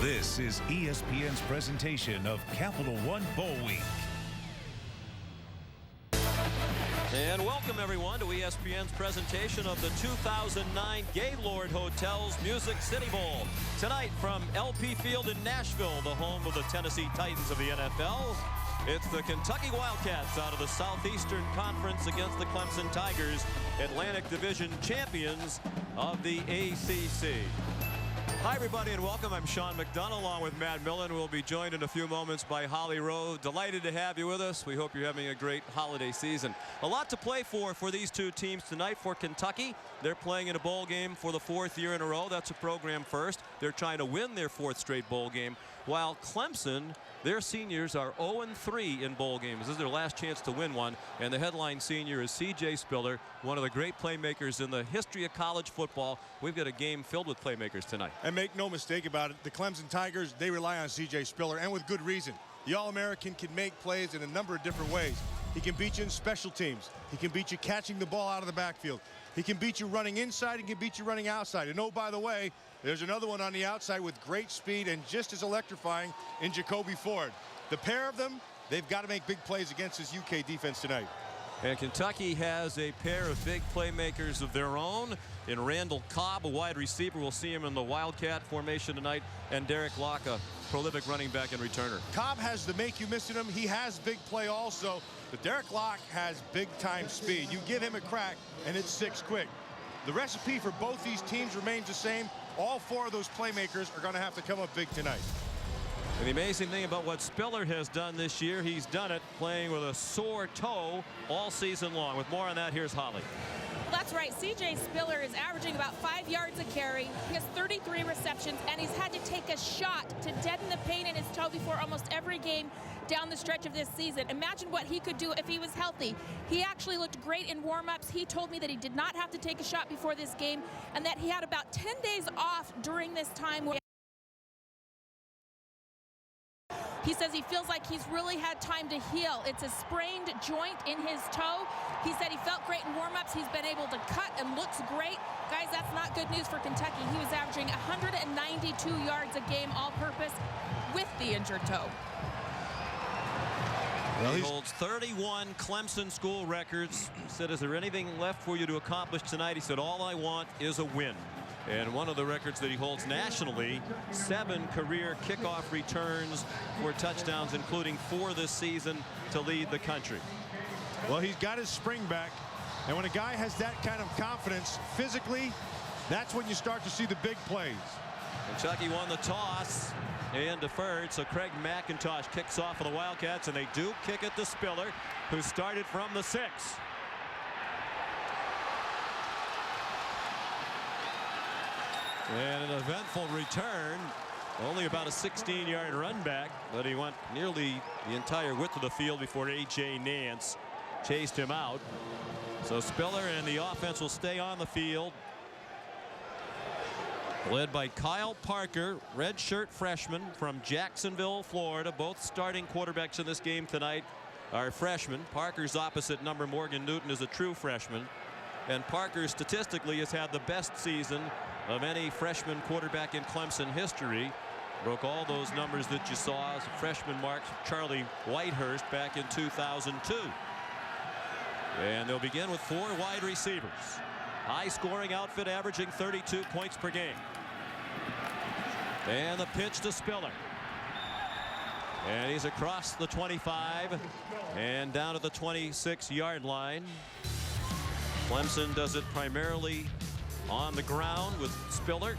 This is ESPN's presentation of Capital One Bowl Week. And welcome everyone to ESPN's presentation of the 2009 Gaylord Hotels Music City Bowl. Tonight from LP Field in Nashville, the home of the Tennessee Titans of the NFL. It's the Kentucky Wildcats out of the Southeastern Conference against the Clemson Tigers, Atlantic Division champions of the ACC. Hi everybody and welcome. I'm Sean McDonough along with Matt Millen. We'll be joined in a few moments by Holly Rowe. Delighted to have you with us. We hope you're having a great holiday season. A lot to play for these two teams tonight. For Kentucky, they're playing in a bowl game for the 4th year in a row. That's a program first. They're trying to win their 4th straight bowl game. While Clemson, their seniors are 0-3 in bowl games. This is their last chance to win one. And the headline senior is C.J. Spiller, one of the great playmakers in the history of college football. We've got a game filled with playmakers tonight. And make no mistake about it, the Clemson Tigers, they rely on C.J. Spiller, and with good reason. The All-American can make plays in a number of different ways. He can beat you in special teams. He can beat you catching the ball out of the backfield. He can beat you running inside. He can beat you running outside. And oh, by the way, there's another one on the outside with great speed and just as electrifying in Jacoby Ford. The pair of them, they've got to make big plays against this UK defense tonight. And Kentucky has a pair of big playmakers of their own in Randall Cobb, a wide receiver. We'll see him in the Wildcat formation tonight, and Derek Locke, a prolific running back and returner. Cobb has the make you miss in him. He has big play also, but Derek Locke has big time speed. You give him a crack and it's 6 quick. The recipe for both these teams remains the same. All 4 of those playmakers are going to have to come up big tonight. And the amazing thing about what Spiller has done this year, he's done it playing with a sore toe all season long. With more on that, here's Holly. That's right. C.J. Spiller is averaging about 5 yards a carry. He has 33 receptions, and he's had to take a shot to deaden the pain in his toe before almost every game down the stretch of this season. Imagine what he could do if he was healthy. He actually looked great in warm-ups. He told me that he did not have to take a shot before this game, and that he had about 10 days off during this time. He says he feels like he's really had time to heal. It's a sprained joint in his toe. He said he felt great in warm-ups. He's been able to cut and looks great. Guys, that's not good news for Kentucky. He was averaging 192 yards a game all-purpose with the injured toe. Well, he holds 31 Clemson school records. He said, is there anything left for you to accomplish tonight? He said, all I want is a win. And one of the records that he holds nationally, 7 career kickoff returns for touchdowns, including 4 this season to lead the country. Well, he's got his spring back. And when a guy has that kind of confidence physically, that's when you start to see the big plays. Kentucky won the toss and deferred, so Craig McIntosh kicks off for the Wildcats, and they do kick it to Spiller, who started from the 6. And an eventful return, only about a 16-yard run back, but he went nearly the entire width of the field before A.J. Nance chased him out. So Spiller and the offense will stay on the field, led by Kyle Parker, redshirt freshman from Jacksonville, Florida. Both starting quarterbacks in this game tonight are freshmen. Parker's opposite number, Morgan Newton, is a true freshman. And Parker statistically has had the best season of any freshman quarterback in Clemson history. Broke all those numbers that you saw as a freshman mark, Charlie Whitehurst, back in 2002. And they'll begin with 4 wide receivers. High scoring outfit, averaging 32 points per game. And the pitch to Spiller. And he's across the 25 and down to the 26-yard line. Clemson does it primarily on the ground with Spiller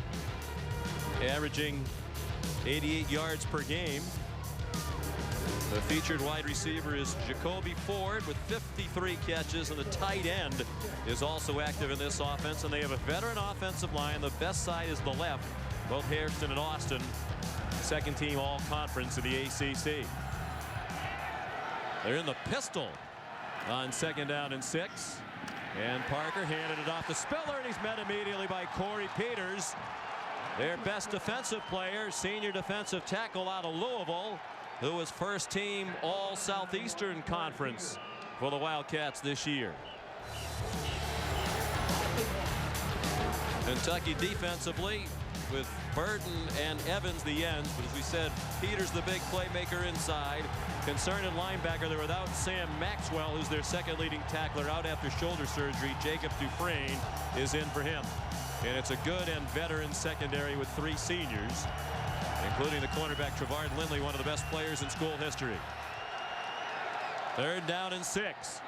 averaging 88 yards per game. The featured wide receiver is Jacoby Ford with 53 catches, and the tight end is also active in this offense, and they have a veteran offensive line. The best side is the left. Both Hairston and Austin, second team all conference in the ACC. They're in the pistol on 2nd down and 6. And Parker handed it off to Spiller, and he's met immediately by Corey Peters, their best defensive player, senior defensive tackle out of Louisville, who was first team all Southeastern Conference for the Wildcats this year. Kentucky defensively with Burton and Evans the ends. But as we said, Peters the big playmaker inside. Concerned at linebacker, they're without Sam Maxwell, who's their second leading tackler, out after shoulder surgery. Jacob Dufresne is in for him. And it's a good and veteran secondary with 3 seniors, including the cornerback Trevard Lindley, one of the best players in school history. 3rd down and 6.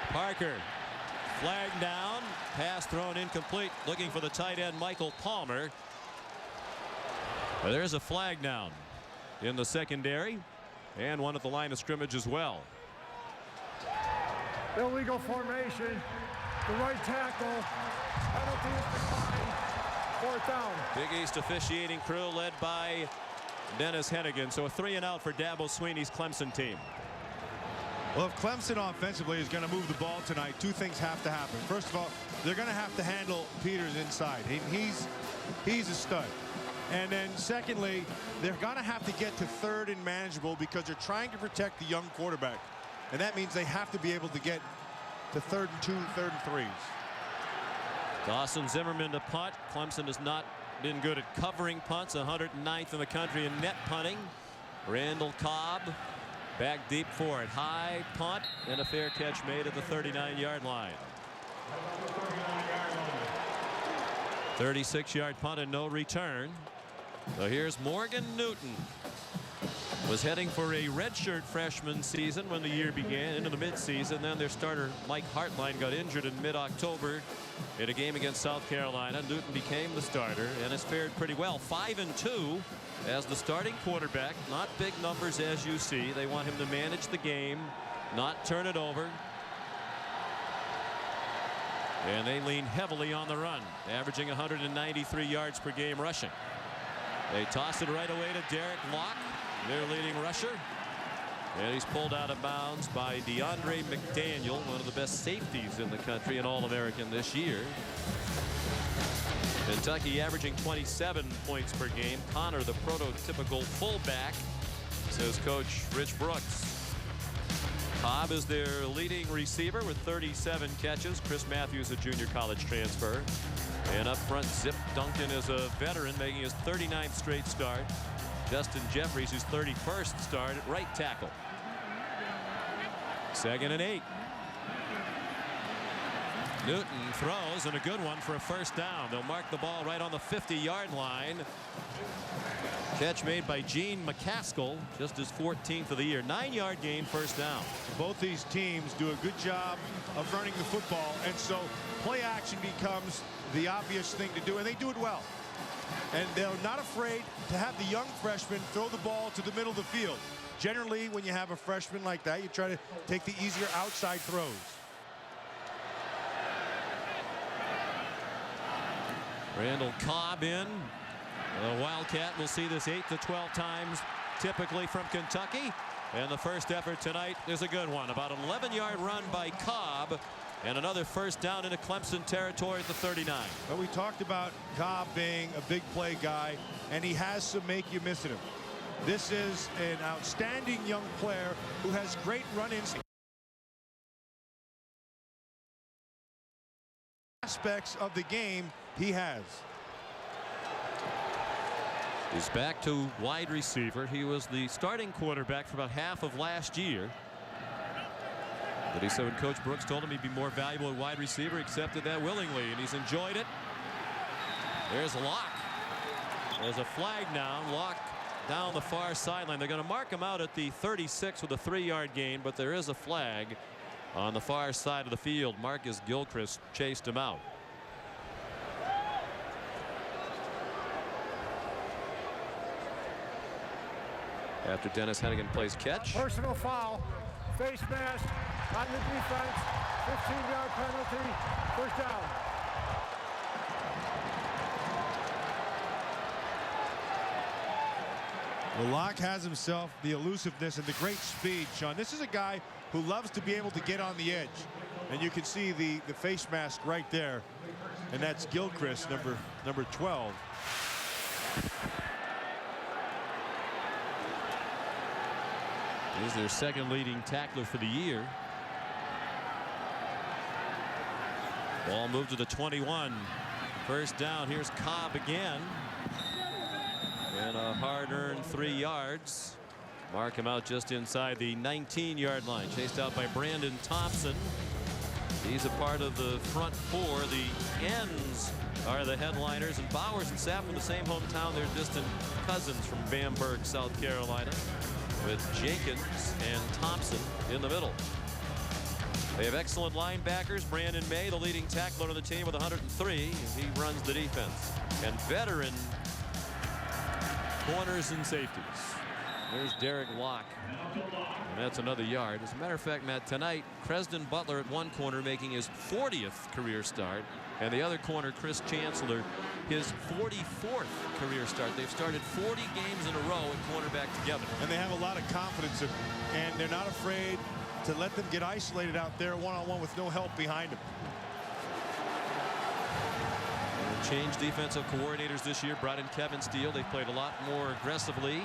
Parker, flag down, pass thrown incomplete, looking for the tight end Michael Palmer. There's a flag down in the secondary, and one at the line of scrimmage as well. Illegal formation, the right tackle, penalty is declined, 4th down. Big East officiating crew led by Dennis Hennigan. So a 3 and out for Dabo Sweeney's Clemson team. Well, if Clemson offensively is going to move the ball tonight, 2 things have to happen. First of all, they're going to have to handle Peters inside. He's a stud. And then secondly, they're going to have to get to 3rd and manageable because they're trying to protect the young quarterback. And that means they have to be able to get to 3rd and 2, 3rd and 3s. Dawson Zimmerman to punt. Clemson has not been good at covering punts, 109th in the country in net punting. Randall Cobb back deep for it. High punt and a fair catch made at the 39-yard line. 36-yard punt and no return. So here's Morgan Newton. Was heading for a redshirt freshman season when the year began, into the midseason. Then their starter Mike Hartline got injured in mid-October in a game against South Carolina. Newton became the starter and has fared pretty well. 5-2 as the starting quarterback. Not big numbers as you see. They want him to manage the game, not turn it over. And they lean heavily on the run, averaging 193 yards per game rushing. They toss it right away to Derek Locke, their leading rusher. And he's pulled out of bounds by DeAndre McDaniel, one of the best safeties in the country, an All-American this year. Kentucky averaging 27 points per game. Connor, the prototypical fullback, says Coach Rich Brooks. Cobb is their leading receiver with 37 catches. Chris Matthews, a junior college transfer. And up front, Zip Duncan is a veteran, making his 39th straight start. Justin Jeffries, his 31st start at right tackle. 2nd and 8. Newton throws, and a good one for a 1st down. They'll mark the ball right on the 50-yard line. Catch made by Gene McCaskill, just his 14th of the year. 9-yard gain, 1st down. Both these teams do a good job of running the football, and so play action becomes the obvious thing to do, and they do it well. And they're not afraid to have the young freshman throw the ball to the middle of the field. Generally, when you have a freshman like that, you try to take the easier outside throws. Randall Cobb in. The Wildcat will see this 8 to 12 times typically from Kentucky. And the first effort tonight is a good one. About an 11-yard run by Cobb. And another 1st down into Clemson territory at the 39. Well, we talked about Cobb being a big play guy, and he has some make you miss him. This is an outstanding young player who has great run instinct. Aspects of the game he has. He's back to wide receiver. He was the starting quarterback for about half of last year. But he said when Coach Brooks told him he'd be more valuable at wide receiver, accepted that willingly, and he's enjoyed it. There's Locke. There's a flag now. Locke down the far sideline. They're going to mark him out at the 36 with a 3-yard gain, but there is a flag on the far side of the field. Marcus Gilchrist chased him out. After Dennis Hennigan plays catch. Personal foul, face mask on the defense, 15-yard penalty, 1st down. Well, Locke has himself the elusiveness and the great speed, Sean. This is a guy who loves to be able to get on the edge. And you can see the face mask right there. And that's Gilchrist, number 12. He's their second leading tackler for the year. Ball moved to the 21 First down. Here's Cobb again. And a hard-earned 3 yards. Mark him out just inside the 19-yard line. Chased out by Brandon Thompson. He's a part of the front four. The ends are the headliners. And Bowers and Sapp from the same hometown. They're distant cousins from Bamberg, South Carolina, with Jenkins and Thompson in the middle. They have excellent linebackers. Brandon May, the leading tackler on the team, with 103. He runs the defense. And veteran corners and safeties. There's Derek Locke. And that's another yard. As a matter of fact, Matt, tonight, Cresden Butler at one corner making his 40th career start. And the other corner, Chris Chancellor, his 44th career start. They've started 40 games in a row at cornerback together. And they have a lot of confidence, and they're not afraid to let them get isolated out there one-on-one with no help behind them. Changed defensive coordinators this year. Brought in Kevin Steele. They played a lot more aggressively.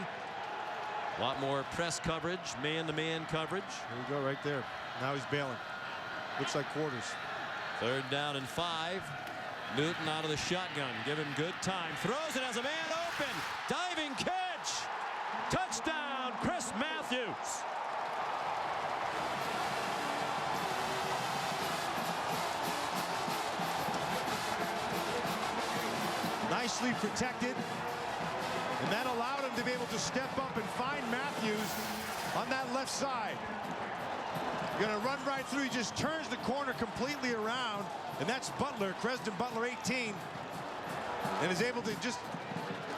A lot more press coverage, man-to-man coverage. There you go, right there. Now he's bailing. Looks like quarters. 3rd down and 5. Newton out of the shotgun. Give him good time. Throws it as a man open. Diving catch. Touchdown, Chris Matthews. Nicely protected. And that allowed him to be able to step up and find Matthews on that left side. Going to run right through. He just turns the corner completely around. And that's Butler, Cresden Butler, 18. And is able to just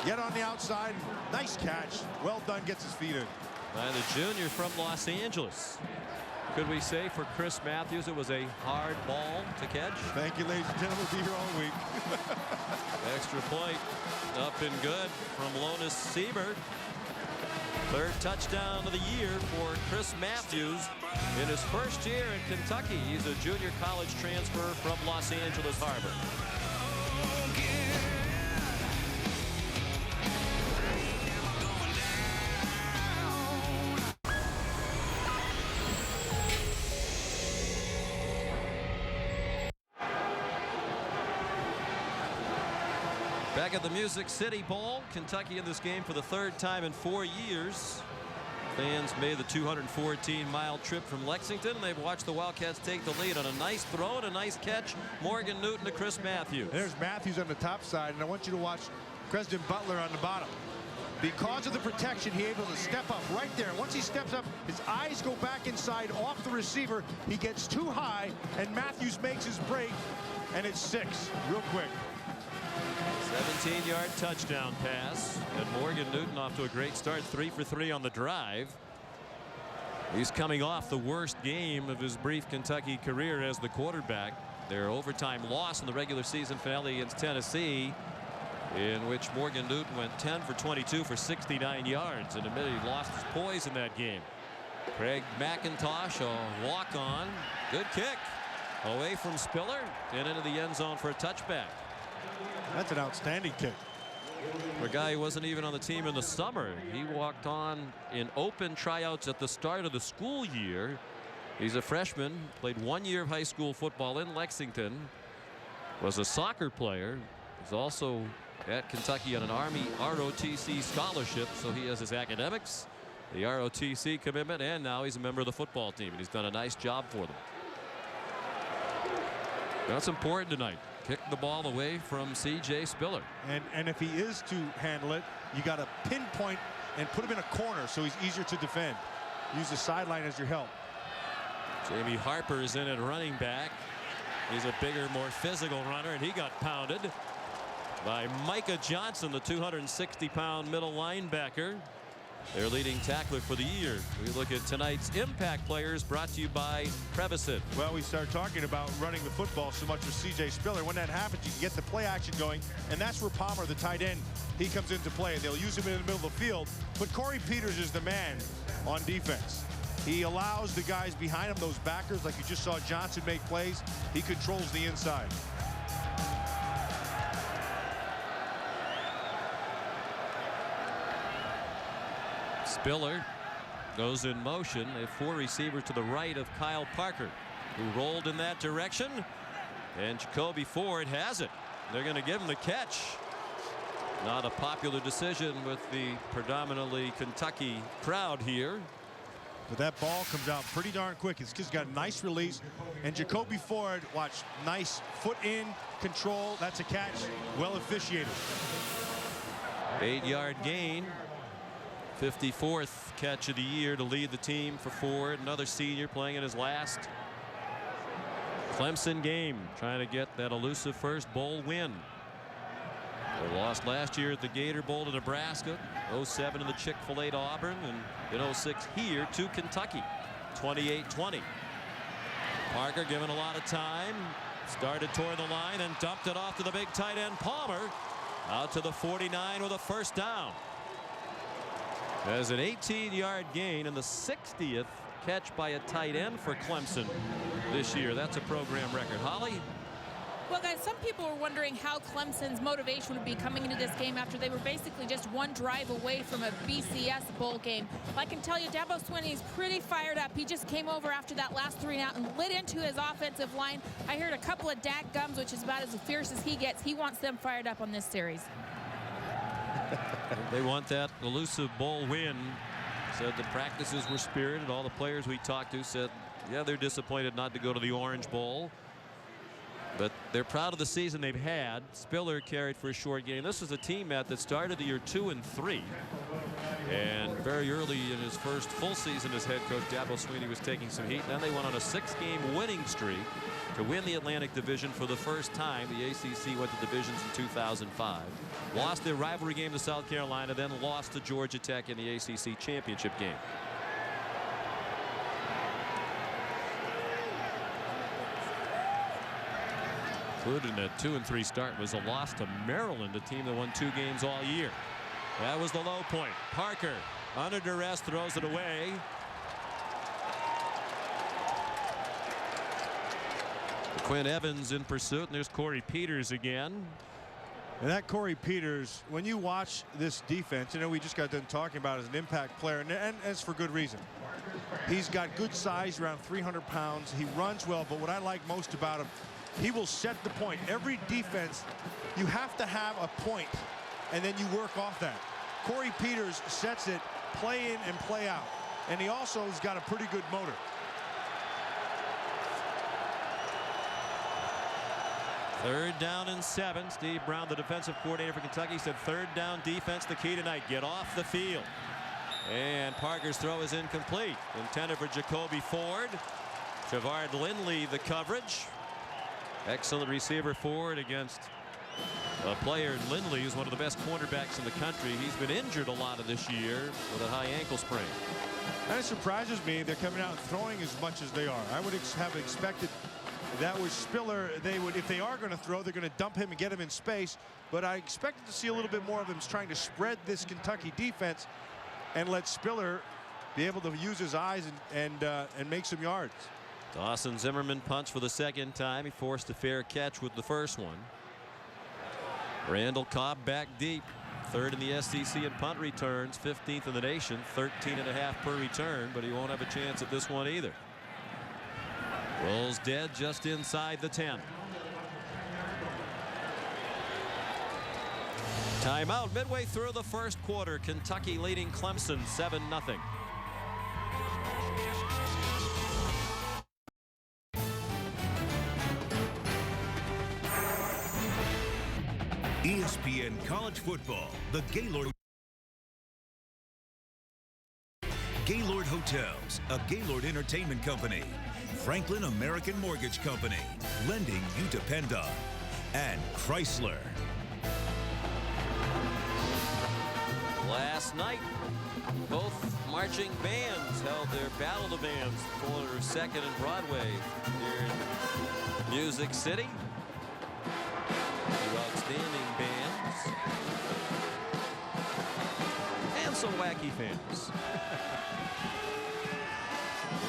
get on the outside. Nice catch. Well done. Gets his feet in. By the junior from Los Angeles. Could we say for Chris Matthews it was a hard ball to catch? Thank you, ladies and gentlemen. We'll be here all week. Extra point up and good from Lonis Siebert. 3rd touchdown of the year for Chris Matthews in his first year in Kentucky. He's a junior college transfer from Los Angeles Harbor. Back at the Music City Bowl, Kentucky in this game for the 3rd time in 4 years. Fans made the 214-mile trip from Lexington, and they've watched the Wildcats take the lead on a nice throw and a nice catch. Morgan Newton to Chris Matthews. There's Matthews on the top side, and I want you to watch Cresden Butler on the bottom. Because of the protection, he's able to step up right there. Once he steps up, his eyes go back inside off the receiver. He gets too high, and Matthews makes his break, and it's 6 real quick. 17-yard touchdown pass, and Morgan Newton off to a great start, 3 for 3 on the drive. He's coming off the worst game of his brief Kentucky career as the quarterback. Their overtime loss in the regular season finale against Tennessee, in which Morgan Newton went 10 for 22 for 69 yards and admitted he lost his poise in that game. Craig McIntosh, a walk-on, good kick away from Spiller and into the end zone for a touchback. That's an outstanding kick. For a guy who wasn't even on the team in the summer, he walked on in open tryouts at the start of the school year. He's a freshman, played 1 year of high school football in Lexington, was a soccer player, was also at Kentucky on an Army ROTC scholarship, so he has his academics, the ROTC commitment, and now he's a member of the football team, and he's done a nice job for them. That's important tonight. Kick the ball away from C.J. Spiller. And if he is to handle it, you got to pinpoint and put him in a corner so he's easier to defend. Use the sideline as your help. Jamie Harper is in at running back. He's a bigger, more physical runner, and he got pounded by Micah Johnson, the 260-pound middle linebacker, their leading tackler for the year. We look at tonight's impact players, brought to you by Prevacid. Well, we start talking about running the football so much with C.J. Spiller. When that happens, you can get the play action going, and that's where Palmer, the tight end, he comes into play. They'll use him in the middle of the field, but Corey Peters is the man on defense. He allows the guys behind him, those backers, like you just saw Johnson make plays. He controls the inside. Spiller goes in motion. They have 4 receivers to the right of Kyle Parker, who rolled in that direction. And Jacoby Ford has it. They're going to give him the catch. Not a popular decision with the predominantly Kentucky crowd here. But that ball comes out pretty darn quick. This kid's got a nice release. And Jacoby Ford, watch, nice foot in control. That's a catch. Well officiated. 8-yard gain. 54th catch of the year to lead the team for Ford. Another senior playing in his last Clemson game, trying to get that elusive first bowl win. They lost last year at the Gator Bowl to Nebraska, 07 in the Chick-fil-A to Auburn, and in 06 here to Kentucky, 28-20. Parker given a lot of time, started toward the line and dumped it off to the big tight end Palmer, out to the 49 with a first down. As an 18-yard gain and the 60th catch by a tight end for Clemson this year. That's a program record. Holly? Well, guys, some people were wondering how Clemson's motivation would be coming into this game after they were basically just one drive away from a BCS bowl game. I can tell you, Dabo Swinney's pretty fired up. He just came over after that last 3 and out and lit into his offensive line. I heard a couple of dak gums, which is about as fierce as he gets. He wants them fired up on this series. They want that elusive bowl win. Said the practices were spirited. All the players we talked to said, yeah, they're disappointed not to go to the Orange Bowl. But they're proud of the season they've had. Spiller carried for a short game. This is a team, Matt, that started the year 2-3. And very early in his first full season as head coach, Dabo Swinney was taking some heat. Then they went on a 6-game winning streak to win the Atlantic Division for the first time. The ACC went to divisions in 2005. Lost their rivalry game to South Carolina, then lost to Georgia Tech in the ACC championship game. Included in that 2-3 start was a loss to Maryland, a team that won 2 games all year. That was the low point. Parker under duress throws it away. Quinn Evans in pursuit, and there's Corey Peters again. And that Corey Peters, when you watch this defense, you know, we just got done talking about as an impact player, and it's for good reason. He's got good size, around 300 pounds. He runs well, but what I like most about him, he will set the point. Every defense, you have to have a point, and then you work off that. Corey Peters sets it, play in and play out. And he also has got a pretty good motor. Third down and 7. Steve Brown, the defensive coordinator for Kentucky, said third down defense the key tonight. Get off the field. And Parker's throw is incomplete. Intended for Jacoby Ford. Javard Lindley the coverage. Excellent receiver Ford against a player Lindley, who's one of the best cornerbacks in the country. He's been injured a lot of this year with a high ankle sprain. And it surprises me they're coming out and throwing as much as they are. I would have expected that was Spiller. They would, if they are going to throw, they're going to dump him and get him in space. But I expected to see a little bit more of them trying to spread this Kentucky defense and let Spiller be able to use his eyes and make some yards. Dawson Zimmerman punts for the second time. He forced a fair catch with the first one. Randall Cobb back deep. Third in the SEC in punt returns, 15th in the nation, 13.5 per return, but he won't have a chance at this one either. Rolls dead just inside the 10. Timeout midway through the first quarter. Kentucky leading Clemson 7-0. ESPN College Football, the Gaylord Hotels, a Gaylord Entertainment Company, Franklin American Mortgage Company, lending you depend on, and Chrysler. Last night, both marching bands held their Battle of the Bands, corner of 2nd and Broadway here in Music City. Two outstanding bands and some wacky fans.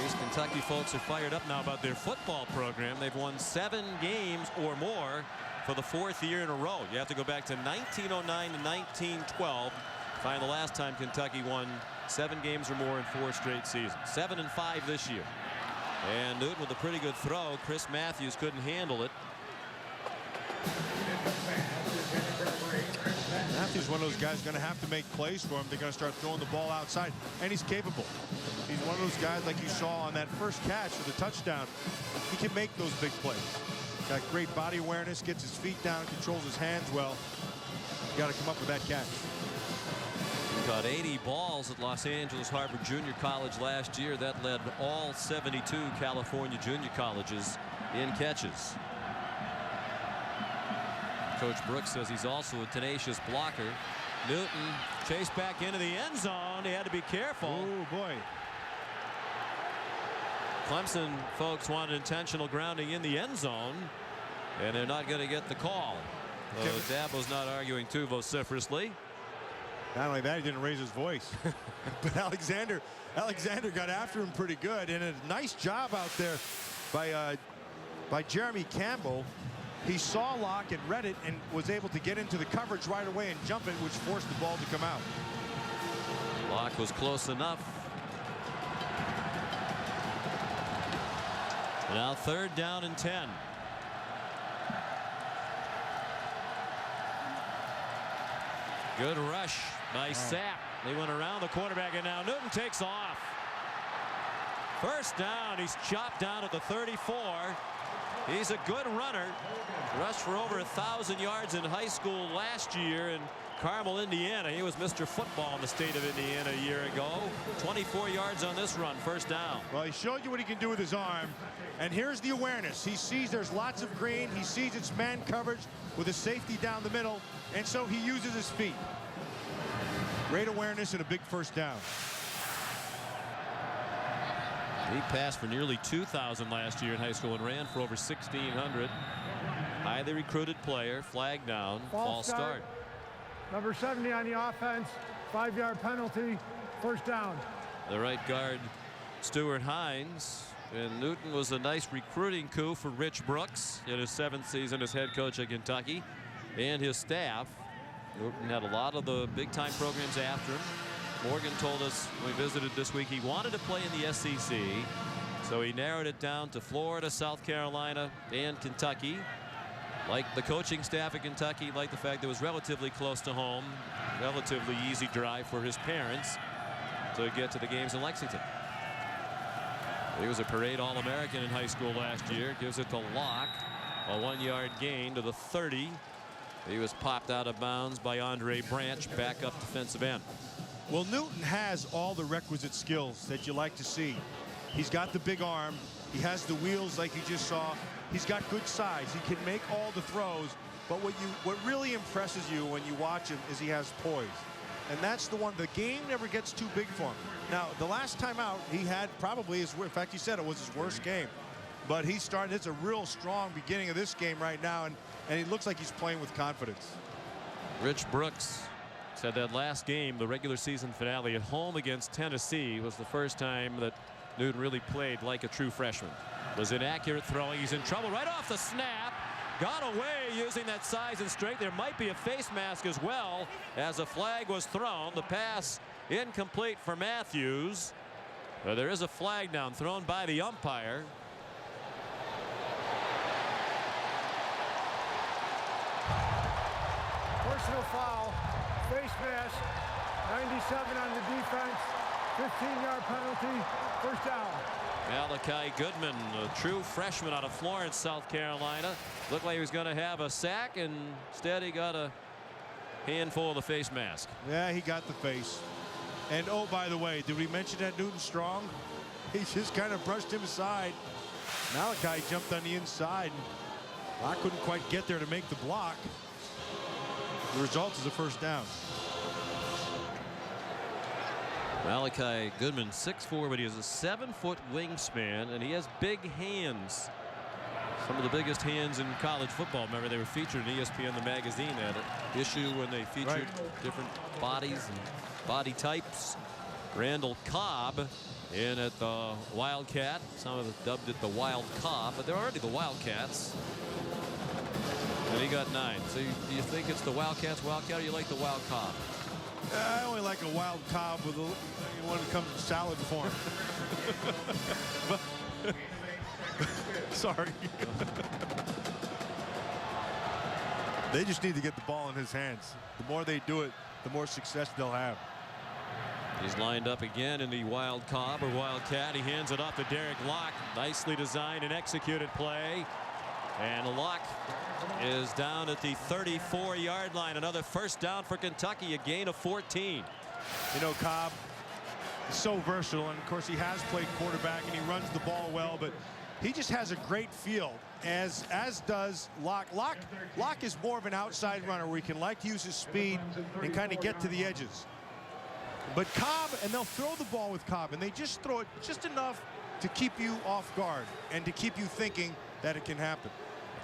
These Kentucky folks are fired up now about their football program. They've won 7 games or more for the 4th year in a row. You have to go back to 1909 to 1912 to find the last time Kentucky won 7 games or more in 4 straight seasons. 7-5 this year. And Newton with a pretty good throw. Chris Matthews couldn't handle it. Matthews, one of those guys, going to have to make plays for him. They're going to start throwing the ball outside, and he's capable. He's one of those guys like you saw on that first catch for the touchdown. He can make those big plays. Got great body awareness, gets his feet down, controls his hands well. You got to come up with that catch. He caught 80 balls at Los Angeles Harbor Junior College last year. That led all 72 California junior colleges in catches. Coach Brooks says he's also a tenacious blocker. Newton chased back into the end zone. He had to be careful. Oh, boy. Clemson folks wanted intentional grounding in the end zone, and they're not going to get the call. Dabo's not arguing too vociferously. Not only that, he didn't raise his voice. But Alexander got after him pretty good, and a nice job out there by Jeremy Campbell. He saw Locke and read it and was able to get into the coverage right away and jump it, which forced the ball to come out. Locke was close enough. Now 3rd down and 10. Good rush by Sapp. They went around the quarterback, and now Newton takes off. 1st down. He's chopped down at the 34. He's a good runner. Rushed for over 1,000 yards in high school last year in Carmel, Indiana. He was Mr. Football in the state of Indiana a year ago. 24 yards on this run. 1st down. Well, he showed you what he can do with his arm. And here's the awareness. He sees there's lots of green. He sees it's man coverage with a safety down the middle. And so he uses his feet. Great awareness and a big 1st down. He passed for nearly 2,000 last year in high school and ran for over 1,600. Highly recruited player. Flag down. False start. Number 70 on the offense. 5-yard penalty. 1st down. The right guard, Stuart Hines. And Newton was a nice recruiting coup for Rich Brooks in his 7th season as head coach at Kentucky and his staff. Newton had a lot of the big-time programs after him. Morgan told us when we visited this week he wanted to play in the SEC, so he narrowed it down to Florida, South Carolina, and Kentucky. Like the coaching staff at Kentucky, like the fact that it was relatively close to home, relatively easy drive for his parents to get to the games in Lexington. He was a parade All-American in high school last year. Gives it to Locke. A 1-yard gain to the 30. He was popped out of bounds by Andre Branch, back up defensive end. Well, Newton has all the requisite skills that you like to see. He's got the big arm. He has the wheels like you just saw. He's got good size. He can make all the throws. But what really impresses you when you watch him is he has poise. And that's the one. The game never gets too big for him. Now, the last time out, he had probably his, in fact, he said it was his worst game. But he started, it's a real strong beginning of this game right now, and he looks like he's playing with confidence. Rich Brooks said that last game, the regular season finale at home against Tennessee, was the first time that Newton really played like a true freshman. Was inaccurate throwing. He's in trouble right off the snap. Got away using that size and strength. There might be a face mask as well as a flag was thrown. The pass incomplete for Matthews. There is a flag down thrown by the umpire. Personal foul. Face mask. 97 on the defense. 15-yard penalty. 1st down. Malachi Goodman, a true freshman out of Florence, South Carolina. Looked like he was going to have a sack, and instead he got a handful of the face mask. Yeah, he got the face. And oh, by the way, did we mention that Newton's strong? He just kind of brushed him aside. Malachi jumped on the inside. I couldn't quite get there to make the block. The result is a 1st down. Malachi Goodman, 6'4", but he has a 7-foot wingspan, and he has big hands. Some of the biggest hands in college football. Remember, they were featured in ESPN, the magazine, at an issue when they featured different bodies and body types. Randall Cobb in at the Wildcat. Some of us dubbed it the Wild Cobb, but they're already the Wildcats. And he got 9. So do you think it's the Wildcats Wildcat, or you like the Wild Cobb? I only like a wild cob with one that comes in salad form. Sorry. They just need to get the ball in his hands. The more they do it, the more success they'll have. He's lined up again in the wild cob or wildcat. He hands it off to Derek Locke. Nicely designed and executed play. And Locke is down at the 34-yard line. Another first down for Kentucky, a gain of 14. You know, Cobb is so versatile, and of course he has played quarterback and he runs the ball well, but he just has a great feel, as does Locke. Locke is more of an outside runner where he can like to use his speed and kind of get to the edges. But Cobb, and they'll throw the ball with Cobb, and they just throw it just enough to keep you off guard and to keep you thinking that it can happen.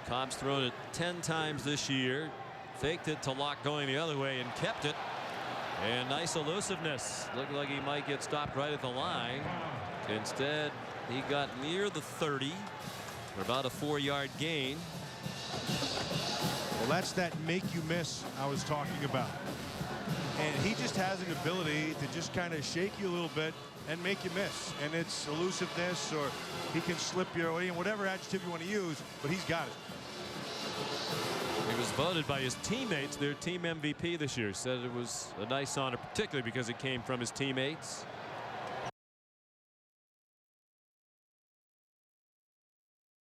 Cobb's thrown it 10 times this year. Faked it to Locke going the other way and kept it. And nice elusiveness. Looked like he might get stopped right at the line. Instead, he got near the 30 for about a 4-yard gain. Well, that's that make you miss I was talking about. And he just has an ability to just kind of shake you a little bit and make you miss. And it's elusiveness, or he can slip your way, whatever adjective you want to use, but he's got it. He was voted by his teammates their team MVP this year. Said it was a nice honor, particularly because it came from his teammates.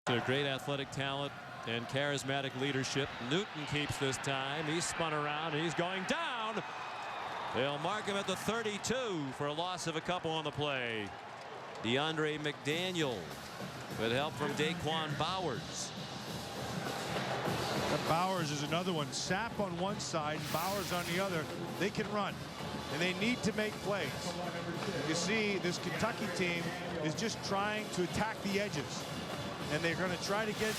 A great athletic talent and charismatic leadership. Newton keeps this time. He's spun around and he's going down. They'll mark him at the 32 for a loss of a couple on the play. DeAndre McDaniel with help from Daquan Bowers. Bowers is another one. Sapp on one side and Bowers on the other. They can run, and they need to make plays. You see, this Kentucky team is just trying to attack the edges, and they're going to try to get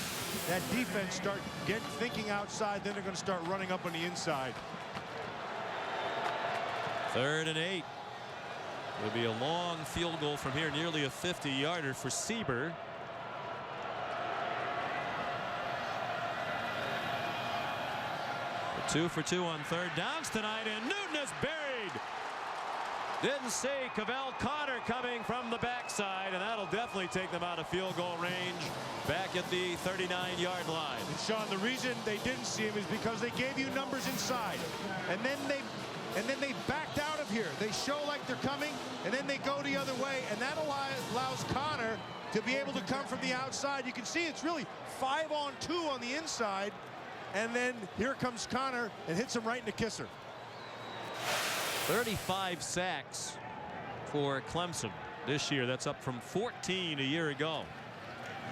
that defense thinking outside. Then they're going to start running up on the inside. 3rd and 8. It'll be a long field goal from here, nearly a 50-yarder for Sieber. Two for 2 on 3rd downs tonight, and Newton is buried. Didn't see Cavell Connor coming from the backside, and that'll definitely take them out of field goal range back at the 39-yard line. And Sean, the reason they didn't see him is because they gave you numbers inside, and then they backed out of here. They show like they're coming, and then they go the other way, and that allows Connor to be able to come from the outside. You can see it's really 5-on-2 on the inside. And then here comes Connor and hits him right in the kisser. 35 sacks for Clemson this year. That's up from 14 a year ago.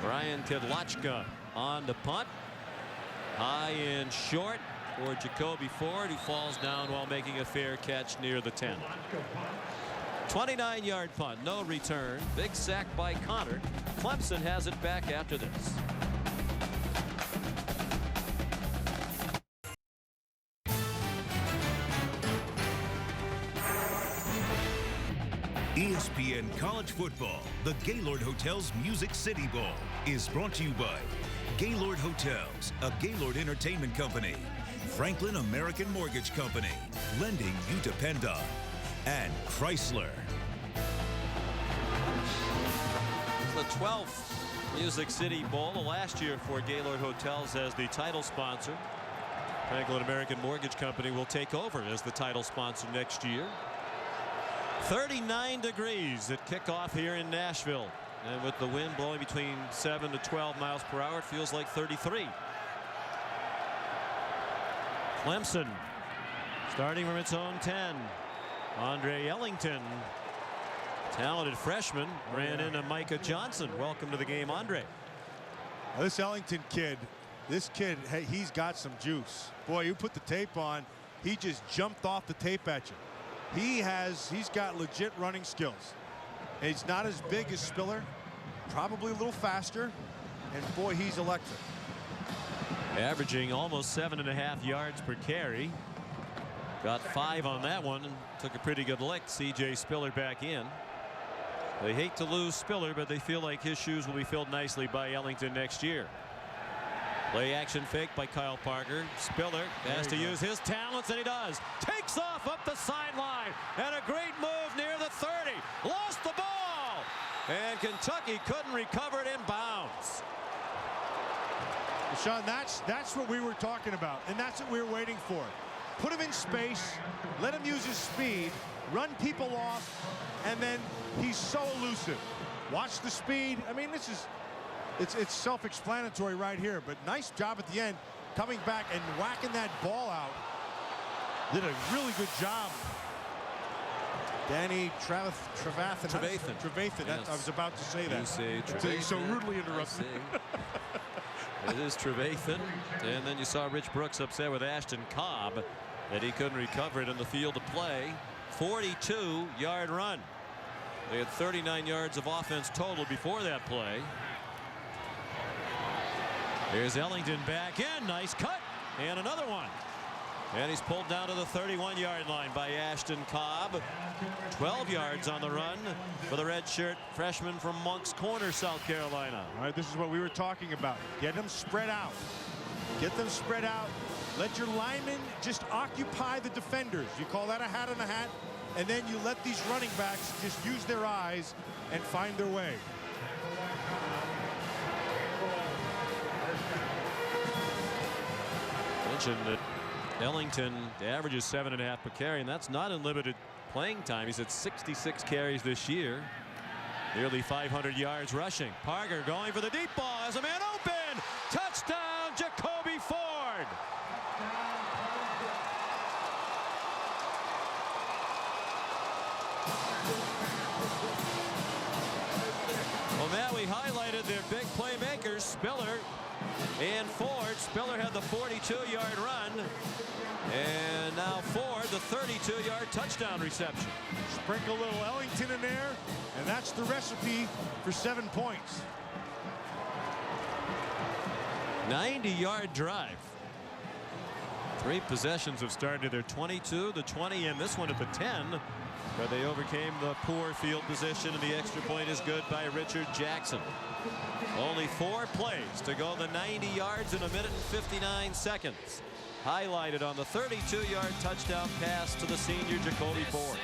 Brian Kidlochka on the punt. High and short for Jacoby Ford, who falls down while making a fair catch near the 10. 29-yard punt, no return. Big sack by Connor. Clemson has it back after this. ESPN College Football, the Gaylord Hotels Music City Bowl, is brought to you by Gaylord Hotels, a Gaylord Entertainment Company, Franklin American Mortgage Company, lending you depend on, and Chrysler. The 12th Music City Bowl, the last year for Gaylord Hotels as the title sponsor. Franklin American Mortgage Company will take over as the title sponsor next year. 39 degrees at kickoff here in Nashville, and with the wind blowing between 7 to 12 miles per hour, it feels like 33. Clemson starting from its own 10. Andre Ellington, talented freshman, ran into Micah Johnson. Welcome to the game, Andre. Now, this Ellington kid, hey, he's got some juice. Boy, you put the tape on, he just jumped off the tape at you. He's got legit running skills. And he's not as big as Spiller, probably a little faster, and boy, he's electric. Averaging almost 7.5 yards per carry. Got 5 on that one and took a pretty good lick. C.J. Spiller back in. They hate to lose Spiller, but they feel like his shoes will be filled nicely by Ellington next year. Play action fake by Kyle Parker. Spiller has to use his talents, and he does. Takes off up the sideline, and a great move near the 30. Lost the ball, and Kentucky couldn't recover it in bounds. Sean, that's what we were talking about, and that's what we were waiting for. Put him in space, let him use his speed, run people off, and then he's so elusive. Watch the speed. I mean, it's self-explanatory right here, but nice job at the end, coming back and whacking that ball out. Did a really good job. Danny Trevathan. Yes. I was about to say that. You say Until you so Trevathan. rudely interrupted. It is Trevathan. And then you saw Rich Brooks upset with Ashton Cobb that he couldn't recover it in the field of play. 42-yard run. They had 39 yards of offense total before that play. Here's Ellington back in. Nice cut. And another one. And he's pulled down to the 31-yard line by Ashton Cobb. 12 yards on the run for the redshirt freshman from Moncks Corner, South Carolina. All right, this is what we were talking about. Get them spread out. Get them spread out. Let your linemen just occupy the defenders. You call that a hat on a hat. And then you let these running backs just use their eyes and find their way. Mentioned that Ellington averages 7.5 per carry, and that's not unlimited playing time. He's at 66 carries this year. Nearly 500 yards rushing. Parker going for the deep ball. Has a man open. Touchdown, Jacoby Ford. Well, Matt, we highlighted their big playmakers, Spiller and Ford. Spiller had the 42-yard run, and now Ford the 32-yard touchdown reception. Sprinkle a little Ellington in there, and that's the recipe for 7 points. 90-yard drive. 3 possessions have started. Their 22, the 20, and this one at the 10. But they overcame the poor field position, and the extra point is good by Richard Jackson. Only 4 plays to go the 90 yards in 1 minute and 59 seconds. Highlighted on the 32-yard touchdown pass to the senior Jacoby Ford.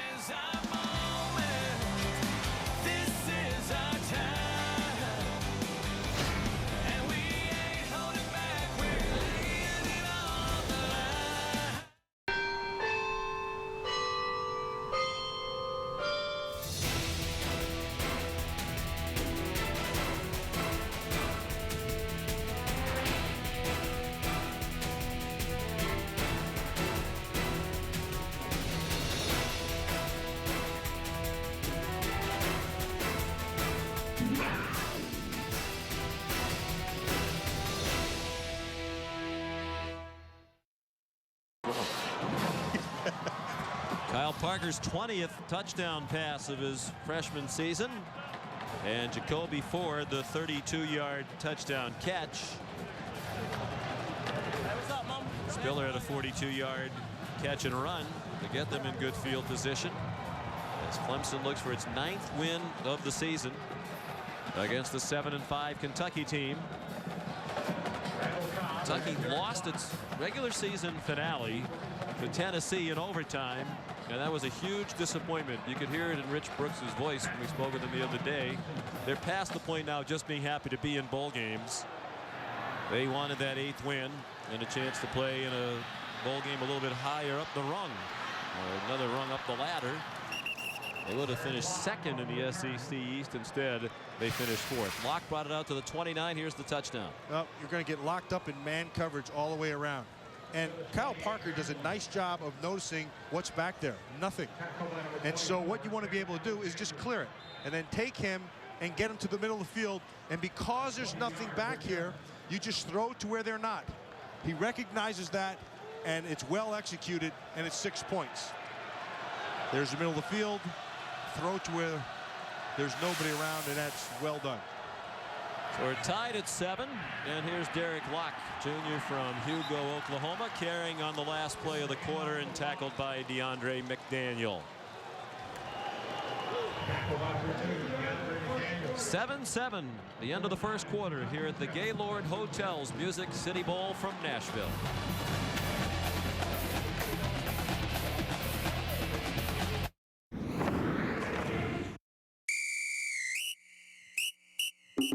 Kyle Parker's 20th touchdown pass of his freshman season, and Jacoby Ford the 32-yard touchdown catch. Spiller had a 42-yard catch and run to get them in good field position as Clemson looks for its 9th win of the season against the 7-5 Kentucky team. Kentucky lost its regular season finale to Tennessee in overtime, and that was a huge disappointment. You could hear it in Rich Brooks' voice when we spoke with him the other day. They're past the point now of just being happy to be in bowl games. They wanted that 8th win and a chance to play in a bowl game a little bit higher up the rung, or another rung up the ladder. They would have finished 2nd in the SEC East. Instead, they finished 4th. Locke brought it out to the 29. Here's the touchdown. Well, you're going to get locked up in man coverage all the way around. And Kyle Parker does a nice job of noticing what's back there. Nothing. And so what you want to be able to do is just clear it and then take him and get him to the middle of the field. And because there's nothing back here, you just throw it to where they're not. He recognizes that, and it's well executed, and it's 6 points. There's the middle of the field. Throw it to where there's nobody around, and that's well done. So we're tied at 7, and here's Derek Locke, Jr. from Hugo, Oklahoma, carrying on the last play of the quarter and tackled by DeAndre McDaniel. 7-7, the end of the first quarter here at the Gaylord Hotels Music City Bowl from Nashville. Ladies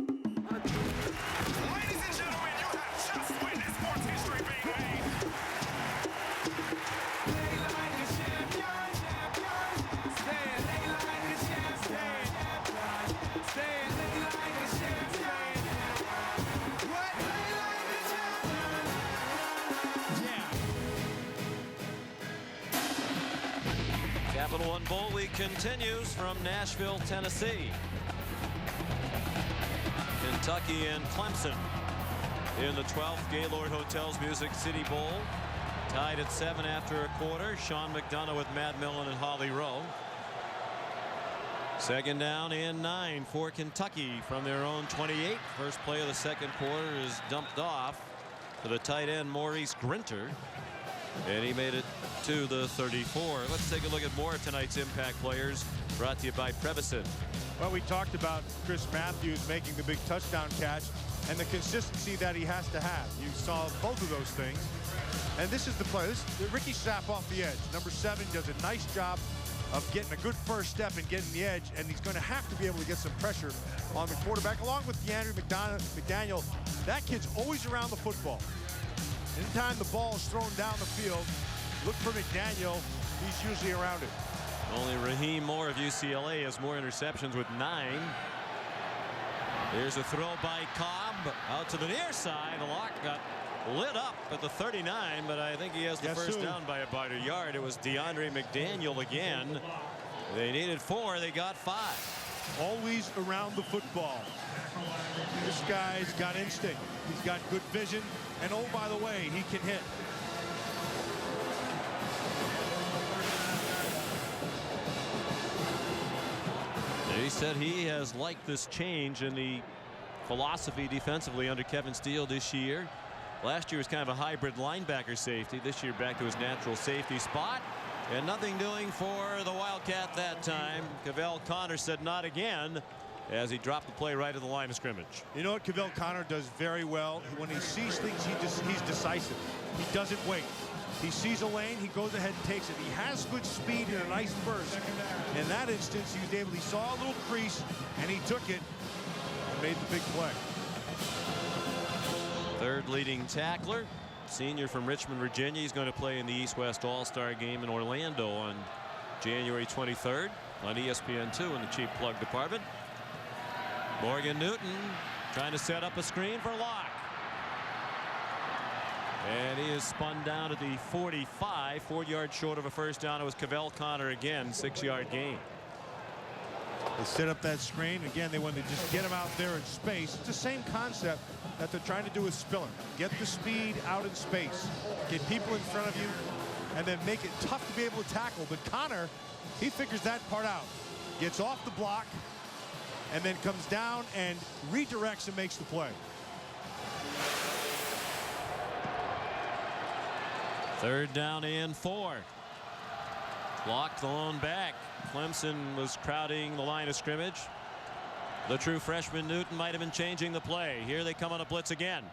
and gentlemen, you have just Capital One Bowl Week continues from Nashville, Tennessee. Kentucky and Clemson in the 12th Gaylord Hotels Music City Bowl. Tied at 7 after a quarter. Sean McDonough with Matt Millen and Holly Rowe. Second down and 9 for Kentucky from their own 28. First play of the second quarter is dumped off to the tight end Maurice Grinter, and he made it to the 34. Let's take a look at more of tonight's impact players, brought to you by Prevacid. Well, we talked about Chris Matthews making the big touchdown catch and the consistency that he has to have. You saw both of those things. And this is the play. This is Ricky Sapp off the edge. Number 7 does a nice job of getting a good first step and getting the edge, and he's going to have to be able to get some pressure on the quarterback, along with DeAndre McDaniel. That kid's always around the football. Anytime the ball is thrown down the field, look for McDaniel. He's usually around it. Only Raheem Moore of UCLA has more interceptions with 9. Here's a throw by Cobb out to the near side. The lock got lit up at the 39, but I think he has the first down by about a yard. It was DeAndre McDaniel again. They needed 4. They got 5. Always around the football. This guy's got instinct. He's got good vision. And oh, by the way, he can hit. He said he has liked this change in the philosophy defensively under Kevin Steele this year. Last year was kind of a hybrid linebacker safety. This year back to his natural safety spot. And nothing doing for the Wildcat that time. Cavell Connor said not again, as he dropped the play right at the line of scrimmage. You know what Cavell Connor does very well? When he sees things, he's decisive. He doesn't wait. He sees a lane, he goes ahead and takes it. He has good speed and a nice burst. In that instance, he saw a little crease, and he took it and made the big play. Third leading tackler, senior from Richmond, Virginia. He's going to play in the East-West All-Star game in Orlando on January 23rd on ESPN2 in the cheap plug department. Morgan Newton trying to set up a screen for Locke. And he is spun down at the 45, 4 yards short of a first down. It was Cavell Connor again, 6-yard gain. They set up that screen. Again, they want to just get him out there in space. It's the same concept that they're trying to do with Spiller. Get the speed out in space. Get people in front of you, and then make it tough to be able to tackle. But Connor, he figures that part out. Gets off the block, and then comes down and redirects and makes the play. Third down and 4. Blocked the lone back. Clemson was crowding the line of scrimmage. The true freshman Newton might have been changing the play. Here they come on a blitz again.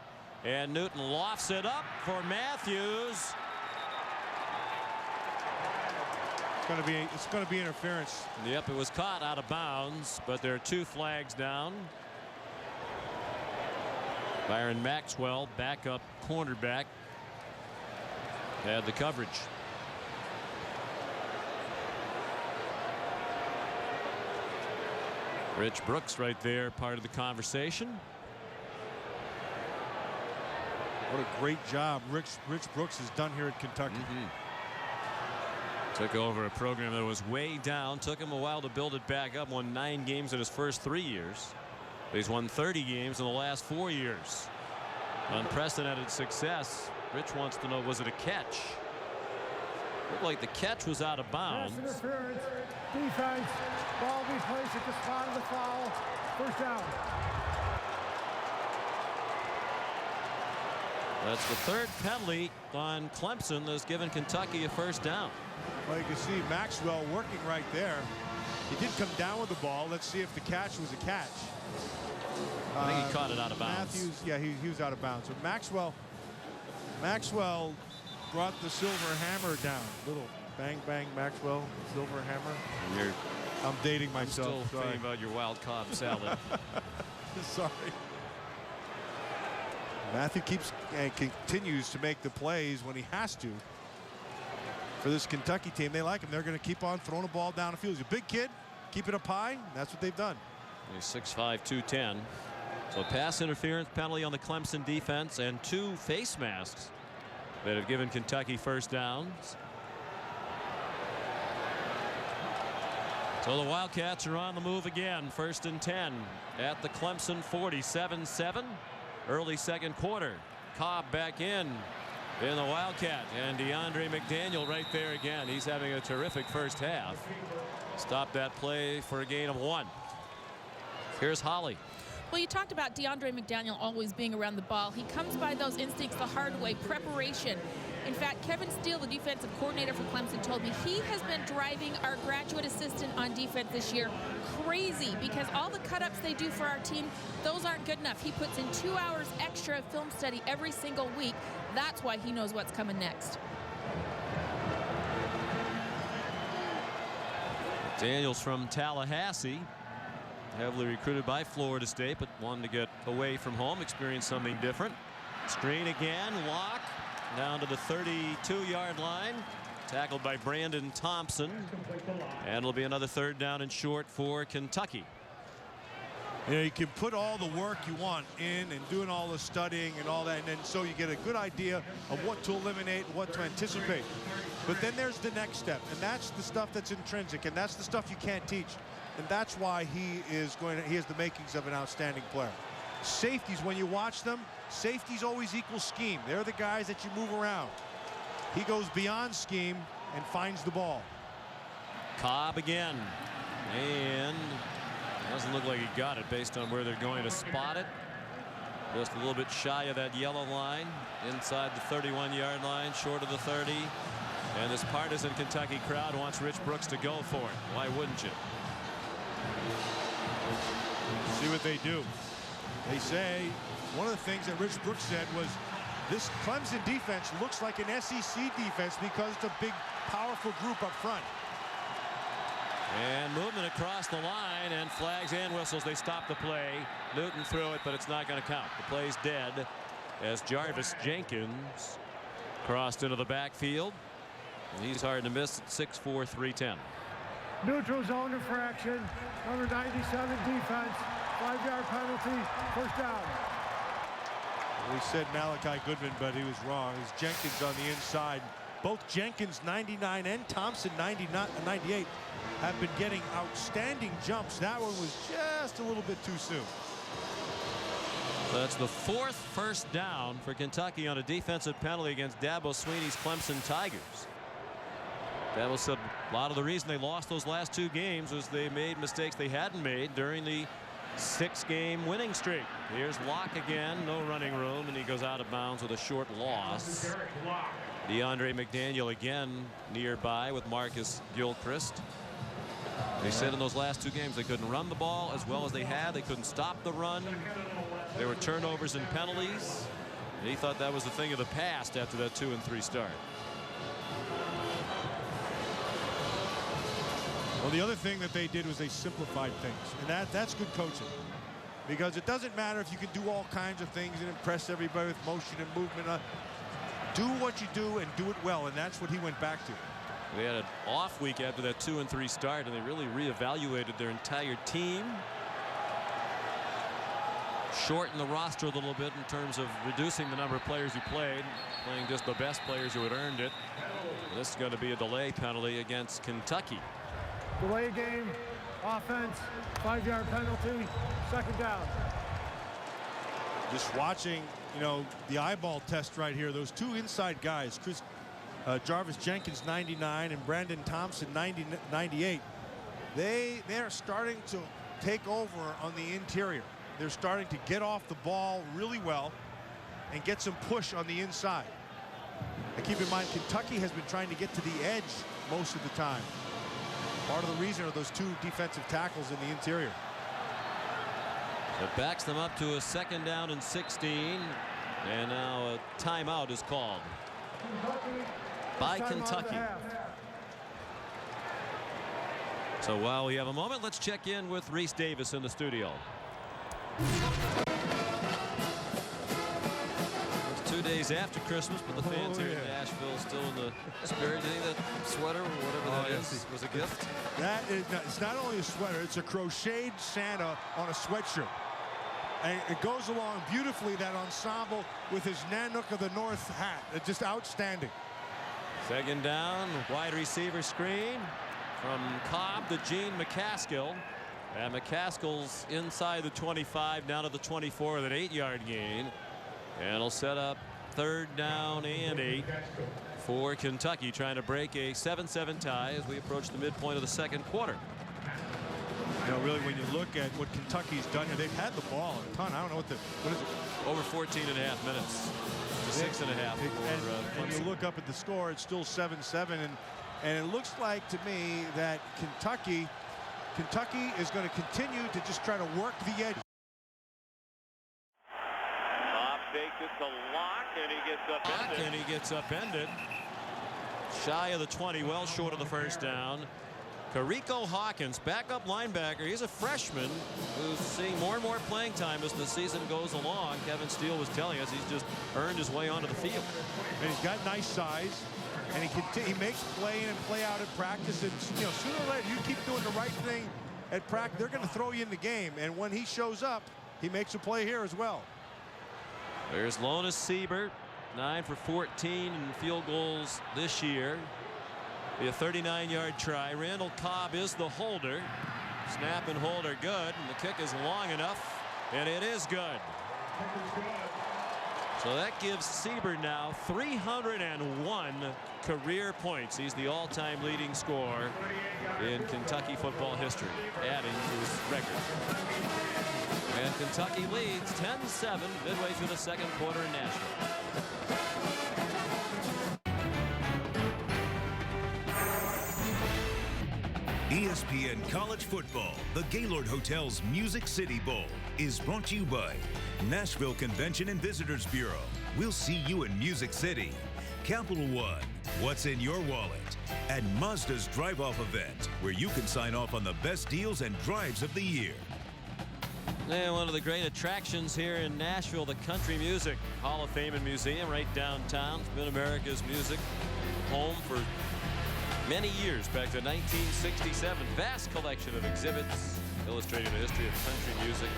And Newton lofts it up for Matthews. It's going to be interference. Yep, it was caught out of bounds, but there are 2 flags down. Byron Maxwell, backup cornerback, had the coverage. Rich Brooks right there, part of the conversation. What a great job Rich Brooks has done here at Kentucky. Took over a program that was way down. Took him a while to build it back up. Won 9 games in his first 3 years. He's won 30 games in the last 4 years. Unprecedented success. Rich wants to know, was it a catch? Looked like the catch was out of bounds. Pass interference, defense, ball be placed at the spot of the foul. First down. That's the 3rd penalty on Clemson that's given Kentucky a first down. Well, you can see Maxwell working right there. He did come down with the ball. Let's see if the catch was a catch. I think he caught it out of bounds. Matthews, yeah, he was out of bounds. So Maxwell brought the silver hammer down. Little bang, bang, Maxwell, silver hammer. I'm dating myself. Still thinking about your wild Cobb salad. Sorry. Matthew keeps and continues to make the plays when he has to. For this Kentucky team, they like him. They're going to keep on throwing the ball down the field. He's a big kid. Keep it up high. That's what they've done. He's 6'5", 210. So a pass interference penalty on the Clemson defense and 2 face masks that have given Kentucky first downs. So the Wildcats are on the move again. 1st and 10 at the Clemson 47-7. Early second quarter. Cobb back in the Wildcat, and DeAndre McDaniel right there again. He's having a terrific first half. Stopped that play for a gain of 1. Here's Holly. Well, you talked about DeAndre McDaniel always being around the ball. He comes by those instincts the hard way, preparation. In fact, Kevin Steele, the defensive coordinator for Clemson, told me he has been driving our graduate assistant on defense this year crazy because all the cut-ups they do for our team, those aren't good enough. He puts in 2 hours extra of film study every single week. That's why he knows what's coming next. Daniels from Tallahassee, heavily recruited by Florida State, but wanted to get away from home, experience something different. Screen again, Locke down to the 32-yard line, tackled by Brandon Thompson, and it'll be another 3rd down and short for Kentucky. You know, you can put all the work you want in and doing all the studying and all that, and then so you get a good idea of what to eliminate and what to anticipate. But then there's the next step, and that's the stuff that's intrinsic, and that's the stuff you can't teach. And that's why he has the makings of an outstanding player. Safeties, when you watch them, safeties always equal scheme. They're the guys that you move around. He goes beyond scheme and finds the ball. Cobb again, and doesn't look like he got it based on where they're going to spot it. Just a little bit shy of that yellow line, inside the 31-yard line, short of the 30. And this partisan Kentucky crowd wants Rich Brooks to go for it. Why wouldn't you? See what they do. They say one of the things that Rich Brooks said was this Clemson defense looks like an SEC defense because it's a big, powerful group up front. And movement across the line, and flags and whistles. They stop the play. Newton threw it, but it's not going to count. The play's dead as Jarvis Jenkins crossed into the backfield. And he's hard to miss at 6'4", 310. Neutral zone infraction, number 97 defense, 5-yard penalty, 1st down. We said Malachi Goodman, but he was wrong. It was Jenkins on the inside. Both Jenkins 99 and Thompson 98 have been getting outstanding jumps. That one was just a little bit too soon. That's the 4th first down for Kentucky on a defensive penalty against Dabo Swinney's Clemson Tigers. Dabo said a lot of the reason they lost those last 2 games was they made mistakes they hadn't made during the 6-game winning streak. Here's Locke again, no running room, and he goes out of bounds with a short loss. DeAndre McDaniel again nearby with Marcus Gilchrist. They said in those last 2 games they couldn't run the ball as well as they had. They couldn't stop the run. There were turnovers and penalties. And he thought that was the thing of the past after that 2-3 start. Well, the other thing that they did was they simplified things, and that's good coaching, because it doesn't matter if you can do all kinds of things and impress everybody with motion and movement. Do what you do and do it well, and that's what he went back to. They had an off week after that 2-3 start, and they really reevaluated their entire team. Shortened the roster a little bit in terms of reducing the number of players who played, playing just the best players who had earned it. This is going to be a delay penalty against Kentucky. Delay game, offense, 5-yard penalty, 2nd down. Just watching, you know, the eyeball test right here. Those 2 inside guys, Jarvis Jenkins 99 and Brandon Thompson 98. They're starting to take over on the interior. They're starting to get off the ball really well and get some push on the inside. And keep in mind, Kentucky has been trying to get to the edge most of the time. Part of the reason are those 2 defensive tackles in the interior. It backs them up to a 2nd down and 16. And now a timeout is called by Kentucky. So while we have a moment, let's check in with Reese Davis in the studio. It's 2 days after Christmas, but the fans here in Nashville still in the spirit. Do you think that sweater or whatever that is was a gift? That is it's not only a sweater, it's a crocheted Santa on a sweatshirt. And it goes along beautifully, that ensemble with his Nanook of the North hat. It's just outstanding. 2nd down, wide receiver screen. from Cobb to Gene McCaskill. And McCaskill's inside the 25, down to the 24 with an 8-yard gain. And it'll set up 3rd down and 8 for Kentucky, trying to break a 7-7 tie as we approach the midpoint of the 2nd quarter. You know, really, when you look at what Kentucky's done here, they've had the ball a ton. I don't know what is it? Over 14 and a half minutes to 6.5 for and you look up at the score, it's still 7-7, and it looks like to me that Kentucky is going to continue to just try to work the edge. Bob fakes it to Locke, and he gets upended. And he gets upended. Shy of the 20, well short of the 1st down. Carrico Hawkins, backup linebacker. He's a freshman who's seeing more and more playing time as the season goes along. Kevin Steele was telling us he's just earned his way onto the field. And he's got nice size, and he makes play in and play out at practice. And you know, sooner or later, you keep doing the right thing at practice, they're going to throw you in the game. And when he shows up, he makes a play here as well. There's Lonas Siebert, 9 for 14 in field goals this year. Be a 39-yard try. Randall Cobb is the holder. Snap and hold are good, and the kick is long enough, and it is good. So that gives Siebert now 301 career points. He's the all-time leading scorer in Kentucky football history, adding to his record. And Kentucky leads 10-7 midway through the 2nd quarter in Nashville. ESPN College Football, the Gaylord Hotel's Music City Bowl, is brought to you by Nashville Convention and Visitors Bureau. We'll see you in Music City. Capital One, what's in your wallet? And Mazda's Drive-Off event, where you can sign off on the best deals and drives of the year. And one of the great attractions here in Nashville, the Country Music Hall of Fame and Museum right downtown. It's been America's music home for many years, back to 1967. Vast collection of exhibits illustrating the history of country music.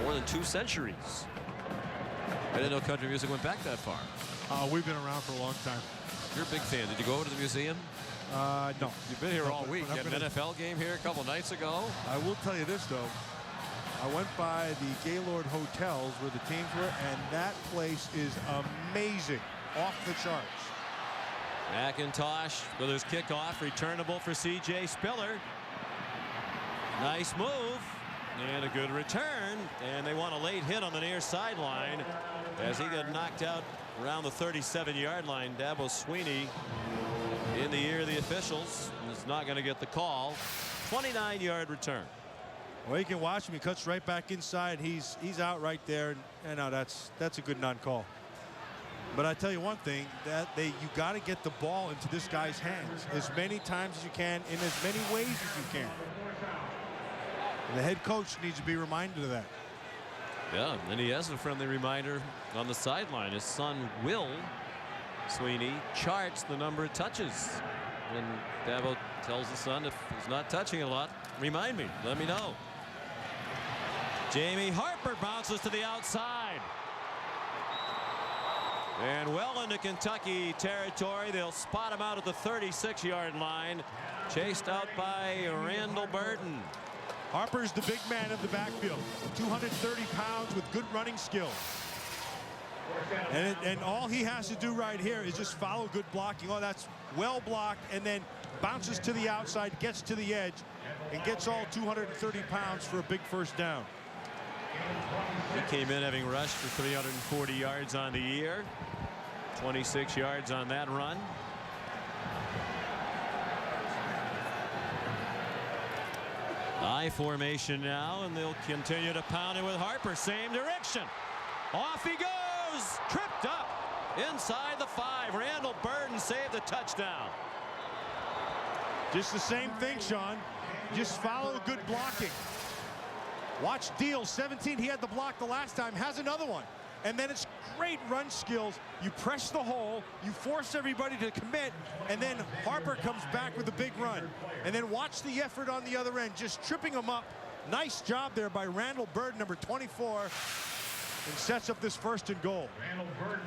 More than 2 centuries. I didn't know country music went back that far. We've been around for a long time. You're a big fan. Did you go over to the museum? No. You've been here all week. You had an NFL game here a couple nights ago. I will tell you this, though. I went by the Gaylord Hotels where the teams were, and that place is amazing. Off the charts. McIntosh with his kickoff, returnable for C.J. Spiller. Nice move and a good return, and they want a late hit on the near sideline as he got knocked out around the 37-yard line. Dabo Sweeney in the ear of the officials is not going to get the call. 29-yard return. Well, you can watch him. He cuts right back inside. He's out right there, and no, that's a good non-call. But I tell you one thing, that you got to get the ball into this guy's hands as many times as you can, in as many ways as you can. And the head coach needs to be reminded of that. Yeah, and he has a friendly reminder on the sideline. His son, Will Sweeney, charts the number of touches. And Dabo tells the son, if he's not touching a lot, remind me, let me know. Jamie Harper bounces to the outside. And well into Kentucky territory. They'll spot him out at the 36-yard line. Chased out by Randall Burton. Harper's the big man of the backfield. 230 pounds with good running skills. And all he has to do right here is just follow good blocking. Oh, that's well blocked, and then bounces to the outside, gets to the edge, and gets all 230 pounds for a big 1st down. He came in having rushed for 340 yards on the year. 26 yards on that run. I formation now, and they'll continue to pound it with Harper. Same direction. Off he goes. Tripped up inside the 5. Randall Burton saved the touchdown. Just the same thing, Sean. Just follow good blocking. Watch Deal, 17. He had the block the last time, has another one. And then it's great run skills. You press the hole, you force everybody to commit, and then Harper comes back with a big run. And then watch the effort on the other end, just tripping him up. Nice job there by Randall Burton, number 24, and sets up this 1st and goal. Randall Burton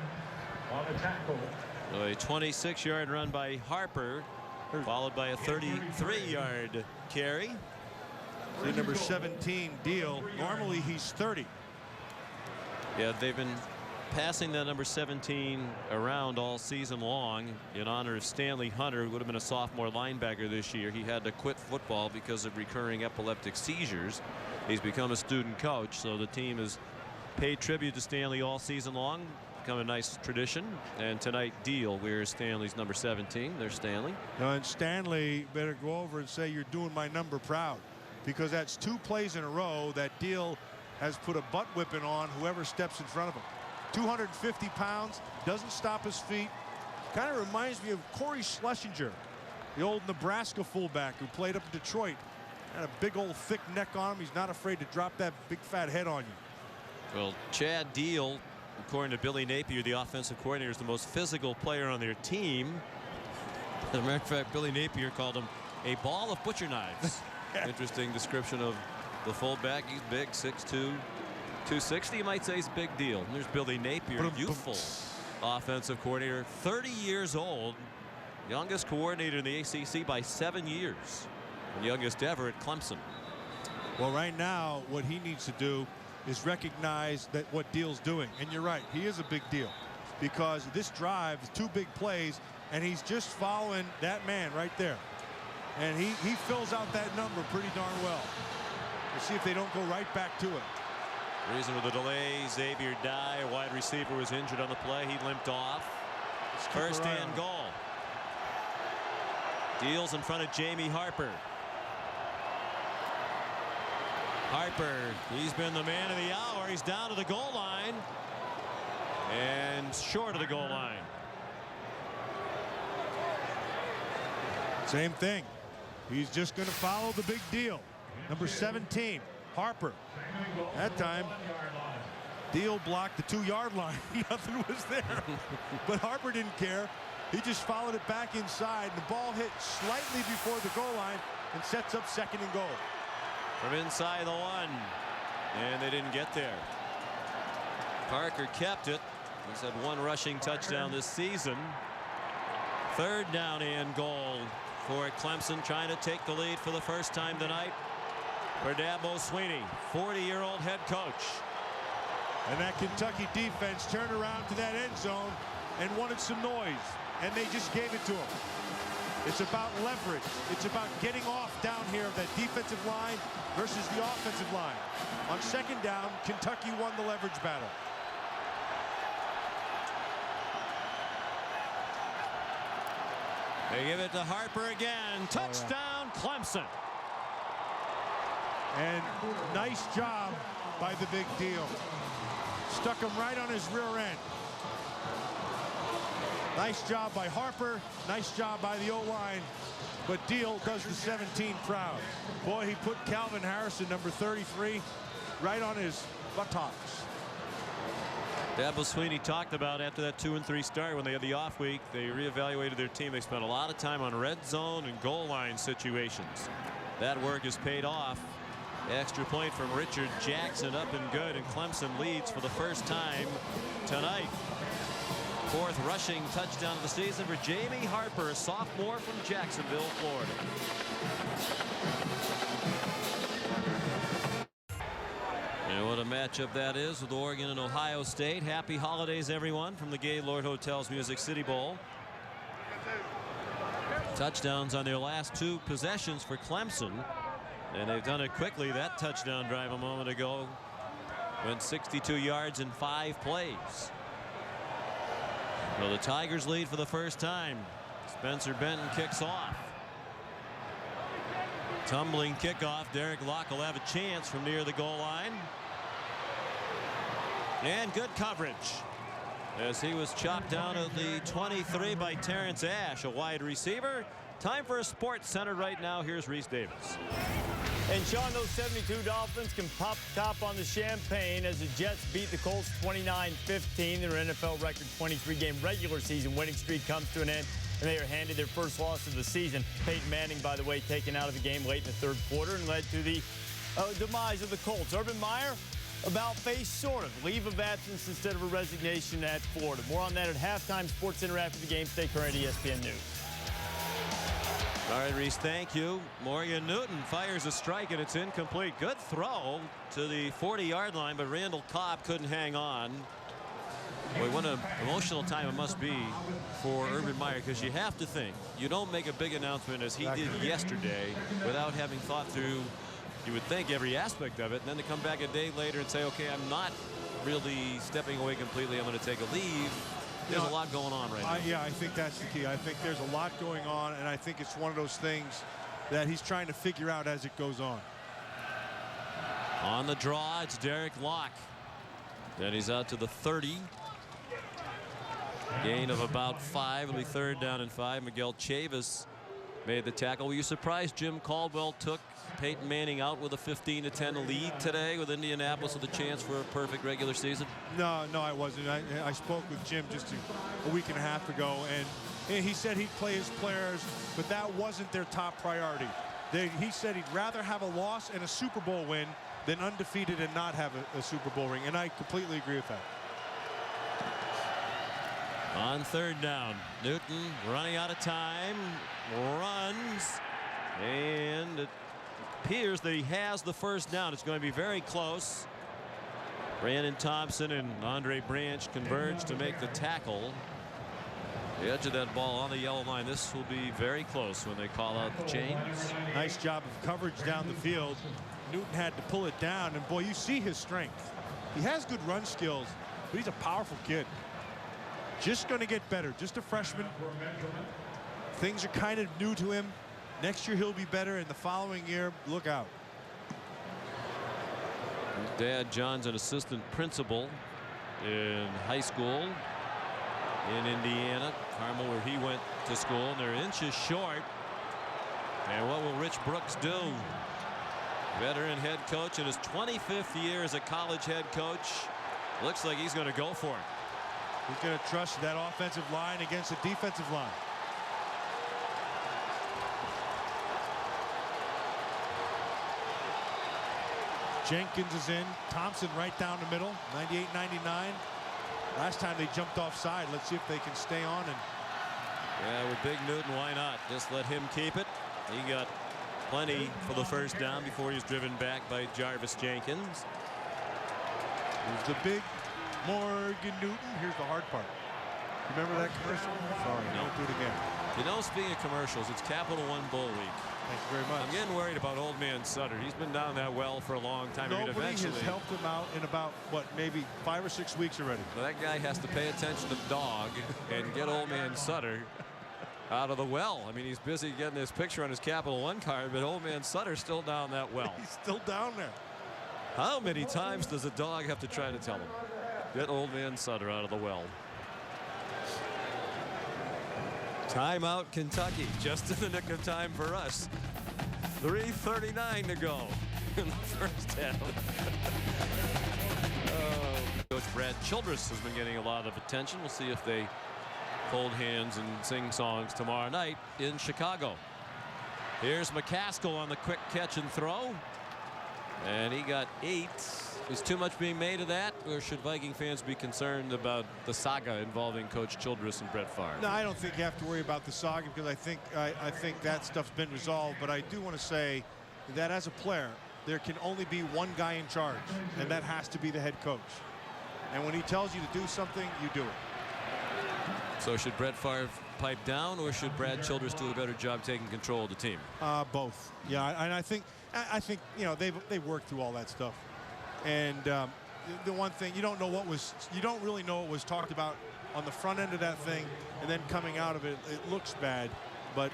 on the tackle. So a 26-yard run by Harper followed by a 33-yard carry. The number 17 Deal. Normally he's 30. Yeah, they've been passing that number 17 around all season long in honor of Stanley Hunter, who would have been a sophomore linebacker this year. He had to quit football because of recurring epileptic seizures. He's become a student coach, so the team has paid tribute to Stanley all season long. Become a nice tradition. And tonight Deal wears Stanley's number 17. There's Stanley. And Stanley better go over and say, you're doing my number proud, because that's 2 plays in a row that Deal has put a butt whipping on whoever steps in front of him. 250 pounds, doesn't stop his feet. Kind of reminds me of Corey Schlesinger, the old Nebraska fullback who played up in Detroit. Had a big old thick neck on him. He's not afraid to drop that big fat head on you. Well, Chad Deal, according to Billy Napier, the offensive coordinator, is the most physical player on their team. As a matter of fact, Billy Napier called him a ball of butcher knives. Interesting description of the fullback. He's big, 6'2", 260. You might say he's a big deal. And there's Billy Napier, youthful offensive coordinator, 30 years old, youngest coordinator in the ACC by 7 years, and youngest ever at Clemson. Well, right now, what he needs to do is recognize that what Deal's doing. And you're right, he is a big deal, because this drive is 2 big plays, and he's just following that man right there. And he fills out that number pretty darn well. We'll see if they don't go right back to it. Reason for the delay, Xavier Dye, wide receiver, was injured on the play. He limped off. First and goal. Deals in front of Jamie Harper. Harper, he's been the man of the hour. He's down to the goal line and short of the goal line. Same thing. He's just going to follow the big deal. Number 17, Harper. That time, Deal blocked the 2-yard line. Nothing was there. But Harper didn't care. He just followed it back inside. The ball hit slightly before the goal line and sets up 2nd and goal. From inside the 1. And they didn't get there. Parker kept it. He's had 1 rushing touchdown this season. 3rd down and goal for Clemson, trying to take the lead for the first time tonight for Dabo Swinney, 40-year-old head coach. And that Kentucky defense turned around to that end zone and wanted some noise, and they just gave it to them. It's about leverage. It's about getting off down here of that defensive line versus the offensive line. On 2nd down, Kentucky won the leverage battle. They give it to Harper again. Touchdown, Clemson. And nice job by the big deal. Stuck him right on his rear end. Nice job by Harper. Nice job by the O-line. But Deal does the 17 proud. Boy, he put Calvin Harrison, number 33, right on his buttocks. Dabo Swinney talked about after that 2-3 start, when they had the off week, they reevaluated their team. They spent a lot of time on red zone and goal line situations. That work has paid off. Extra point from Richard Jackson, up and good, and Clemson leads for the first time tonight. 4th rushing touchdown of the season for Jamie Harper, a sophomore from Jacksonville, Florida. And what a matchup that is with Oregon and Ohio State. Happy holidays, everyone, from the Gaylord Hotels Music City Bowl. Touchdowns on their last 2 possessions for Clemson, and they've done it quickly. That touchdown drive a moment ago went 62 yards in 5 plays. So the Tigers lead for the first time. Spencer Benton kicks off. Tumbling kickoff. Derek Locke will have a chance from near the goal line. And good coverage as he was chopped down at the 23 by Terrence Ash, a wide receiver. Time for a Sports Center right now. Here's Reese Davis. And Sean, those 72 Dolphins can pop top on the champagne as the Jets beat the Colts 29-15. Their NFL record 23-game regular season winning streak comes to an end, and they are handed their first loss of the season. Peyton Manning, by the way, taken out of the game late in the 3rd quarter and led to the demise of the Colts. Urban Meyer about face sort of leave of absence instead of a resignation at Florida. More on that at halftime. Sports Center after the game. Stay current, ESPN News. All right, Reese, thank you. Morgan Newton fires a strike, and it's incomplete. Good throw to the 40-yard line, but Randall Cobb couldn't hang on. Boy, what an emotional time it must be for Urban Meyer, because you have to think, you don't make a big announcement as he did yesterday without having thought through, you would think, every aspect of it, and then to come back a day later and say, okay, I'm not really stepping away completely, I'm going to take a leave. There's a lot going on right now. Yeah, I think that's the key. I think there's a lot going on, and I think it's one of those things that he's trying to figure out as it goes on. On the draw, it's Derek Locke. Then he's out to the 30. Gain of about 5. It'll be 3rd down and 5. Miguel Chavis made the tackle. Were you surprised Jim Caldwell took Peyton Manning out with a 15-10 lead today with Indianapolis with a chance for a perfect regular season? No, I wasn't. I spoke with Jim just a week and a half ago, and he said he'd play his players, but that wasn't their top priority. He said he'd rather have a loss and a Super Bowl win than undefeated and not have a Super Bowl ring, and I completely agree with that. On 3rd down, Newton running out of time, runs, and it appears that he has the 1st down. It's going to be very close. Brandon Thompson and Andre Branch converge to make the tackle. The edge of that ball on the yellow line. This will be very close when they call out the chains. Nice job of coverage down the field. Newton had to pull it down, and boy, you see his strength. He has good run skills, but he's a powerful kid. Just going to get better. Just a freshman. Things are kind of new to him. Next year he'll be better, and the following year, look out. His dad, John's an assistant principal in high school in Indiana, Carmel, where he went to school, and they're inches short. And what will Rich Brooks do? Veteran head coach in his 25th year as a college head coach. Looks like he's going to go for it. He's going to trust that offensive line against the defensive line. Jenkins is in. Thompson right down the middle. 98-99. Last time they jumped offside. Let's see if they can stay on. And yeah, with Big Newton, why not? Just let him keep it. He got plenty for the 1st down before he was driven back by Jarvis Jenkins. Here's the big Morgan Newton. Here's the hard part. Remember that commercial? Sorry, no. Don't do it again. You know, speaking of commercials, it's Capital One Bowl Week. Thank you very much. I'm getting worried about old man Sutter. He's been down that well for a long time. Nobody eventually has helped him out in about, what, maybe 5 or 6 weeks already. Well, that guy has to pay attention to the dog and get old man Sutter out of the well. I mean, he's busy getting this picture on his Capital One card, but old man Sutter's still down that well. He's still down there. How many times does a dog have to try to tell him? Get old man Sutter out of the well. Timeout, Kentucky, just in the nick of time for us. 3:39 to go in the 1st half. Coach Brad Childress has been getting a lot of attention. We'll see if they hold hands and sing songs tomorrow night in Chicago. Here's McCaskill on the quick catch and throw. And he got 8. Is too much being made of that, or should Viking fans be concerned about the saga involving Coach Childress and Brett Favre? No, I don't think you have to worry about the saga, because I think that stuff's been resolved. But I do want to say that as a player, there can only be one guy in charge, and that has to be the head coach. And when he tells you to do something, you do it. So should Brett Favre pipe down, or should Brad Childress do a better job taking control of the team? Both. Yeah, and I think you know they've worked through all that stuff. And the one thing you don't really know what was talked about on the front end of that thing, and then coming out of it, it looks bad, but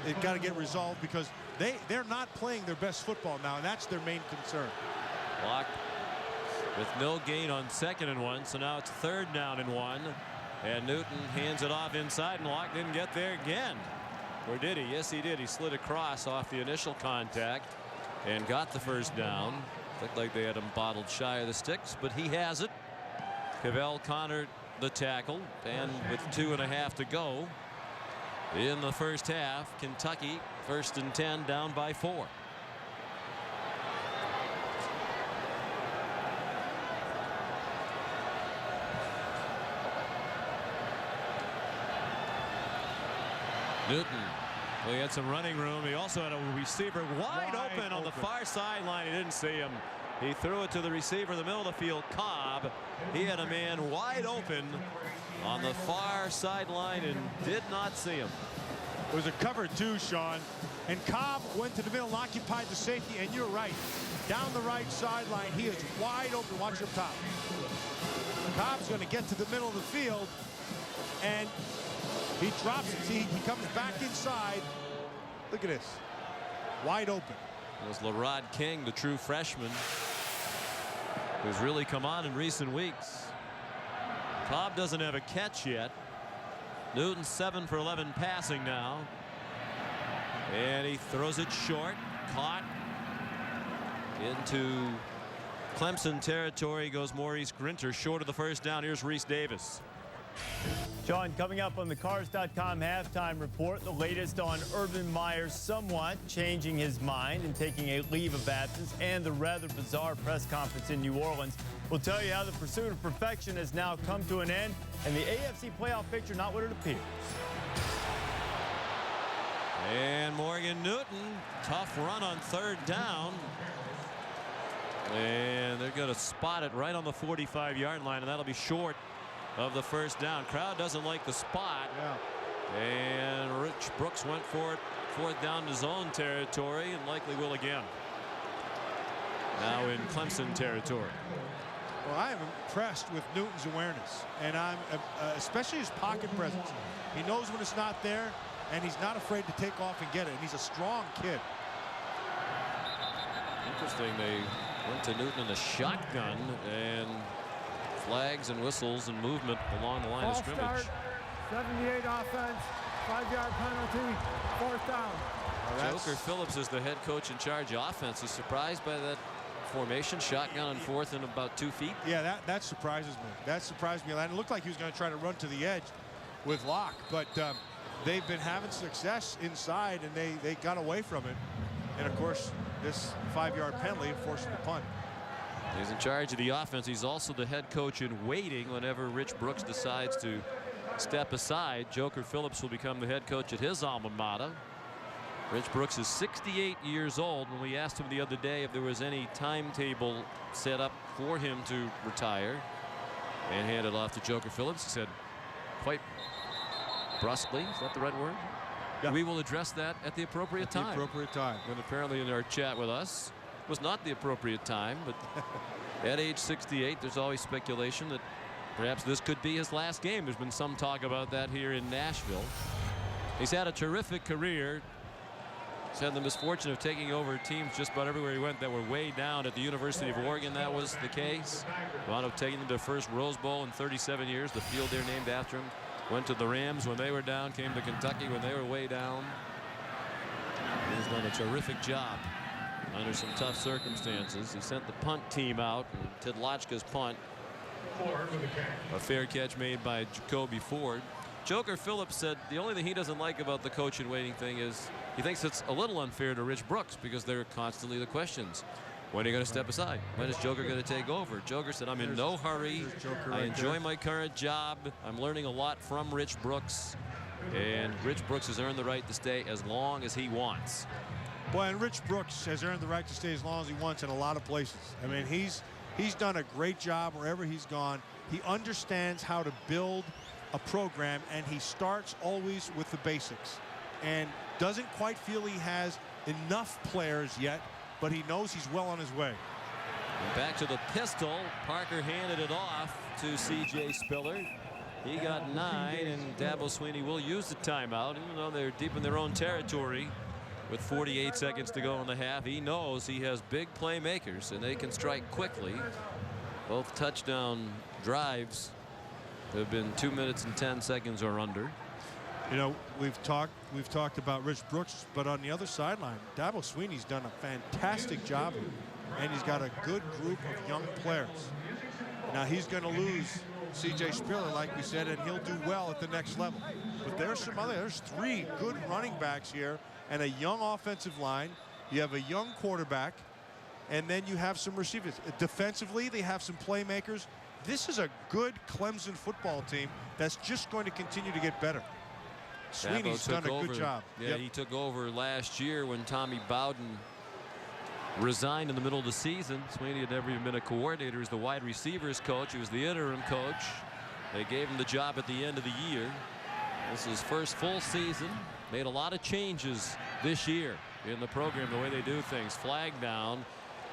it got to get resolved, because they're not playing their best football now, and that's their main concern. Blocked with no gain on 2nd and 1, so now it's 3rd down and 1, and Newton hands it off inside, and Locke didn't get there again. Or did he? Yes, he did. He slid across off the initial contact and got the 1st down. Looked like they had him bottled shy of the sticks, but he has it. Cavell Connor the tackle, and with 2.5 to go in the 1st half, Kentucky 1st and 10, down by 4. Newton Well, he had some running room. He also had a receiver wide open on the far sideline. He didn't see him. He threw it to the receiver in the middle of the field, Cobb. He had a man wide open on the far sideline and did not see him. It was a cover two, Sean. And Cobb went to the middle and occupied the safety. And you're right. Down the right sideline, he is wide open. Watch up top. Cobb's going to get to the middle of the field. And he drops it. See, he comes back inside. Look at this. Wide open. It was LaRod King, the true freshman, who's really come on in recent weeks. Cobb doesn't have a catch yet. Newton 7 for 11 passing now. And he throws it short. Caught. Into Clemson territory goes Maurice Grinter, short of the first down. Here's Reese Davis. John, coming up on the Cars.com halftime report, the latest on Urban Meyer somewhat changing his mind and taking a leave of absence, and the rather bizarre press conference in New Orleans. We'll tell you how the pursuit of perfection has now come to an end, and the AFC playoff picture not what it appears. And Morgan Newton, tough run on third down. And they're going to spot it right on the 45-yard line, and that'll be short of the first down. Crowd doesn't like the spot. Yeah. And Rich Brooks went for it, fourth down to zone territory, and likely will again. Now in Clemson territory. Well, I am impressed with Newton's awareness, and I'm especially his pocket presence. He knows when it's not there, and he's not afraid to take off and get it. And he's a strong kid. Interesting, they went to Newton in the shotgun, and flags and whistles and movement along the line of scrimmage. Start, 78 offense, 5-yard penalty, fourth down. Joker Phillips is the head coach in charge of offense. He's surprised by that formation, shotgun on fourth and about 2 feet. Yeah, that surprises me. That surprised me. And it looked like he was going to try to run to the edge with Locke, but they've been having success inside, and they got away from it. And of course, this 5-yard penalty forced him to punt. He's in charge of the offense. He's also the head coach in waiting whenever Rich Brooks decides to step aside. Joker Phillips will become the head coach at his alma mater. Rich Brooks is 68 years old. When we asked him the other day if there was any timetable set up for him to retire and hand it off to Joker Phillips, he said quite brusquely, is that the right word? Yeah. We will address that at the appropriate time. At the appropriate time. And apparently in our chat with us was not the appropriate time, but at age 68, there's always speculation that perhaps this could be his last game. There's been some talk about that here in Nashville. He's had a terrific career. He's had the misfortune of taking over teams just about everywhere he went that were way down. At the University of Oregon, that was the case. Wound up taking them to the first Rose Bowl in 37 years. The field there named after him. Went to the Rams when they were down. Came to Kentucky when they were way down. He's done a terrific job under some tough circumstances. He sent the punt team out. Tidlotchka's punt. A fair catch made by Jacoby Ford. Joker Phillips said the only thing he doesn't like about the coach in waiting thing is he thinks it's a little unfair to Rich Brooks because there are constantly the questions. When are you going to step aside? When is Joker going to take over? Joker said, I'm in no hurry. I enjoy my current job. I'm learning a lot from Rich Brooks. And Rich Brooks has earned the right to stay as long as he wants. Boy, and Rich Brooks has earned the right to stay as long as he wants in a lot of places. I mean, he's done a great job wherever he's gone. He understands how to build a program, and he starts always with the basics. And doesn't quite feel he has enough players yet, but he knows he's well on his way. And back to the pistol. Parker handed it off to C.J. Spiller. He got 9, and Dabo Swinney will use the timeout, even though they're deep in their own territory. With 48 seconds to go in the half, he knows he has big playmakers, and they can strike quickly. Both touchdown drives have been 2 minutes and 10 seconds or under. You know, we've talked about Rich Brooks, but on the other sideline, Dabo Swinney's done a fantastic job, and he's got a good group of young players. Now he's going to lose C.J. Spiller, like we said, and he'll do well at the next level. But there's 3 good running backs here and a young offensive line. You have a young quarterback, and then you have some receivers. Defensively, they have some playmakers. This is a good Clemson football team that's just going to continue to get better. Sweeney's done a good job. Yeah, he took over last year when Tommy Bowden resigned in the middle of the season. Sweeney had never even been a coordinator. He was the wide receivers coach. He was the interim coach. They gave him the job at the end of the year. This is his first full season. Made a lot of changes this year in the program, the way they do things. Flag down.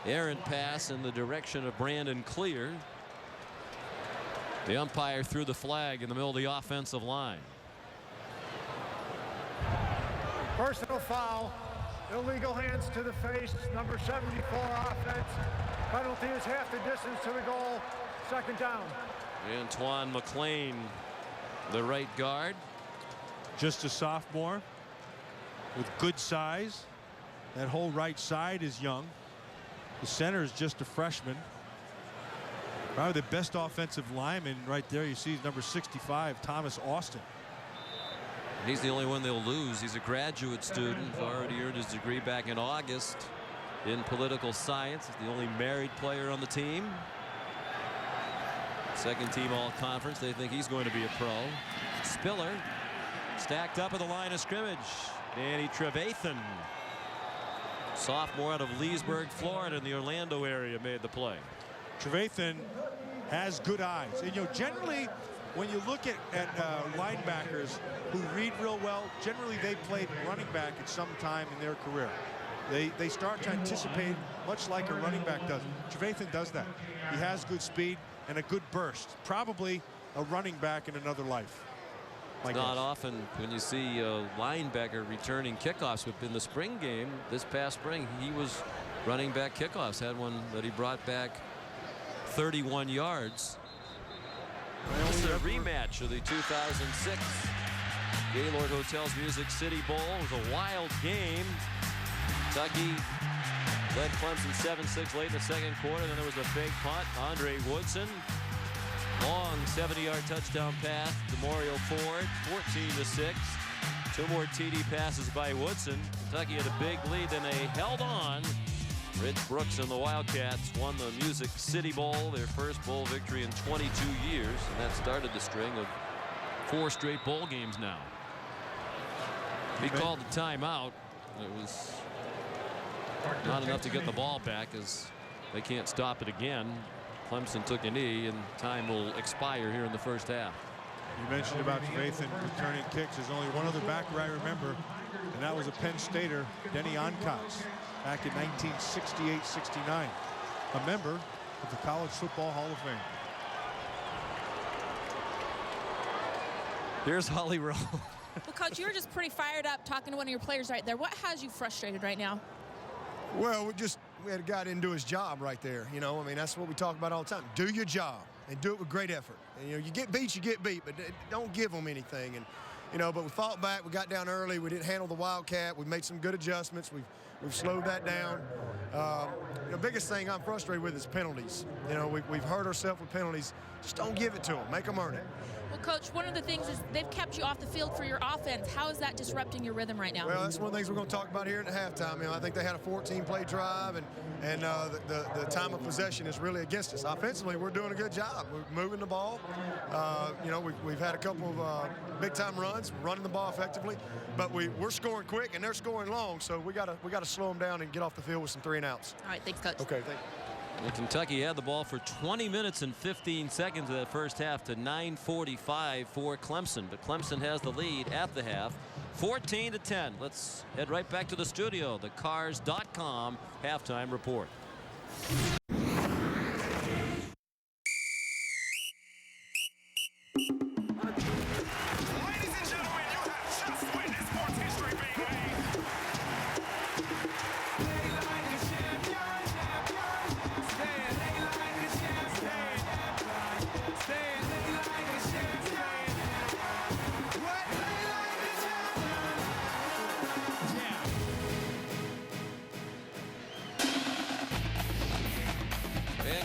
Errant pass in the direction of Brandon Clear. The umpire threw the flag in the middle of the offensive line. Personal foul. Illegal hands to the face. Number 74 offense. Penalty is half the distance to the goal. Second down. Antoine McLean, the right guard. Just a sophomore with good size. That whole right side is young. The center is just a freshman. Probably the best offensive lineman right there you see is number 65, Thomas Austin. He's the only one they'll lose. He's a graduate student. Already earned his degree back in August in political science. He's the only married player on the team. Second team all-conference. They think he's going to be a pro. Spiller stacked up at the line of scrimmage. Danny Trevathan, sophomore out of Leesburg, Florida, in the Orlando area, made the play. Trevathan has good eyes. And, generally, when you look at linebackers who read real well, generally they played running back at some time in their career. They start to anticipate much like a running back does. Trevathan does that. He has good speed and a good burst. Probably a running back in another life. It's not often when you see a linebacker returning kickoffs. In the spring game, this past spring, he was running back kickoffs. Had one that he brought back 31 yards. It's a rematch of the 2006 Gaylord Hotels Music City Bowl. It was a wild game. Kentucky led Clemson 7-6 late in the second quarter. Then there was a big punt. Andre Woodson, long 70-yard touchdown pass to Mario Ford, 14-6. Two more TD passes by Woodson. Kentucky had a big lead, then they held on. Rich Brooks and the Wildcats won the Music City Bowl, their first bowl victory in 22 years, and that started the string of 4 straight bowl games now. He called the timeout. It was not enough to get the ball back, as they can't stop it again. Clemson took a knee, and time will expire here in the first half. You mentioned about Trevathan returning kicks. There's only one other backer I remember, and that was a Penn Stater, Denny Onkotz, back in 1968-69, a member of the College Football Hall of Fame. Here's Holly Rowe. Well, Coach, you were just pretty fired up talking to one of your players right there. What has you frustrated right now? Well, we had a guy didn't do his job right there. That's what we talk about all the time. Do your job and do it with great effort. And, you get beat, but don't give them anything. And, but we fought back. We got down early. We didn't handle the Wildcat. We made some good adjustments. We've slowed that down. The biggest thing I'm frustrated with is penalties. We've hurt ourselves with penalties. Just don't give it to them. Make them earn it. Well, Coach, one of the things is they've kept you off the field for your offense. How is that disrupting your rhythm right now? Well, that's one of the things we're going to talk about here in the halftime. I think they had a 14-play drive, and the time of possession is really against us. Offensively, we're doing a good job. We're moving the ball. We've had a couple of big-time runs, running the ball effectively, but we're scoring quick, and they're scoring long, so we got to slow them down and get off the field with some 3 and outs. All right, thanks, Coach. Okay, thank you. Well, Kentucky had the ball for 20 minutes and 15 seconds of that first half to 9:45 for Clemson. But Clemson has the lead at the half, 14-10. Let's head right back to the studio. The Cars.com halftime report.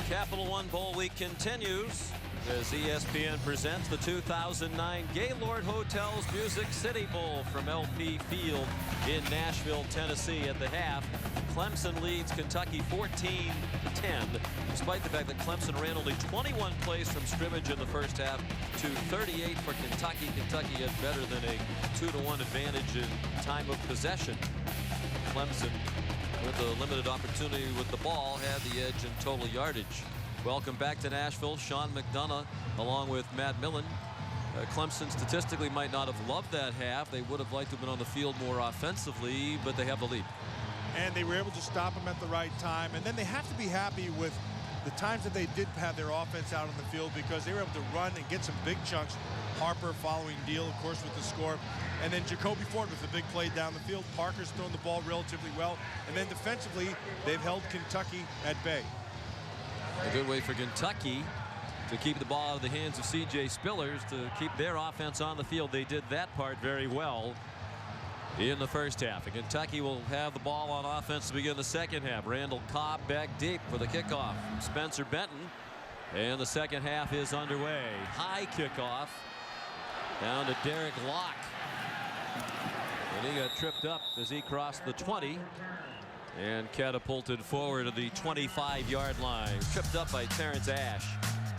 Capital One Bowl week continues as ESPN presents the 2009 Gaylord Hotels Music City Bowl from LP Field in Nashville, Tennessee. At the half, Clemson leads Kentucky 14-10, despite the fact that Clemson ran only 21 plays from scrimmage in the first half to 38 for Kentucky. Kentucky had better than a 2-to-1 advantage in time of possession. Clemson, with a limited opportunity with the ball, had the edge in total yardage. Welcome back to Nashville. Sean McDonough along with Matt Millen. Clemson statistically might not have loved that half. They would have liked to have been on the field more offensively, but they have the lead. And they were able to stop them at the right time. And then they have to be happy with the times that they did have their offense out on the field, because they were able to run and get some big chunks. Harper following Deal, of course, with the score. And then Jacoby Ford with the big play down the field. Parker's thrown the ball relatively well. And then defensively, they've held Kentucky at bay. A good way for Kentucky to keep the ball out of the hands of C.J. Spillers, to keep their offense on the field. They did that part very well in the first half. And Kentucky will have the ball on offense to begin the second half. Randall Cobb back deep for the kickoff. Spencer Benton. And the second half is underway. High kickoff down to Derek Locke. And he got tripped up as he crossed the 20 and catapulted forward to the 25-yard line. Tripped up by Terrence Ash.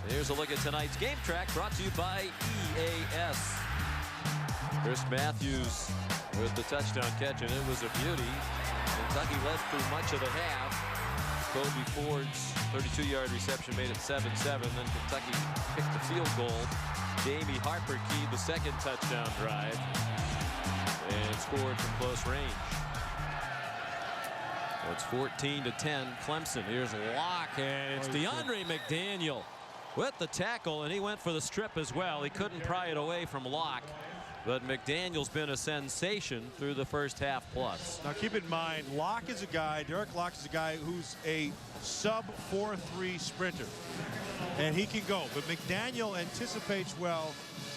Here's a look at tonight's game track, brought to you by EAS. Chris Matthews with the touchdown catch, and it was a beauty. Kentucky led through much of the half. Kobe Ford's 32-yard reception made it 7-7. Then Kentucky picked the field goal. Jamie Harper keyed the second touchdown drive and scored from close range. So it's 14-10 Clemson. Here's Locke, and it's DeAndre McDaniel with the tackle, and he went for the strip as well. He couldn't pry it away from Locke, but McDaniel's been a sensation through the first half plus. Now keep in mind, Locke is a guy, Derek Locke is a guy who's a sub 4.3 sprinter, and he can go. But McDaniel anticipates well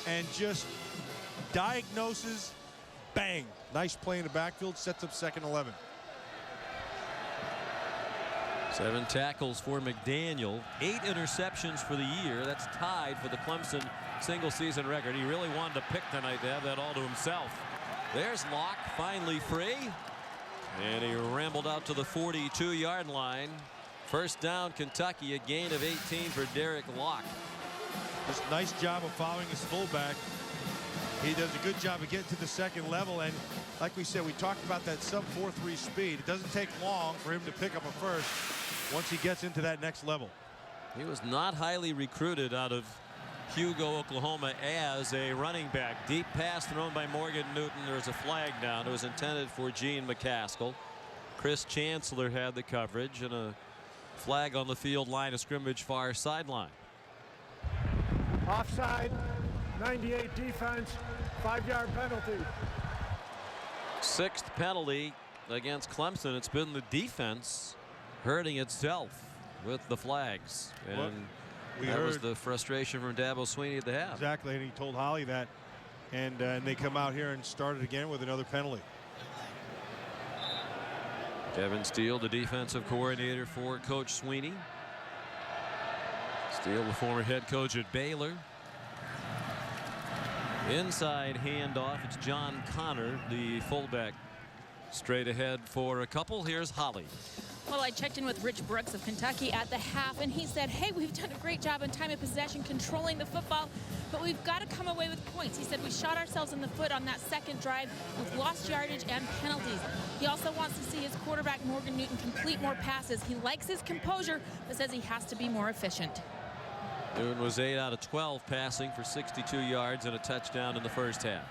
and just diagnoses, bang. Nice play in the backfield, sets up second 11. 7 tackles for McDaniel, 8 interceptions for the year. That's tied for the Clemson single season record. He really wanted to pick tonight to have that all to himself. There's Locke, finally free, and he rambled out to the 42-yard line. First down Kentucky, a gain of 18 for Derek Locke. Just nice job of following his fullback. He does a good job of getting to the second level, and like we said, we talked about that sub 4.3 speed. It doesn't take long for him to pick up a first once he gets into that next level. He was not highly recruited out of Hugo, Oklahoma as a running back. Deep pass thrown by Morgan Newton. There's a flag down. It was intended for Gene McCaskill. Chris Chancellor had the coverage, and a flag on the field line of scrimmage far sideline. Offside, 98 defense, 5-yard penalty. 6th penalty against Clemson. It's been the defense hurting itself with the flags. And that was the frustration from Dabo Sweeney at the half. Exactly, and he told Holly that. And they come out here and started again with another penalty. Kevin Steele, the defensive coordinator for Coach Sweeney. Steele, the former head coach at Baylor. Inside handoff. It's John Connor, the fullback, straight ahead for a couple. Here's Holly. Well, I checked in with Rich Brooks of Kentucky at the half, and he said, hey, we've done a great job in time of possession controlling the football, but we've got to come away with points. He said we shot ourselves in the foot on that second drive. We've lost yardage and penalties. He also wants to see his quarterback Morgan Newton complete more passes. He likes his composure, but says he has to be more efficient. Newton was 8 out of 12 passing for 62 yards and a touchdown in the first half.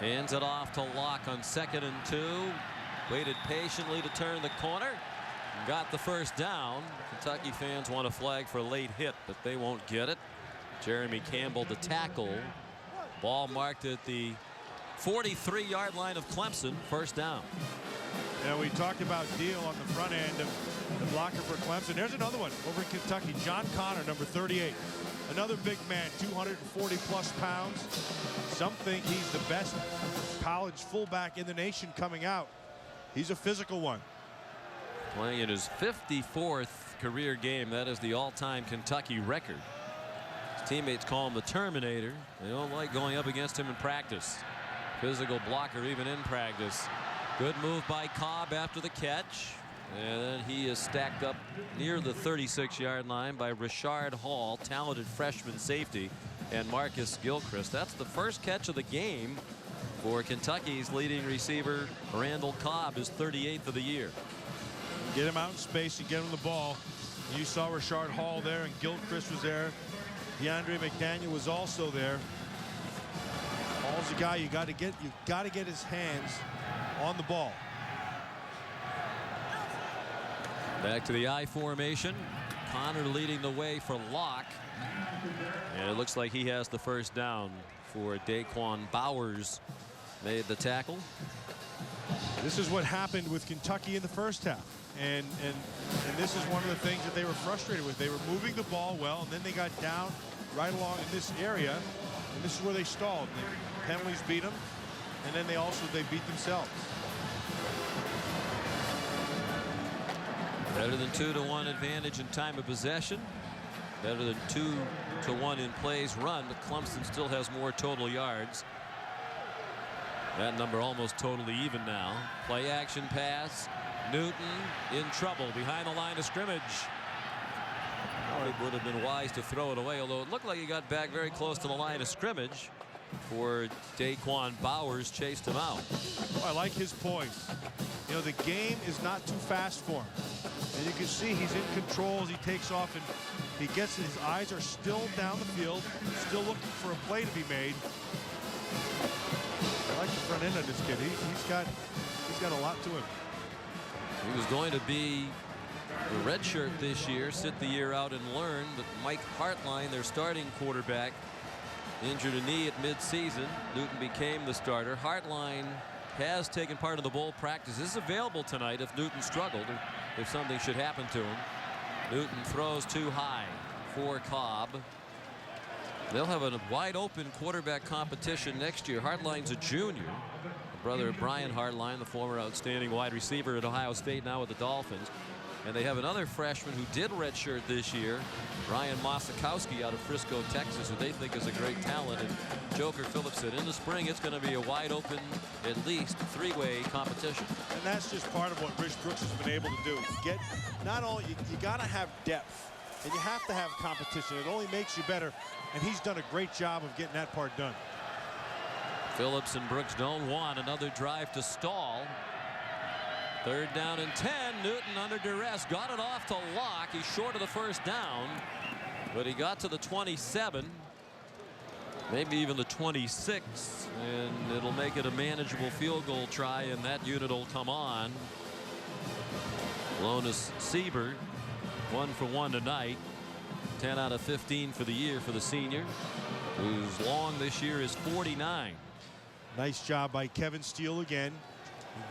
Hands it off to Locke on 2nd and 2. Waited patiently to turn the corner. Got the first down. Kentucky fans want a flag for a late hit, but they won't get it. Jeremy Campbell the tackle. Ball marked at the 43-yard line of Clemson. First down. And we talked about Deal on the front end of the blocker for Clemson. There's another one over in Kentucky. John Connor, number 38. Another big man, 240-plus pounds. Some think he's the best college fullback in the nation coming out. He's a physical one. Playing in his 54th career game. That is the all-time Kentucky record. Teammates call him the Terminator. They don't like going up against him in practice. Physical blocker even in practice. Good move by Cobb after the catch. And then he is stacked up near the 36-yard line by Richard Hall, talented freshman safety, and Marcus Gilchrist. That's the first catch of the game for Kentucky's leading receiver, Randall Cobb, his 38th of the year. Get him out in space and get him the ball. You saw Richard Hall there, and Gilchrist was there. DeAndre McDaniel was also there. Hall's the guy you got to get his hands on the ball. Back to the I formation. Connor leading the way for Locke. And it looks like he has the first down for Daquan Bowers. Made the tackle. This is what happened with Kentucky in the first half. And this is one of the things that they were frustrated with. They were moving the ball well, and then they got down right along in this area. And this is where they stalled. The penalties beat them. And then they beat themselves. Better than 2-to-1 advantage in time of possession. Better than 2-to-1 in plays run, but Clemson still has more total yards. That number almost totally even now. Play action pass. Newton in trouble behind the line of scrimmage. It would have been wise to throw it away, although it looked like he got back very close to the line of scrimmage for Daquan Bowers. Chased him out. I like his poise. You know, the game is not too fast for him. And you can see he's in control as he takes off, and he gets his eyes are still down the field, still looking for a play to be made. I like the front end of this kid. He's got a lot to him. He was going to be the redshirt this year, sit the year out and learn, but Mike Hartline, their starting quarterback, injured a knee at midseason. Newton became the starter. Hartline has taken part in the bowl practice. This is available tonight if Newton struggled, or if something should happen to him. Newton throws too high for Cobb. They'll have a wide open quarterback competition next year. Hartline's a junior. The brother of Brian Hartline, the former outstanding wide receiver at Ohio State, now with the Dolphins. And they have another freshman who did redshirt this year, Ryan Mosikowski out of Frisco, Texas, who they think is a great talent. And Joker Phillips said in the spring it's going to be a wide open, at least three-way competition. And that's just part of what Rich Brooks has been able to do. Get not only you got to have depth, and you have to have competition. It only makes you better. And he's done a great job of getting that part done. Phillips and Brooks don't want another drive to stall. 3rd down and 10. Newton under duress. Got it off to Locke. He's short of the first down, but he got to the 27. Maybe even the 26. And it'll make it a manageable field goal try, and that unit will come on. Lonis Siebert, 1 for 1 tonight. 10 out of 15 for the year for the senior, whose long this year is 49. Nice job by Kevin Steele again.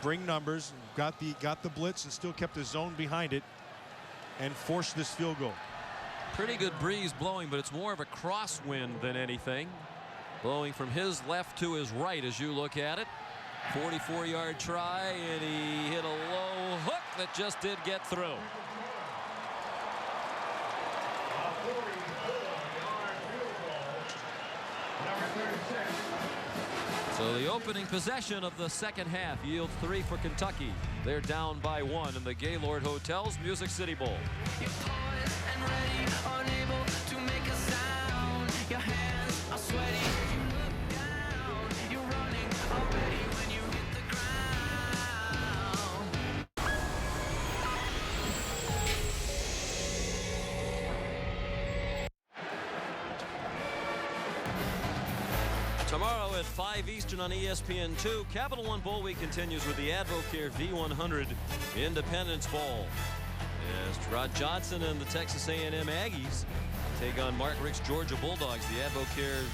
Bring numbers, got the blitz and still kept the zone behind it and forced this field goal. Pretty good breeze blowing, but it's more of a crosswind than anything. Blowing from his left to his right as you look at it. 44-yard try, and he hit a low hook that just did get through. So the opening possession of the second half yields 3 for Kentucky. They're down by 1 in the Gaylord Hotels Music City Bowl. You're poised and ready, unable to make a sound. Your hands are sweaty. You look down. You're running already when you hit the ground. Tomorrow at 5 Eastern on ESPN2, Capital One Bowl Week continues with the Advocare V100 Independence Bowl. As Rod Johnson and the Texas A&M Aggies take on Mark Richt's Georgia Bulldogs. The Advocare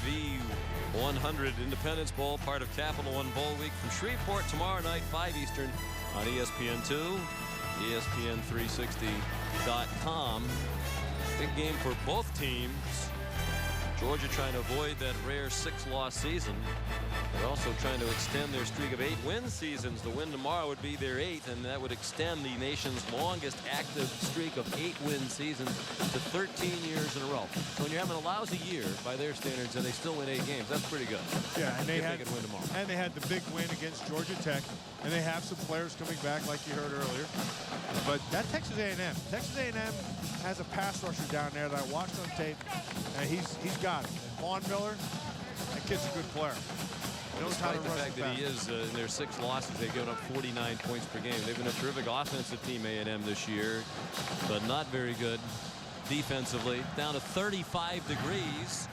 V100 Independence Bowl, part of Capital One Bowl Week from Shreveport tomorrow night, 5 Eastern on ESPN2, ESPN360.com. Big game for both teams. Georgia trying to avoid that rare 6-loss season. They're also trying to extend their streak of 8-win seasons. The win tomorrow would be their 8th, and that would extend the nation's longest active streak of 8-win seasons to 13 years in a row. So when you're having a lousy year by their standards and they still win 8 games, that's pretty good. Yeah, and they could win tomorrow. And they had the big win against Georgia Tech, and they have some players coming back like you heard earlier. But that Texas A&M has a pass rusher down there that I watched on tape, and he's got it. And Vaughn Miller, that kid's a good player. Despite the fact that he is in their 6 losses, they've given up 49 points per game. They've been a terrific offensive team, A&M, this year, but not very good defensively. Down to 35 degrees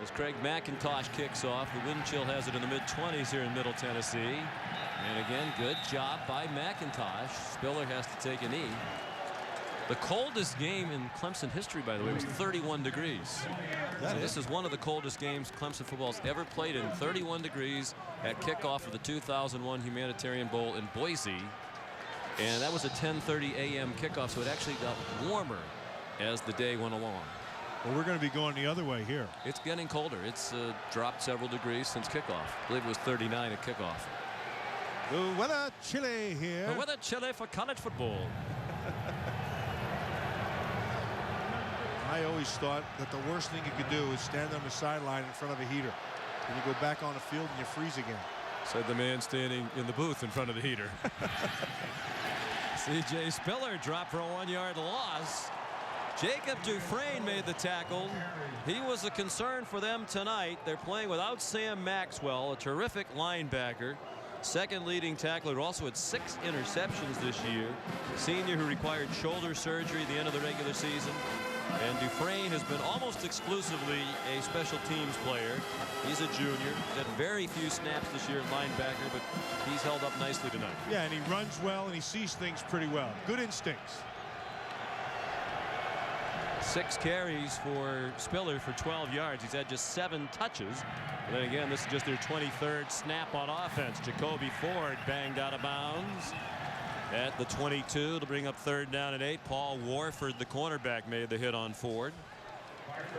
as Craig McIntosh kicks off. The wind chill has it in the mid-20s here in Middle Tennessee. And again, good job by McIntosh. Spiller has to take a knee. The coldest game in Clemson history, by the way, was 31 degrees. So this is one of the coldest games Clemson football's ever played in. 31 degrees at kickoff of the 2001 Humanitarian Bowl in Boise. And that was a 10:30 a.m. kickoff, so it actually got warmer as the day went along. Well, we're going to be going the other way here. It's getting colder. It's dropped several degrees since kickoff. I believe it was 39 at kickoff. The weather chilly here. The weather chilly for college football. I always thought that the worst thing you could do is stand on the sideline in front of a heater. And you go back on the field and you freeze again. Said the man standing in the booth in front of the heater. C.J. Spiller dropped for a 1-yard loss. Jacob Dufresne made the tackle. He was a concern for them tonight. They're playing without Sam Maxwell, a terrific linebacker. Second leading tackler who also had 6 interceptions this year. Senior who required shoulder surgery at the end of the regular season. And Dufresne has been almost exclusively a special teams player. He's a junior. He's had very few snaps this year at linebacker, but he's held up nicely tonight. Yeah, and he runs well and he sees things pretty well. Good instincts. 6 carries for Spiller for 12 yards. He's had just 7 touches. And then again, this is just their 23rd snap on offense. Jacoby Ford banged out of bounds at the 22 to bring up 3rd down and 8. Paul Warford, the cornerback, made the hit on Ford.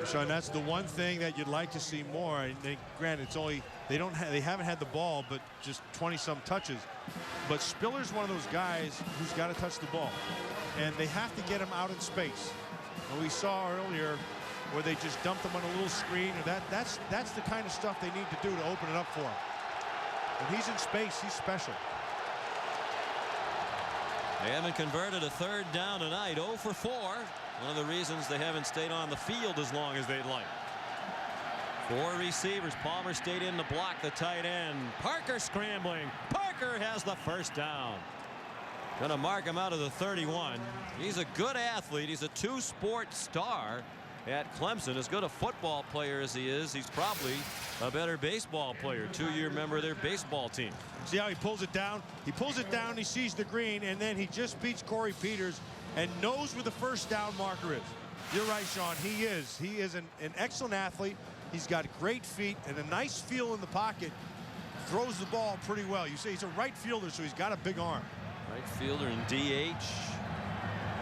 So and that's the one thing that you'd like to see more. And granted, it's only they haven't had the ball, but just 20-some touches. But Spiller's one of those guys who's got to touch the ball, and they have to get him out in space. And we saw earlier where they just dumped him on a little screen. And that's the kind of stuff they need to do to open it up for him. When he's in space, he's special. They haven't converted a 3rd down tonight. 0 for 4. One of the reasons they haven't stayed on the field as long as they'd like. 4 receivers. Palmer stayed in to block the tight end. Parker scrambling. Parker has the 1st down. Going to mark him out of the 31. He's a good athlete. He's a 2-sport star at Clemson. As good a football player as he is, he's probably a better baseball player. 2-year member of their baseball team. See how he pulls it down? He pulls it down, he sees the green, and then he just beats Corey Peters and knows where the 1st down marker is. You're right, Sean. He is. He is an excellent athlete. He's got great feet and a nice feel in the pocket. Throws the ball pretty well. You say he's a right fielder, so he's got a big arm. Right fielder in DH.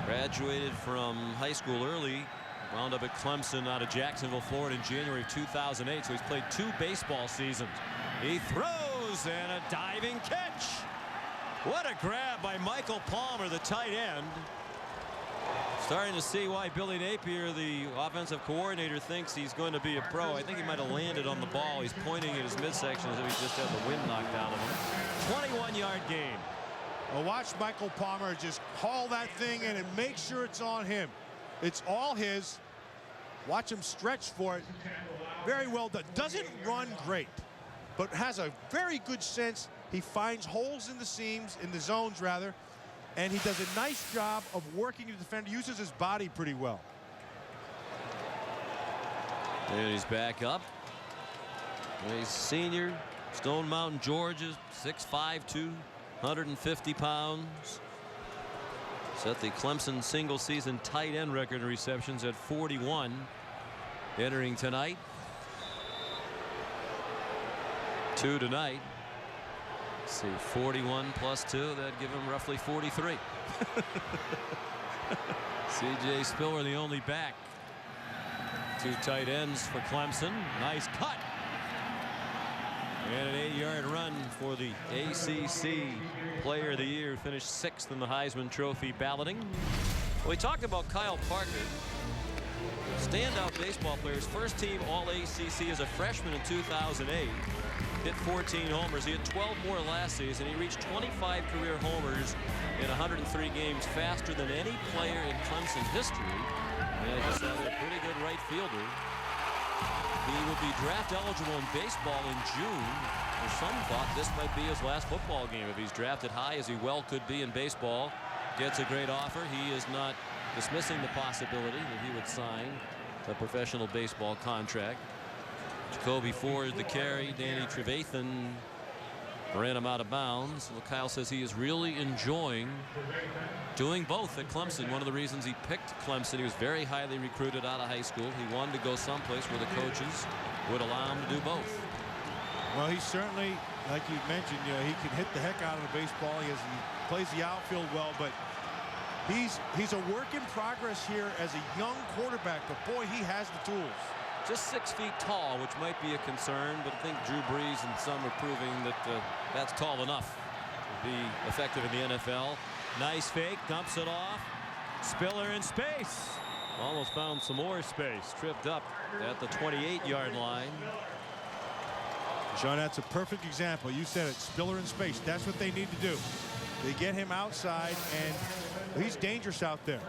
Graduated from high school early. Wound up at Clemson out of Jacksonville, Florida in January of 2008. So he's played 2 baseball seasons. He throws and a diving catch. What a grab by Michael Palmer, the tight end. Starting to see why Billy Napier, the offensive coordinator, thinks he's going to be a pro. I think he might have landed on the ball. He's pointing at his midsection as if he just had the wind knocked out of him. 21-yard gain. Well, watch Michael Palmer just haul that thing in and make sure it's on him. It's all his. Watch him stretch for it. Very well done. Doesn't run great, but has a very good sense. He finds holes in the seams, in the zones rather, and he does a nice job of working the defender. Uses his body pretty well. And he's back up. He's senior, Stone Mountain, Georgia, 6'5", 250 pounds. Set the Clemson single season tight end record in receptions at 41 entering tonight. 2 tonight. Let's see, 41 plus 2, that'd give him roughly 43. C.J. Spiller, the only back Two tight ends for Clemson. Nice cut. And an 8-yard run for the ACC Player of the Year. Finished 6th in the Heisman Trophy balloting. We talked about Kyle Parker. Standout baseball players. First team All-ACC as a freshman in 2008. Hit 14 homers. He had 12 more last season. He reached 25 career homers in 103 games, faster than any player in Clemson's history. And he's a pretty good right fielder. He will be draft eligible in baseball in June. And some thought this might be his last football game if he's drafted high, as he well could be in baseball. Gets a great offer. He is not dismissing the possibility that he would sign a professional baseball contract. Jacoby Ford the carry. Danny Trevathan ran him out of bounds. Well, Kyle says he is really enjoying doing both at Clemson. One of the reasons he picked Clemson, he was very highly recruited out of high school. He wanted to go someplace where the coaches would allow him to do both. Well, he certainly, like you mentioned, he can hit the heck out of the baseball. He plays the outfield well, but he's a work in progress here as a young quarterback. But boy, he has the tools. Just 6 feet tall, which might be a concern, but I think Drew Brees and some are proving that that's tall enough to be effective in the NFL. Nice fake, dumps it off. Spiller in space. Almost found some more space. Tripped up at the 28-yard line. Sean, that's a perfect example. You said it, Spiller in space. That's what they need to do. They get him outside, and he's dangerous out there.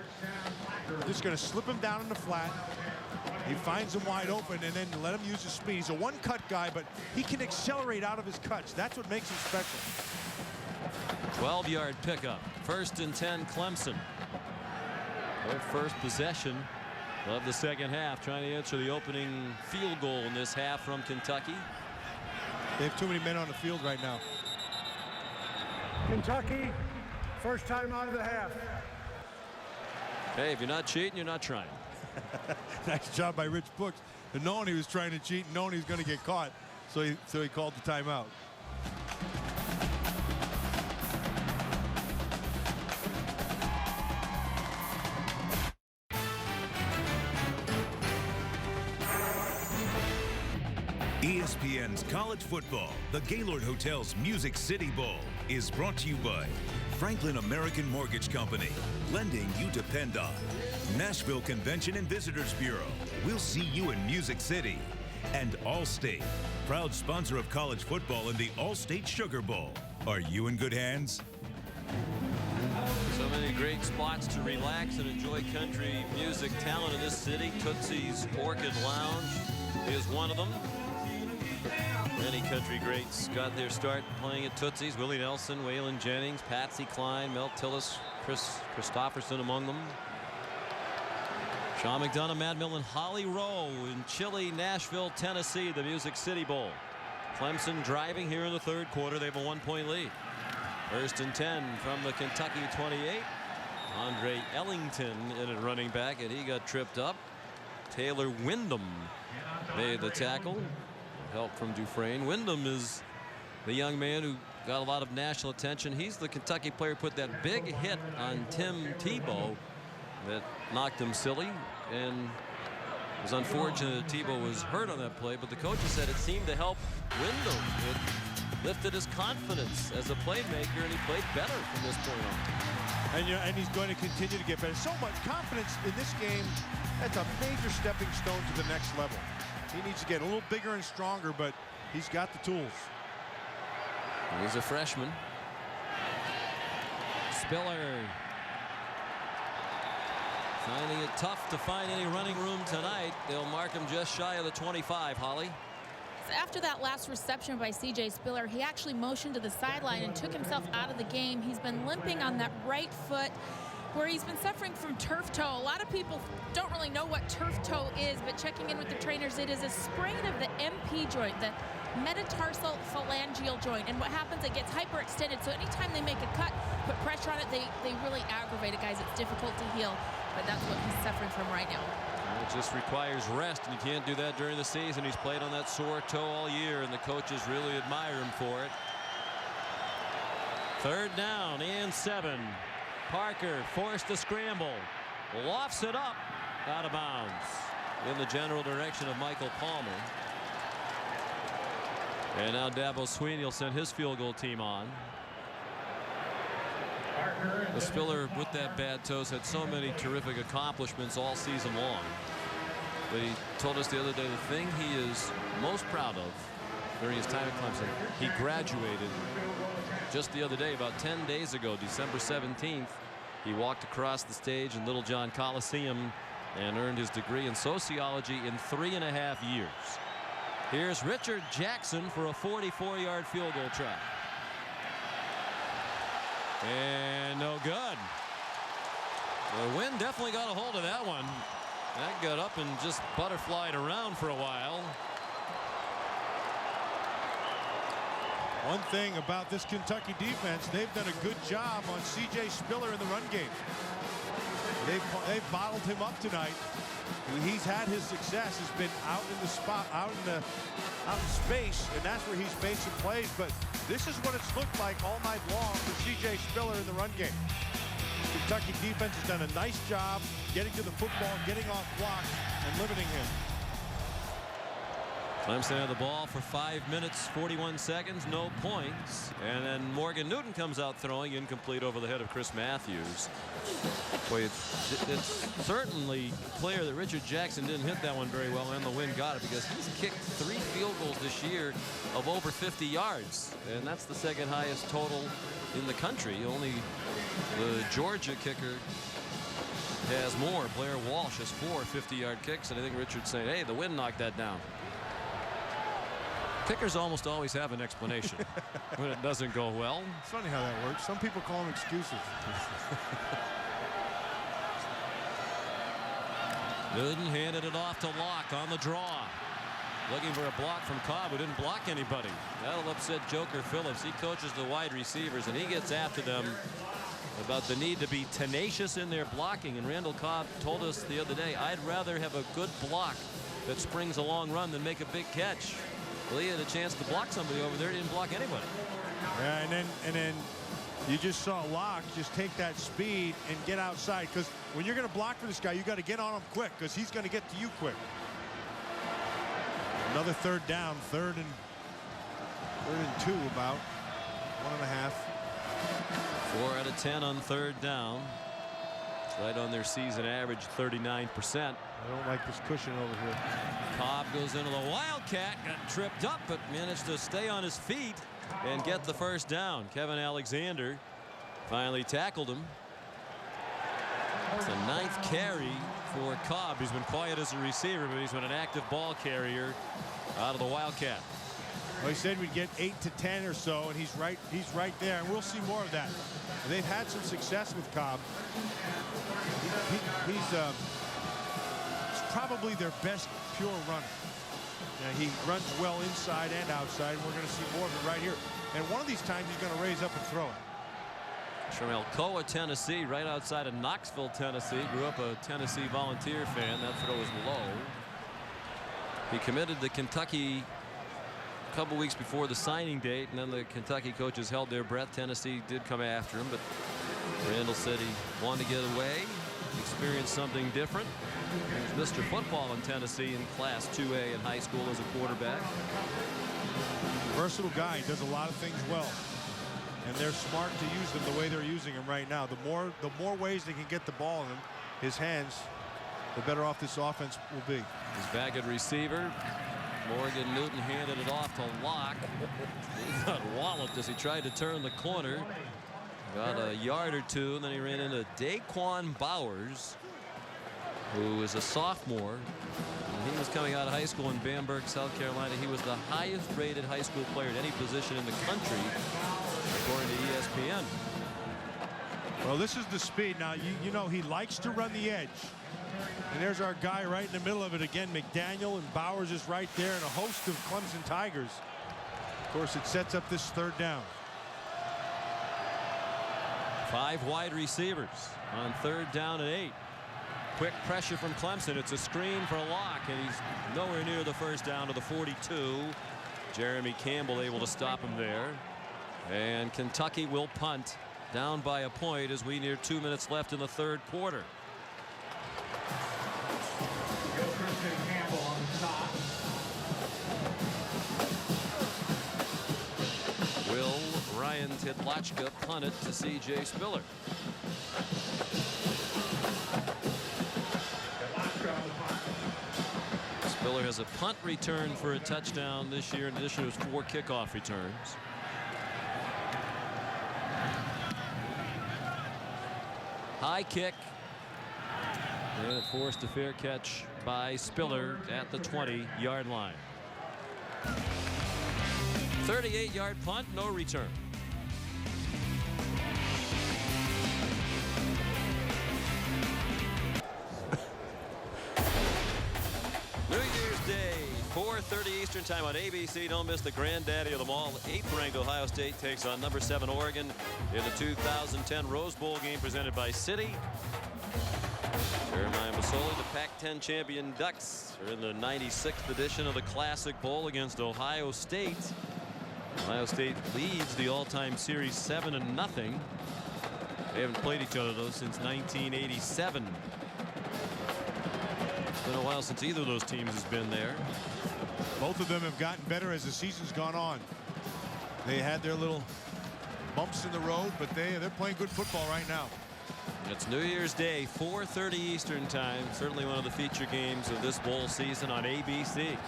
They're just going to slip him down in the flat. He finds him wide open and then let him use his speed. He's a one-cut guy, but he can accelerate out of his cuts. That's what makes him special. 12-yard pickup. 1st and 10, Clemson. Their first possession of the second half, trying to answer the opening field goal in this half from Kentucky. They have too many men on the field right now. Kentucky, first time out of the half. Hey, if you're not cheating, you're not trying. Nice job by Rich Brooks, knowing he was trying to cheat, knowing he was going to get caught, so he called the timeout. ESPN's College Football, the Gaylord Hotel's Music City Bowl, is brought to you by Franklin American Mortgage Company, lending you depend on. Nashville Convention and Visitors Bureau, we'll see you in Music City. And Allstate, proud sponsor of college football in the Allstate Sugar Bowl. Are you in good hands? So many great spots to relax and enjoy country music talent in this city. Tootsie's Orchid Lounge is one of them. Many country greats got their start playing at Tootsie's. Willie Nelson, Waylon Jennings, Patsy Cline, Mel Tillis, Chris Christopherson among them. Sean McDonough, Matt Millen, Holly Rowe in chilly Nashville, Tennessee, the Music City Bowl. Clemson driving here in the third quarter. They have a 1-point lead. 1st and 10 from the Kentucky 28. Andre Ellington in at running back, and he got tripped up. Taylor Wyndham made the tackle. Help from Dufresne. Wyndham is the young man who got a lot of national attention. He's the Kentucky player who put that big hit on Tim Tebow that knocked him silly, and it was unfortunate that Tebow was hurt on that play, but the coaches said it seemed to help Wyndham. It lifted his confidence as a playmaker, and he played better from this point on. And he's going to continue to get better. So much confidence in this game. That's a major stepping stone to the next level. He needs to get a little bigger and stronger, but he's got the tools. He's a freshman. Spiller finding it tough to find any running room tonight. They'll mark him just shy of the 25, Holly. After that last reception by C.J. Spiller, he actually motioned to the sideline and took himself out of the game. He's been limping on that right foot, where he's been suffering from turf toe. A lot of people don't really know what turf toe is, but checking in with the trainers, it is a sprain of the MP joint, the metatarsal phalangeal joint. And what happens, it gets hyperextended. So anytime they make a cut, put pressure on it, they really aggravate it, guys. It's difficult to heal, but that's what he's suffering from right now. It just requires rest, and you can't do that during the season. He's played on that sore toe all year, and the coaches really admire him for it. 3rd down and 7. Parker forced to scramble, lofts it up, out of bounds. in the general direction of Michael Palmer. And now Dabo Sweeney will send his field goal team on. The Spiller, with that bad toes, had so many terrific accomplishments all season long. But he told us the other day the thing he is most proud of during his time at Clemson, he graduated just the other day, about 10 days ago, December 17th. He walked across the stage in Littlejohn Coliseum and earned his degree in sociology in 3.5 years. Here's Richard Jackson for a 44-yard field goal try. And no good. The wind definitely got a hold of that one. That got up and just butterflied around for a while. One thing about this Kentucky defense, they've done a good job on C.J. Spiller in the run game. They've bottled him up tonight. He's had his success. Has been out in the spot, out in space, and that's where he's made some plays. But this is what it's looked like all night long for C.J. Spiller in the run game. Kentucky defense has done a nice job getting to the football, getting off blocks, and limiting him. Clemson had the ball for 5 minutes, 41 seconds, no points. And then Morgan Newton comes out throwing, incomplete over the head of Chris Matthews. Boy, it's certainly clear that Richard Jackson didn't hit that one very well, and the wind got it, because he's kicked 3 field goals this year of over 50 yards. And that's the second highest total in the country. Only the Georgia kicker has more. Blair Walsh has 4 50-yard kicks, and I think Richard's saying, hey, the wind knocked that down. Kickers almost always have an explanation when it doesn't go well. It's funny how that works. Some people call them excuses. Newton handed it off to Locke on the draw. Looking for a block from Cobb, who didn't block anybody. That'll upset Joker Phillips. He coaches the wide receivers, and he gets after them about the need to be tenacious in their blocking. And Randall Cobb told us the other day, I'd rather have a good block that springs a long run than make a big catch. Well, he had a chance to block somebody over there. He didn't block anybody. Yeah, and then you just saw Locke just take that speed and get outside, because when you're going to block for this guy, you got to get on him quick, because he's going to get to you quick. Another third down, third and 2, about 1.5. 4 out of 10 on third down. It's right on their season average, 39%. I don't like this cushion over here. Cobb goes into the Wildcat, got tripped up, but managed to stay on his feet and get the first down. Kevin Alexander finally tackled him. It's the 9th carry for Cobb. He's been quiet as a receiver, but he's been an active ball carrier out of the Wildcat. Well, he said we'd get 8 to 10 or so, and he's right there, and we'll see more of that. They've had some success with Cobb. He's probably their best pure runner. He runs well inside and outside, and we're going to see more of it right here. And one of these times he's going to raise up and throw it. From Alcoa, Tennessee, right outside of Knoxville, Tennessee. Grew up a Tennessee Volunteer fan. That throw is low. He committed to Kentucky a couple weeks before the signing date, and then the Kentucky coaches held their breath. Tennessee did come after him, but Randall said he wanted to get away, experience something different. He was Mr. Football in Tennessee in Class 2A in high school as a quarterback. Versatile guy. He does a lot of things well, and they're smart to use them the way they're using him right now. The more ways they can get the ball in him, his hands, the better off this offense will be. He's back at receiver. Morgan Newton handed it off to Locke. He got walloped as he tried to turn the corner. Got a yard or two, and then he ran into Daquan Bowers, who is a sophomore. And he was coming out of high school in Bamberg, South Carolina. He was the highest rated high school player at any position in the country, according to ESPN. Well, this is the speed. Now, you know he likes to run the edge. And there's our guy right in the middle of it again. McDaniel, and Bowers is right there, and a host of Clemson Tigers. Of course, it sets up this third down. 5 wide receivers on third down and 8. Quick pressure from Clemson. It's a screen for Locke, and he's nowhere near the first down to the 42. Jeremy Campbell able to stop him there. And Kentucky will punt, down by a point as we near 2 minutes left in the third quarter. Hidlachka punted to C.J. Spiller. Spiller has a punt return for a touchdown this year in addition to his 4 kickoff returns. High kick. And it forced a fair catch by Spiller at the 20-yard line. 38-yard punt, no return. New Year's Day, 4:30 Eastern Time on ABC. Don't miss the granddaddy of them all. 8th-ranked Ohio State takes on number 7 Oregon in the 2010 Rose Bowl game presented by Citi. Jeremiah Masoli, the Pac-10 champion Ducks, are in the 96th edition of the Classic Bowl against Ohio State. Ohio State leads the all-time series 7-0. They haven't played each other though since 1987. It's been a while since either of those teams has been there. Both of them have gotten better as the season's gone on. They had their little bumps in the road, but they're playing good football right now. It's New Year's Day, 4:30 Eastern Time. Certainly one of the feature games of this bowl season on ABC.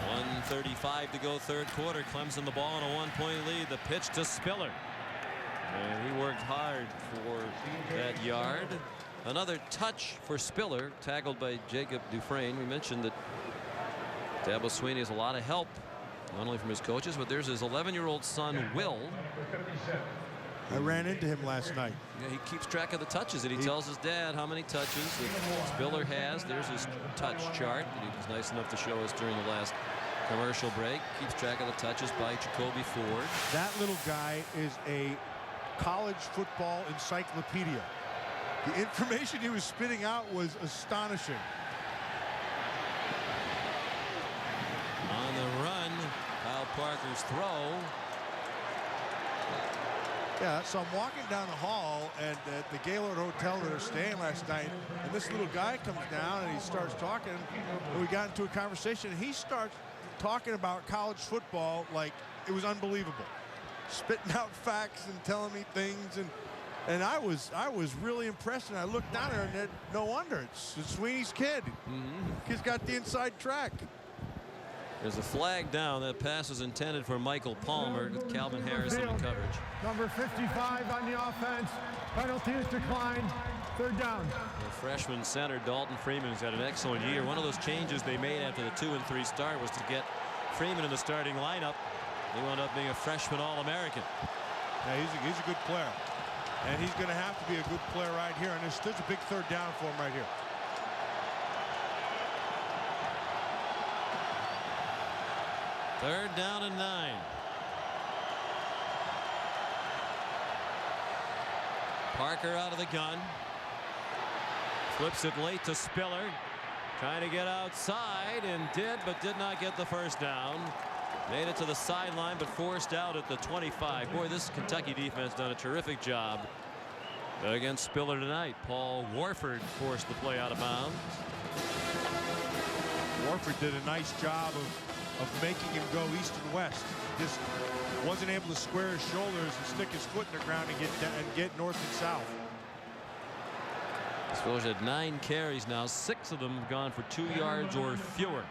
1:35 to go, third quarter. Clemson the ball in a 1-point lead. The pitch to Spiller. And he worked hard for that yard. Another touch for Spiller, tackled by Jacob Dufresne. We mentioned that Dabo Swinney has a lot of help, not only from his coaches, but there's his 11-year-old son, Will. I ran into him last night. Yeah, he keeps track of the touches, and he tells his dad how many touches that Spiller has. There's his touch chart that he was nice enough to show us during the last commercial break. Keeps track of the touches by Jacoby Ford. That little guy is a college football encyclopedia. The information he was spitting out was astonishing. On the run, Kyle Parker's throw. Yeah, so I'm walking down the hall at the Gaylord Hotel that I was staying last night, and this little guy comes down and he starts talking, and we got into a conversation, and he starts talking about college football like it was unbelievable, spitting out facts and telling me things, and I was really impressed, and I looked down there, and no wonder it's Sweeney's kid. He's got the inside track. There's a flag down. That pass is intended for Michael Palmer with Calvin Harrison in coverage. Number 55 on the offense. Penalty is declined. Third down. The freshman center Dalton Freeman has had an excellent year. One of those changes they made after the 2-3 start was to get Freeman in the starting lineup. He wound up being a freshman All-American. Yeah, he's a good player, and he's going to have to be a good player right here. And there's a big third down for him right here. Third down and 9. Parker out of the gun. Flips it late to Spiller. Trying to get outside and did not get the first down. Made it to the sideline but forced out at the 25. Boy, this Kentucky defense done a terrific job against Spiller tonight. Paul Warford forced the play out of bounds. Warford did a nice job of making him go east and west. Just wasn't able to square his shoulders and stick his foot in the ground and get north and south. Spiller's had 9 carries now. 6 of them have gone for 2 yards or fewer.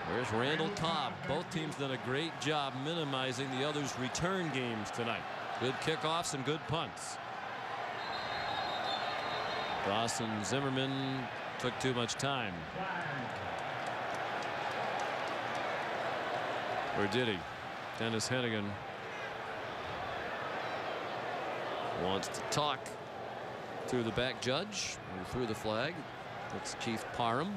There's Randall Cobb. Both teams done a great job minimizing the others' return games tonight. Good kickoffs and good punts. Dawson Zimmerman took too much time. Or did he? Dennis Hennigan wants to talk to the back judge who threw the flag. That's Keith Parham.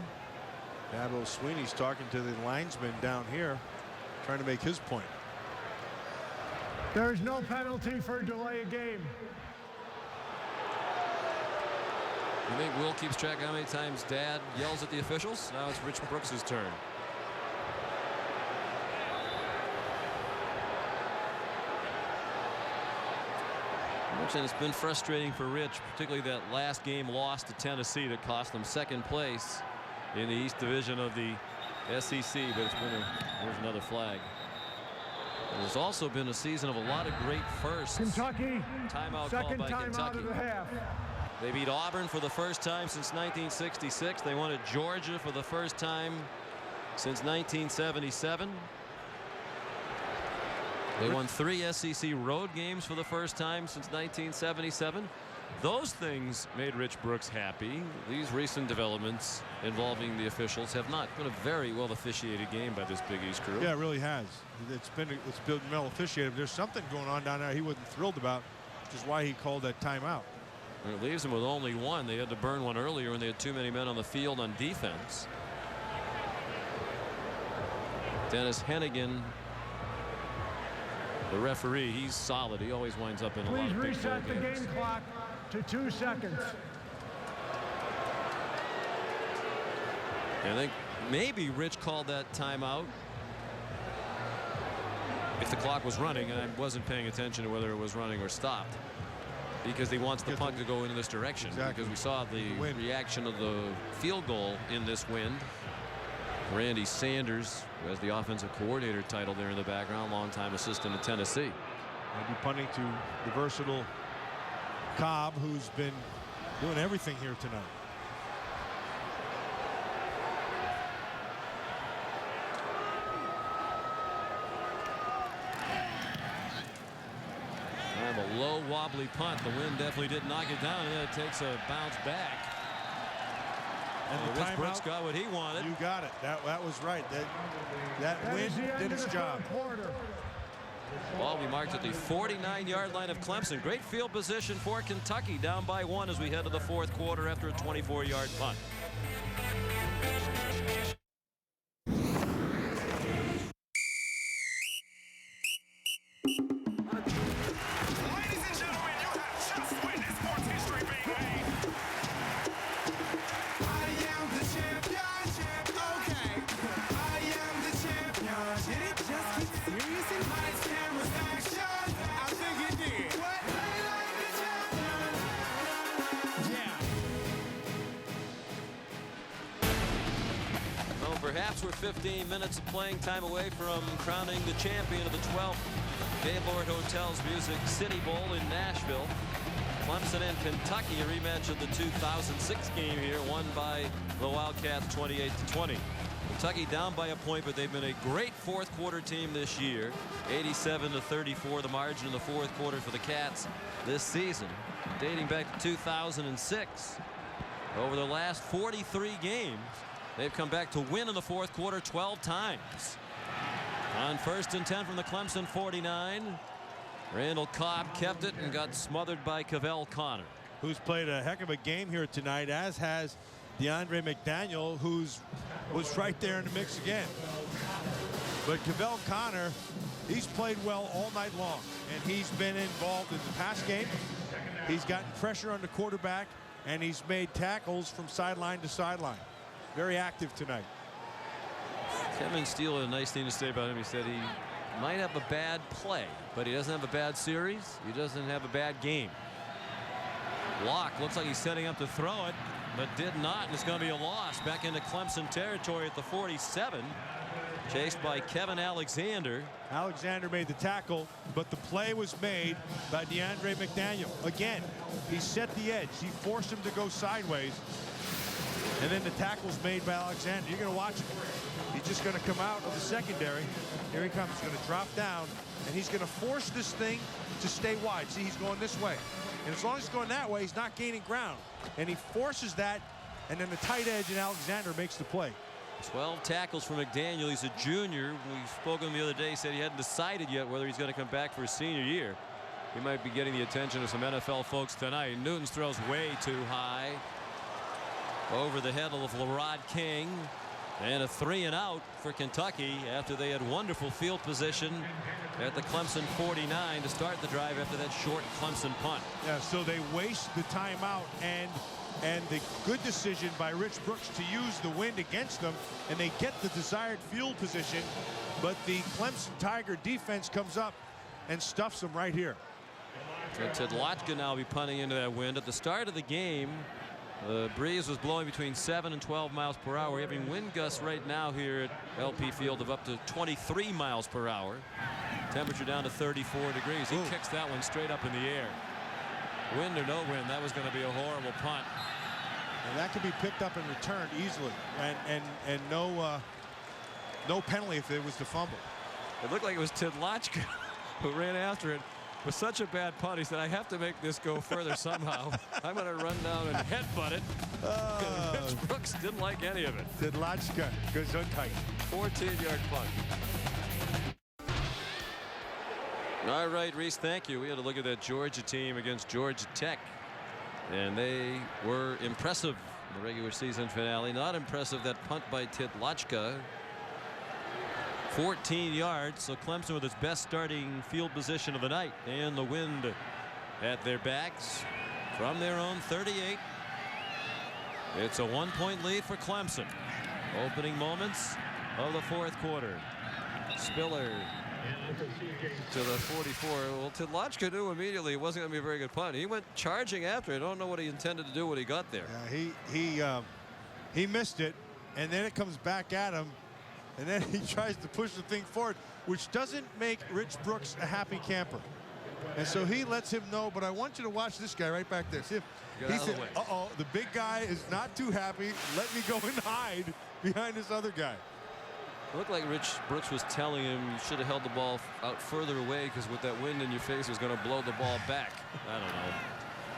Dabo Swinney's talking to the linesman down here, trying to make his point. There is no penalty for delay of game. You think Will keeps track of how many times Dad yells at the officials? Now it's Rich Brooks' turn. And it's been frustrating for Rich, particularly that last game loss to Tennessee that cost them second place in the East Division of the SEC. But it's been there's another flag. There's also been a season of a lot of great firsts. Kentucky, Timeout called second by timeout Kentucky. of the half. They beat Auburn for the first time since 1966. They won at Georgia for the first time since 1977. They won 3 SEC road games for the first time since 1977. Those things made Rich Brooks happy. These recent developments involving the officials have not been a very well officiated game by this Big East crew. Yeah, it really has. It's been well officiated. There's something going on down there he wasn't thrilled about, which is why he called that timeout. And it leaves them with only one. They had to burn one earlier when they had too many men on the field on defense. Dennis Hennigan, the referee, he's solid. He always winds up in a lot of big ball Reset the games. game clock to 2 seconds. I think maybe Rich called that timeout if the clock was running, and I wasn't paying attention to whether it was running or stopped, because he wants the puck to go in this direction. Exactly. Because we saw the reaction of the field goal in this wind. Randy Sanders, who has the offensive coordinator title there in the background, longtime assistant at Tennessee. I'll be punting to the versatile Cobb, who's been doing everything here tonight. Kind of a low wobbly punt. The wind definitely did knock it down, and then it takes a bounce back. And the Rich Brooks timeout, got what he wanted. you got it. That was right. That wind did its job. Ball be marked at the 49-yard line of Clemson. Great field position for Kentucky, down by 1 as we head to the fourth quarter after a 24-yard punt. Ladies and gentlemen, you have just witnessed sports history being made. I am the champion. Okay. I am the champion. Did it just get serious in lights, cameras, action? I think it did. What? I am the champion. Yeah. Well, perhaps we're 15 minutes of playing time away from crowning the champion of the 12th Gaylord Hotels Music City Bowl in Nashville. Clemson and Kentucky, a rematch of the 2006 game here, won by the Wildcats 28-20. Kentucky down by a point, but they've been a great fourth quarter team this year. 87-34 the margin in the fourth quarter for the Cats this season, dating back to 2006. Over the last 43 games, they've come back to win in the fourth quarter 12 times. On 1st and 10 from the Clemson 49, Randall Cobb kept it and got smothered by Cavell Connor, who's played a heck of a game here tonight, as has DeAndre McDaniel, who's was right there in the mix again. But Cavell Connor, he's played well all night long, and he's been involved in the pass game. He's gotten pressure on the quarterback, and he's made tackles from sideline to sideline. Very active tonight. Kevin Steele had a nice thing to say about him. He said he might have a bad play, but he doesn't have a bad series. He doesn't have a bad game. Locke looks like he's setting up to throw it, but did not, and it's going to be a loss back into Clemson territory at the 47. Chased by Kevin Alexander. Alexander made the tackle, but the play was made by DeAndre McDaniel. Again, he set the edge. He forced him to go sideways, and then the tackle's made by Alexander. You're going to watch it. He's just going to come out of the secondary. Here he comes. He's going to drop down, and he's going to force this thing to stay wide. See, he's going this way. And as long as he's going that way, he's not gaining ground. And he forces that, and then the tight edge, and Alexander makes the play. 12 tackles for McDaniel. He's a junior. We spoke to him the other day. Said he hadn't decided yet whether he's going to come back for his senior year. He might be getting the attention of some NFL folks tonight. Newton's throws way too high. Over the head of LaRod King. And a 3-and-out for Kentucky after they had wonderful field position at the Clemson 49 to start the drive after that short Clemson punt. Yeah, so they waste the timeout, and the good decision by Rich Brooks to use the wind against them, and they get the desired field position, but the Clemson Tiger defense comes up and stuffs them right here. Tedlochka now will be punting into that wind. At the start of the game, the breeze was blowing between 7 and 12 miles per hour. We're having wind gusts right now here at LP Field of up to 23 miles per hour. Temperature down to 34 degrees. He kicks that one straight up in the air. Wind or no wind, that was going to be a horrible punt. And that could be picked up and returned easily, and no penalty if it was the fumble. It looked like it was Tidlachka who ran after it. With such a bad punt, he said, I have to make this go further somehow. I'm going to run down and headbutt it. Rich Brooks didn't like any of it. Tidlachka, Gesundheit. 14-yard punt. All right, Reese, thank you. We had to look at that Georgia team against Georgia Tech. And they were impressive in the regular season finale. Not impressive, that punt by Tidlachka. 14 yards, so Clemson with its best starting field position of the night, and the wind at their backs from their own 38. It's a 1-point lead for Clemson. Opening moments of the fourth quarter. Spiller to the 44. Well, Tidlachka knew immediately it wasn't going to be a very good punt. He went charging after it. I don't know what he intended to do when he got there. Yeah, he missed it, and then it comes back at him. And then he tries to push the thing forward, which doesn't make Rich Brooks a happy camper. And so he lets him know, but I want you to watch this guy right back there. See, he said, uh-oh, the big guy is not too happy. Let me go and hide behind this other guy. It looked like Rich Brooks was telling him you should have held the ball out further away because with that wind in your face, it was going to blow the ball back. I don't know.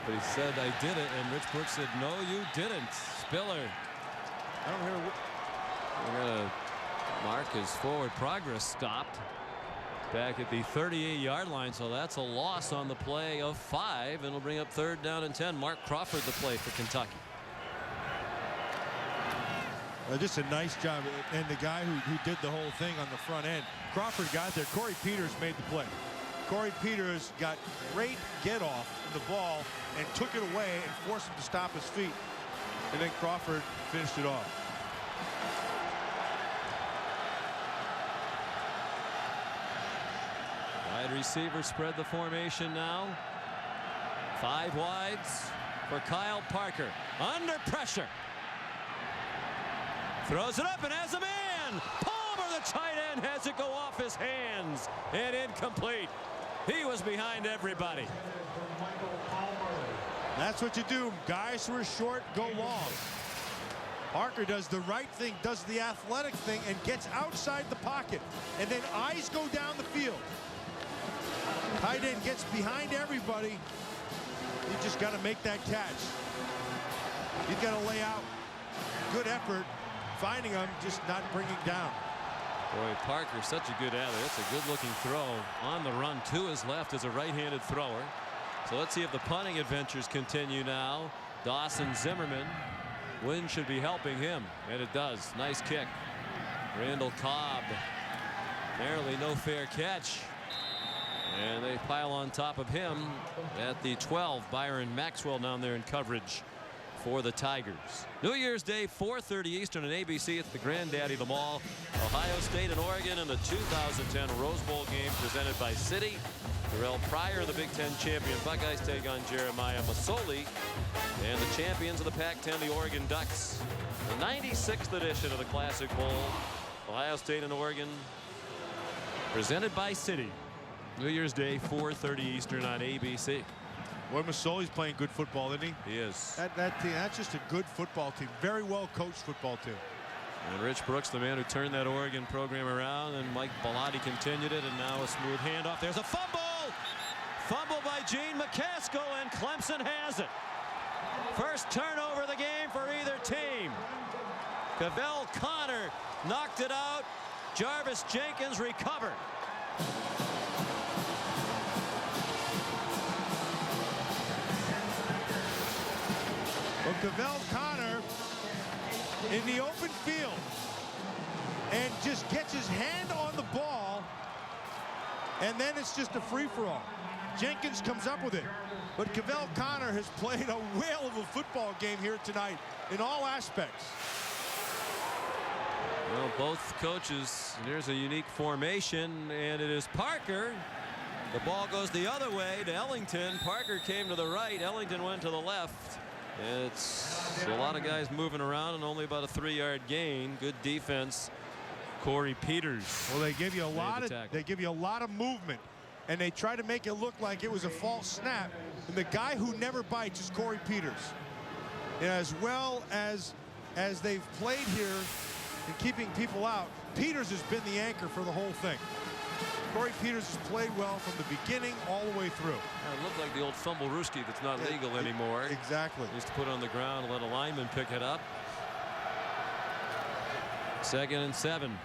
But he said, I did it. And Rich Brooks said, no, you didn't. Spiller. I don't hear We're going to mark his forward progress stopped back at the 38-yard line, so that's a loss on the play of 5, and it'll bring up 3rd down and 10. Mark Crawford the play for Kentucky. Just a nice job, and the guy who did the whole thing on the front end. Crawford got there. Corey Peters made the play. Corey Peters got great get off in the ball and took it away and forced him to stop his feet, and then Crawford finished it off. Wide receiver spread the formation now. 5 wides for Kyle Parker. Under pressure. Throws it up and has a man. Palmer, the tight end, has it go off his hands and incomplete. He was behind everybody. That's what you do. Guys who are short go long. Parker does the right thing, does the athletic thing, and gets outside the pocket. And then eyes go down the field. Tight end gets behind everybody. You just got to make that catch. He's got to lay out. Good effort. Finding him, just not bringing down. Boy, Parker, such a good athlete. That's a good-looking throw on the run to his left as a right-handed thrower. So let's see if the punting adventures continue now. Dawson Zimmerman. Wind should be helping him, and it does. Nice kick. Randall Cobb. Apparently no fair catch. And they pile on top of him at the 12. Byron Maxwell down there in coverage for the Tigers. New Year's Day, 4:30 Eastern on ABC. It's the granddaddy of them all. Ohio State and Oregon in the 2010 Rose Bowl game presented by Citi. Terrell Pryor, the Big Ten champion Buckeyes, take on Jeremiah Masoli. And the champions of the Pac-10, the Oregon Ducks. The 96th edition of the Classic Bowl. Ohio State and Oregon presented by Citi. New Year's Day, 4:30 Eastern on ABC. Boy, Masoli's playing good football, isn't he? He is. That team, that's just a good football team. Very well coached football team. And Rich Brooks, the man who turned that Oregon program around, and Mike Bellotti continued it, and now a smooth handoff. There's a fumble! Fumble by Gene McCaskill, and Clemson has it. First turnover of the game for either team. Cavell Connor knocked it out. Jarvis Jenkins recovered. Well, Cavell Connor in the open field and just gets his hand on the ball, and then it's just a free-for-all. Jenkins comes up with it, but Cavell Connor has played a whale of a football game here tonight in all aspects. Well, both coaches, there's a unique formation, and it is Parker. The ball goes the other way to Ellington. Parker came to the right. Ellington went to the left. It's a lot of guys moving around and only about a 3-yard gain. Good defense Corey Peters. Well, they give you a lot of movement, and they try to make it look like it was a false snap. And the guy who never bites is Corey Peters. And as well as they've played here in keeping people out, Peters has been the anchor for the whole thing. Corey Peters has played well from the beginning all the way through. It looked like the old fumble-rooski that's not legal anymore. Exactly. Used to put it on the ground and let a lineman pick it up. 2nd and 7.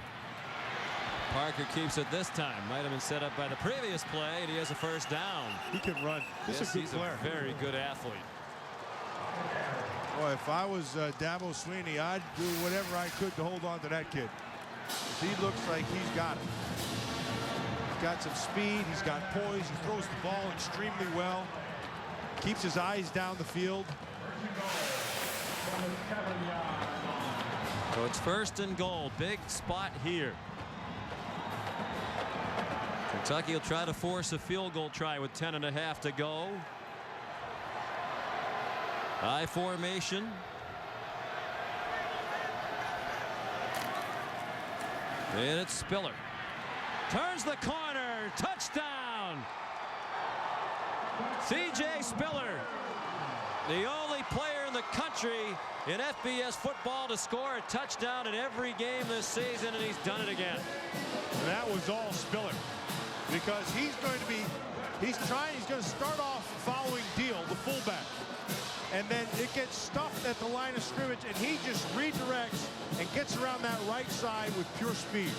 Parker keeps it this time. Might have been set up by the previous play, and he has a first down. He can run. This is a good player. He's a very good athlete. Boy, if I was Dabo Swinney, I'd do whatever I could to hold on to that kid. He looks like he's got it. He's got some speed. He's got poise. He throws the ball extremely well. Keeps his eyes down the field. So it's 1st and goal. Big spot here. Kentucky will try to force a field goal try with 10.5 to go. High formation. And it's Spiller. Turns the corner. Touchdown. C.J. Spiller, the only player in the country in FBS football to score a touchdown in every game this season, and he's done it again. And that was all Spiller, because he's going to start off following Deal, the fullback, and then it gets stuffed at the line of scrimmage, and he just redirects and gets around that right side with pure speed.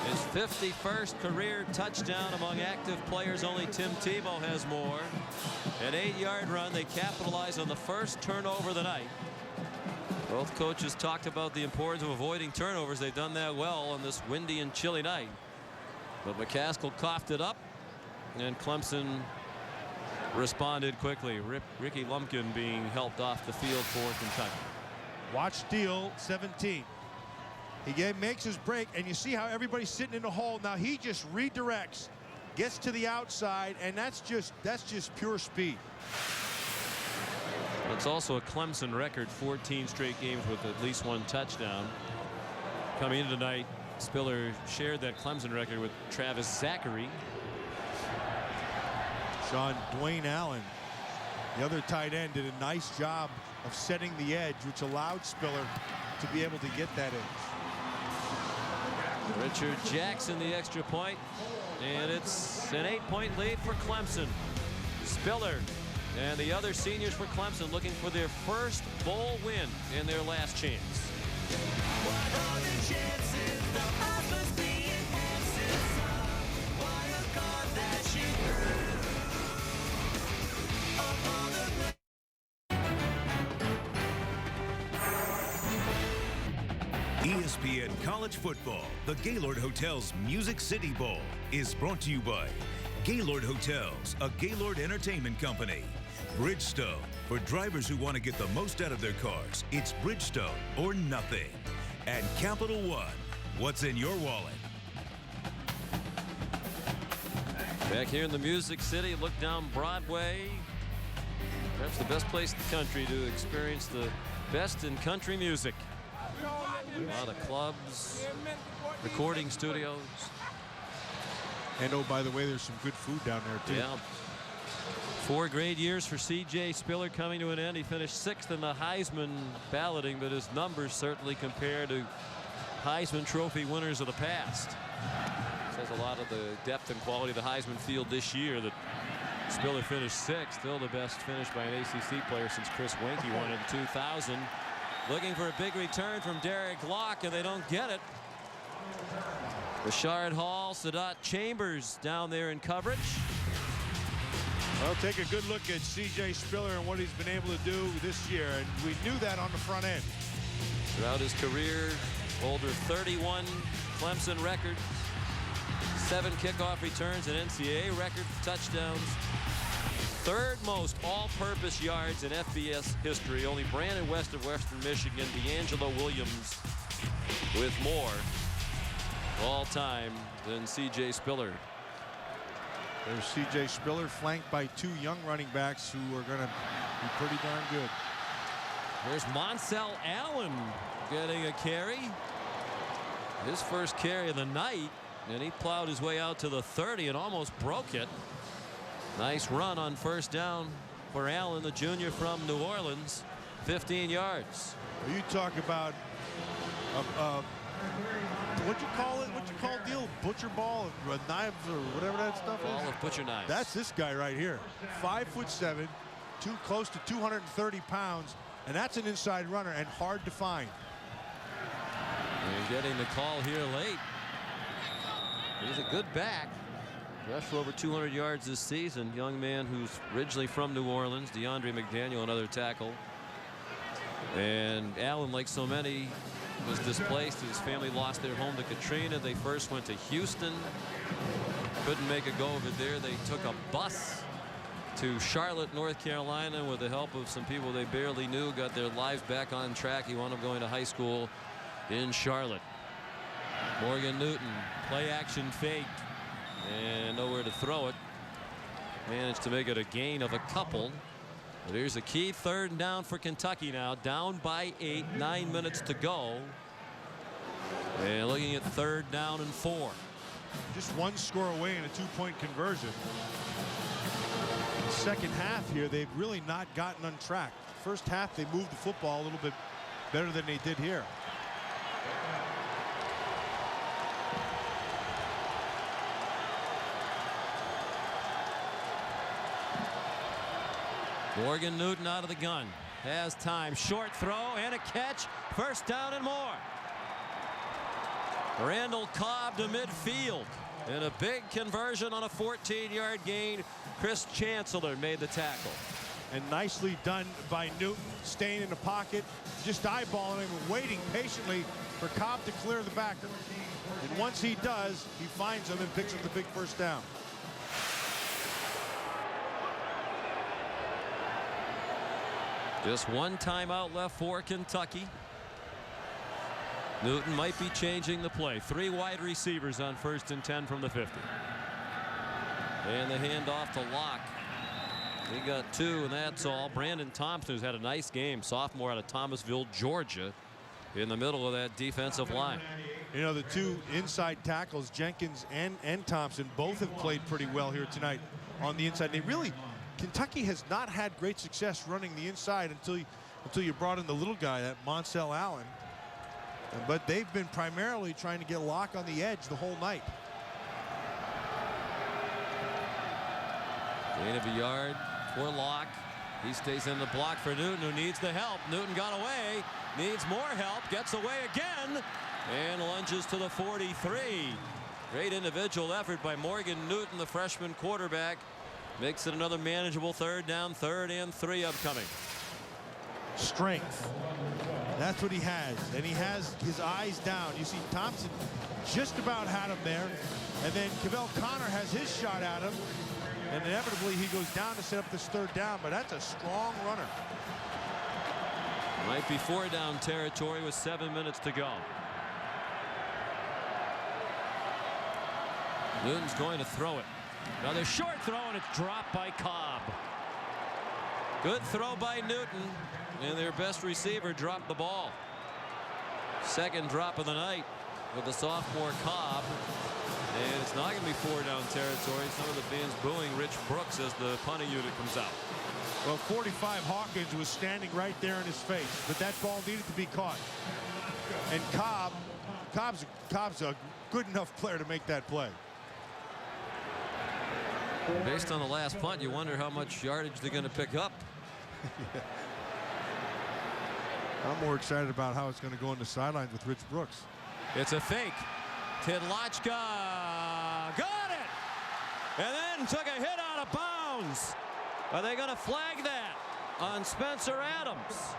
His 51st career touchdown among active players. Only Tim Tebow has more. An 8-yard run. They capitalize on the first turnover of the night. Both coaches talked about the importance of avoiding turnovers. They've done that well on this windy and chilly night. But McCaskill coughed it up, and Clemson responded quickly. Ricky Lumpkin being helped off the field for Kentucky. Watch Deal, 17. He makes his break, and you see how everybody's sitting in the hole. Now he just redirects, gets to the outside, and that's just pure speed. It's also a Clemson record, 14 straight games with at least 1 touchdown. Coming in tonight, Spiller shared that Clemson record with Travis Zachary. Sean, Dwayne Allen, the other tight end, did a nice job of setting the edge, which allowed Spiller to be able to get that edge. Richard Jackson the extra point, and it's an 8-point lead for Clemson. Spiller and the other seniors for Clemson looking for their first bowl win in their last chance. What are the chances the offers being answers? What a God that you of all the ESPN College Football, the Gaylord Hotels Music City Bowl, is brought to you by Gaylord Hotels, a Gaylord entertainment company. Bridgestone, for drivers who want to get the most out of their cars, it's Bridgestone or nothing. And Capital One, what's in your wallet? Back here in the Music City, look down Broadway. Perhaps the best place in the country to experience the best in country music. A lot of clubs, recording studios. And oh, by the way, there's some good food down there too. Yeah. 4 great years for C.J. Spiller coming to an end. He finished 6th in the Heisman balloting, but his numbers certainly compare to Heisman Trophy winners of the past. Says a lot of the depth and quality of the Heisman field this year that Spiller finished 6th. Still the best finish by an ACC player since Chris Weinke won in 2000. Looking for a big return from Derek Locke, and they don't get it. Rashard Hall, Sadat Chambers down there in coverage. Well, take a good look at C.J. Spiller and what he's been able to do this year, and we knew that on the front end. Throughout his career, holder 31 Clemson records, 7 kickoff returns, an NCAA record for touchdowns. 3rd most all-purpose yards in FBS history. Only Brandon West of Western Michigan, D'Angelo Williams with more all-time than C.J. Spiller. There's C.J. Spiller flanked by 2 young running backs who are going to be pretty darn good. There's Monsell Allen getting a carry. His first carry of the night, and he plowed his way out to the 30 and almost broke it. Nice run on first down for Allen, the junior from New Orleans. 15 yards. You talk about what you call it? What you call the deal? Butcher ball, knives, or whatever that stuff is. Ball of butcher knives. That's this guy right here. 5'7", close to 230 pounds, and that's an inside runner and hard to find. And getting the call here late. He's a good back. Rushed for over 200 yards this season. Young man who's originally from New Orleans. DeAndre McDaniel, another tackle. And Allen, like so many, was displaced. His family lost their home to Katrina. They first went to Houston. Couldn't make a go of it there. They took a bus to Charlotte, North Carolina, with the help of some people they barely knew. Got their lives back on track. He wound up going to high school in Charlotte. Morgan Newton, play action faked, and nowhere to throw it. Managed to make it a gain of a couple. But here's a key third down for Kentucky now. Down by 8, 9 minutes to go. And looking at third down and 4. Just one score away in a 2-point conversion. Second half here, they've really not gotten on track. First half, they moved the football a little bit better than they did here. Morgan Newton out of the gun. Has time. Short throw and a catch. First down and more. Randall Cobb to midfield. And a big conversion on a 14-yard gain. Chris Chancellor made the tackle. And nicely done by Newton, staying in the pocket, just eyeballing him and waiting patiently for Cobb to clear the backer. And once he does, he finds him and picks up the big first down. Just one timeout left for Kentucky. Newton might be changing the play. 3 wide receivers on 1st and 10 from the 50. And the handoff to Locke. He got 2, and that's all. Brandon Thompson, who's had a nice game, sophomore out of Thomasville, Georgia, in the middle of that defensive line. You know, the 2 inside tackles, Jenkins and Thompson, both have played pretty well here tonight on the inside. They really, Kentucky has not had great success running the inside until you brought in the little guy, that Monsell Allen. But they've been primarily trying to get Locke on the edge the whole night. Gain of a yard for Locke. He stays in the block for Newton, who needs the help. Newton got away, needs more help, gets away again, and lunges to the 43. Great individual effort by Morgan Newton, the freshman quarterback. Makes it another manageable third down, 3rd and 3 upcoming. Strength. That's what he has. And he has his eyes down. You see Thompson just about had him there. And then Cavell Connor has his shot at him. And inevitably he goes down to set up this 3rd down. But that's a strong runner. Might be 4-down territory with 7 minutes to go. Newton's going to throw it. Another short throw, and it's dropped by Cobb. Good throw by Newton, and their best receiver dropped the ball. Second drop of the night with the sophomore Cobb. And it's not going to be 4-down territory. Some of the fans booing Rich Brooks as the punting unit comes out. Well, 45 Hawkins was standing right there in his face, but that ball needed to be caught. And Cobb's a good enough player to make that play. Based on the last punt, you wonder how much yardage they're going to pick up. Yeah. I'm more excited about how it's going to go on the sidelines with Rich Brooks. It's a fake. Tidlachka got it, and then took a hit out of bounds. Are they going to flag that on Spencer Adams?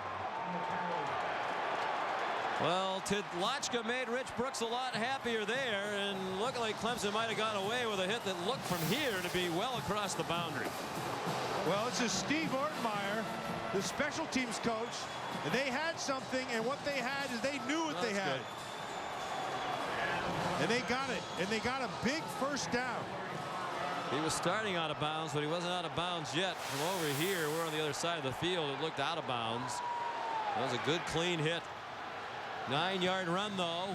Well, Tidlachka made Rich Brooks a lot happier there, and looked like Clemson might have gotten away with a hit that looked from here to be well across the boundary. Well, it's a Steve Ortmeyer, the special teams coach, and they had something, and what they had is they knew what they had. Good. And they got it, and they got a big first down. He was starting out of bounds, but he wasn't out of bounds yet. From over here, we're on the other side of the field. It looked out of bounds. That was a good, clean hit. 9-yard run, though.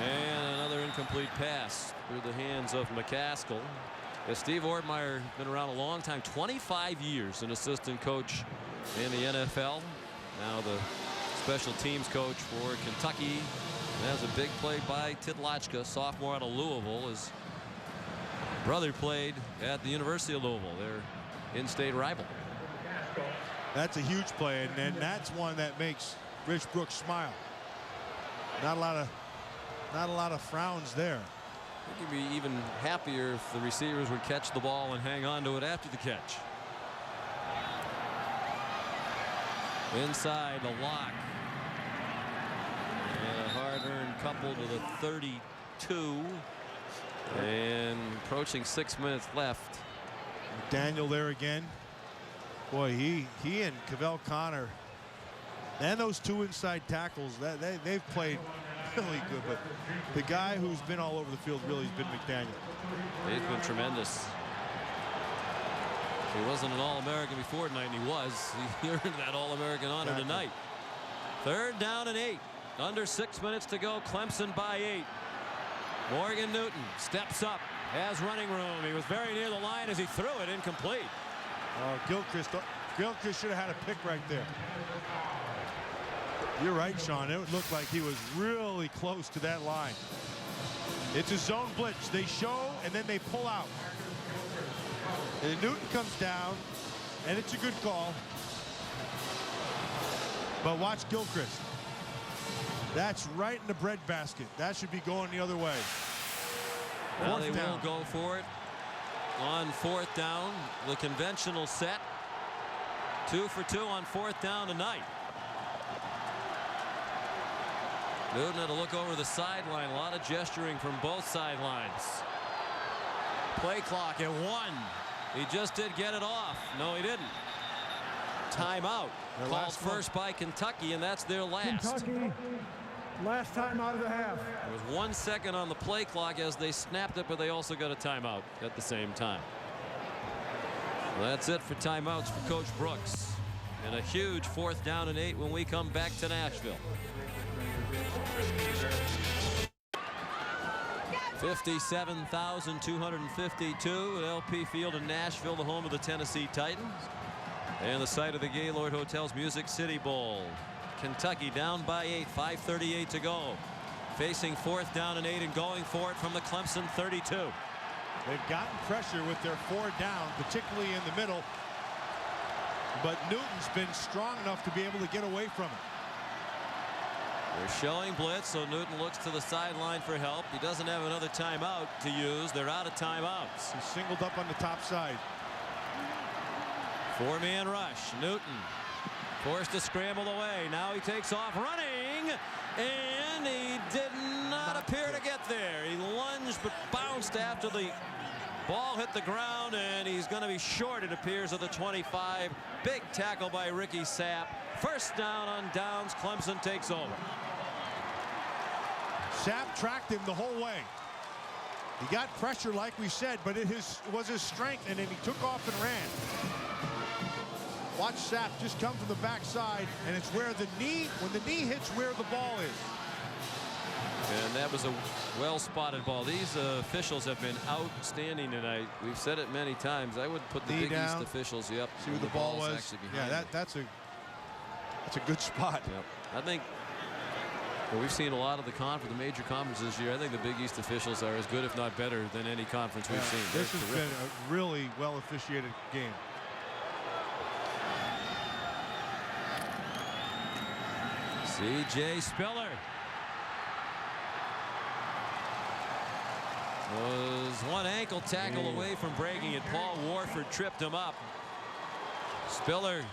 And another incomplete pass through the hands of McCaskill. Steve Ortmeyer has been around a long time, 25 years, an assistant coach in the NFL. Now the special teams coach for Kentucky. That's a big play by Tidlachka, sophomore out of Louisville. His brother played at the University of Louisville, their in-state rival. That's a huge play, and that's one that makes Rich Brooks smile. Not a lot of frowns there. I think he'd be even happier if the receivers would catch the ball and hang on to it after the catch. Inside the lock. And a hard-earned couple to the 32. And approaching 6 minutes left. Daniel there again. Boy, he and Cavell Connor and those two inside tackles, they've played really good. But the guy who's been all over the field really has been McDaniel. He's been tremendous. He wasn't an All-American before tonight, and he was. He earned that All-American honor tonight. 3rd down and 8. Under 6 minutes to go. Clemson by 8. Morgan Newton steps up, has running room. He was very near the line as he threw it incomplete. Gilchrist should have had a pick right there. You're right, Sean. It looked like he was really close to that line. It's a zone blitz. They show and then they pull out. And Newton comes down, and it's a good call. But watch Gilchrist. That's right in the breadbasket. That should be going the other way. Now they will go for it on 4th down. The conventional set. 2 for 2 on 4th down tonight. Newton had to look over the sideline. A lot of gesturing from both sidelines. Play clock at 1. He just did get it off. No, he didn't. Timeout. Called first by Kentucky, and that's their last. Kentucky, last time out of the half. There was 1 second on the play clock as they snapped it, but they also got a timeout at the same time. Well, that's it for timeouts for Coach Brooks. And a huge 4th down and 8 when we come back to Nashville. 57,252 at LP Field in Nashville, the home of the Tennessee Titans. And the site of the Gaylord Hotel's Music City Bowl. Kentucky down by 8, 5:38 to go. Facing 4th down and 8 and going for it from the Clemson 32. They've gotten pressure with their 4 down, particularly in the middle. But Newton's been strong enough to be able to get away from it. They're showing blitz, so Newton looks to the sideline for help. He doesn't have another timeout to use. They're out of timeouts. He's singled up on the top side. 4-man rush. Newton forced to scramble away. Now he takes off running, and he did not appear to get there. He lunged but bounced after the ball hit the ground, and he's going to be short, it appears, at the 25. Big tackle by Ricky Sapp. 1st down on downs. Clemson takes over. Sapp tracked him the whole way. He got pressure, like we said, but it was his strength, and then he took off and ran. Watch Sapp just come from the backside, and it's where the knee, when the knee hits where the ball is. And that was a well-spotted ball. These officials have been outstanding tonight. We've said it many times. I would put the Big East officials, yep. See where the ball was? Yeah, that's a good spot. Yep. I think we've seen a lot of the major conferences this year. I think the Big East officials are as good, if not better, than any conference we've seen. This has been a really well-officiated game. C.J. Spiller was one ankle tackle away from breaking it. Paul Warford tripped him up. Spiller,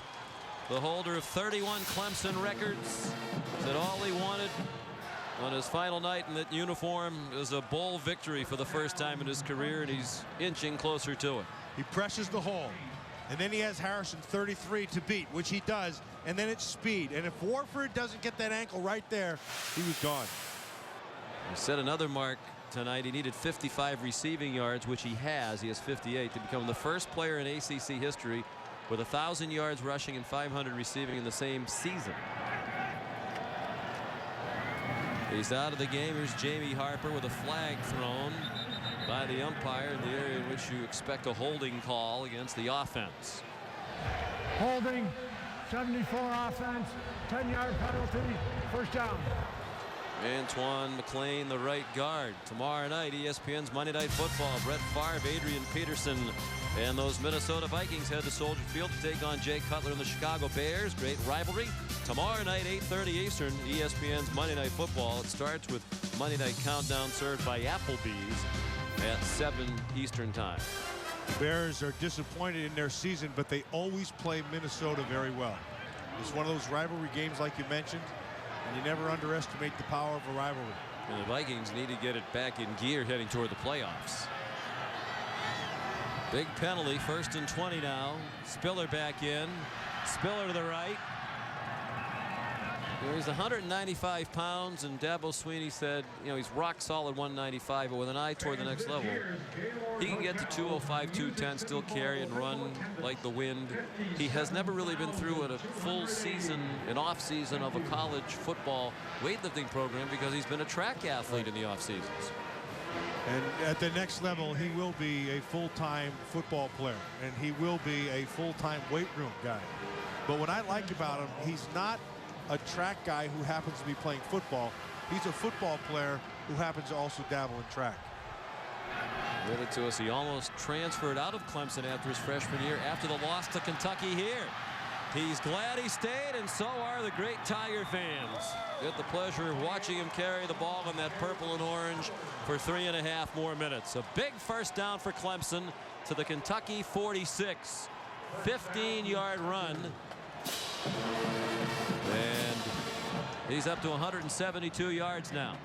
the holder of 31 Clemson records, said all he wanted on his final night in that uniform was a bowl victory for the first time in his career, and he's inching closer to it. He presses the hole, and then he has Harrison 33 to beat, which he does, and then it's speed. And if Warford doesn't get that ankle right there, he was gone. He set another mark tonight. He needed 55 receiving yards, which he has. He has 58 to become the first player in ACC history with 1,000 yards rushing and 500 receiving in the same season. He's out of the game. Here's Jamie Harper with a flag thrown by the umpire in the area in which you expect a holding call against the offense. Holding, 74 offense, 10-yard penalty, first down. Antoine McLean, the right guard. Tomorrow night, ESPN's Monday Night Football. Brett Favre, Adrian Peterson, and those Minnesota Vikings head to Soldier Field to take on Jay Cutler and the Chicago Bears. Great rivalry. Tomorrow night, 8:30 Eastern, ESPN's Monday Night Football. It starts with Monday Night Countdown served by Applebee's at 7 Eastern Time. Bears are disappointed in their season, but they always play Minnesota very well. It's one of those rivalry games like you mentioned, and you never underestimate the power of a rivalry. And the Vikings need to get it back in gear heading toward the playoffs. Big penalty, 1st and 20 now. Spiller back in. Spiller to the right. You know, he's 195 pounds, and Dabo Swinney said, you know, he's rock solid 195, but with an eye toward the next level. He can get to 205, 210, still carry and run like the wind. He has never really been through a full season, an off season of a college football weightlifting program because he's been a track athlete in the off seasons. And at the next level, he will be a full-time football player, and he will be a full-time weight room guy. But what I like about him, he's not a track guy who happens to be playing football. He's a football player who happens to also dabble in track. Read it to us. He almost transferred out of Clemson after his freshman year after the loss to Kentucky here. He's glad he stayed, and so are the great Tiger fans. Get the pleasure of watching him carry the ball in that purple and orange for 3.5 more minutes. A big first down for Clemson to the Kentucky 46. 15-yard run. And he's up to 172 yards now.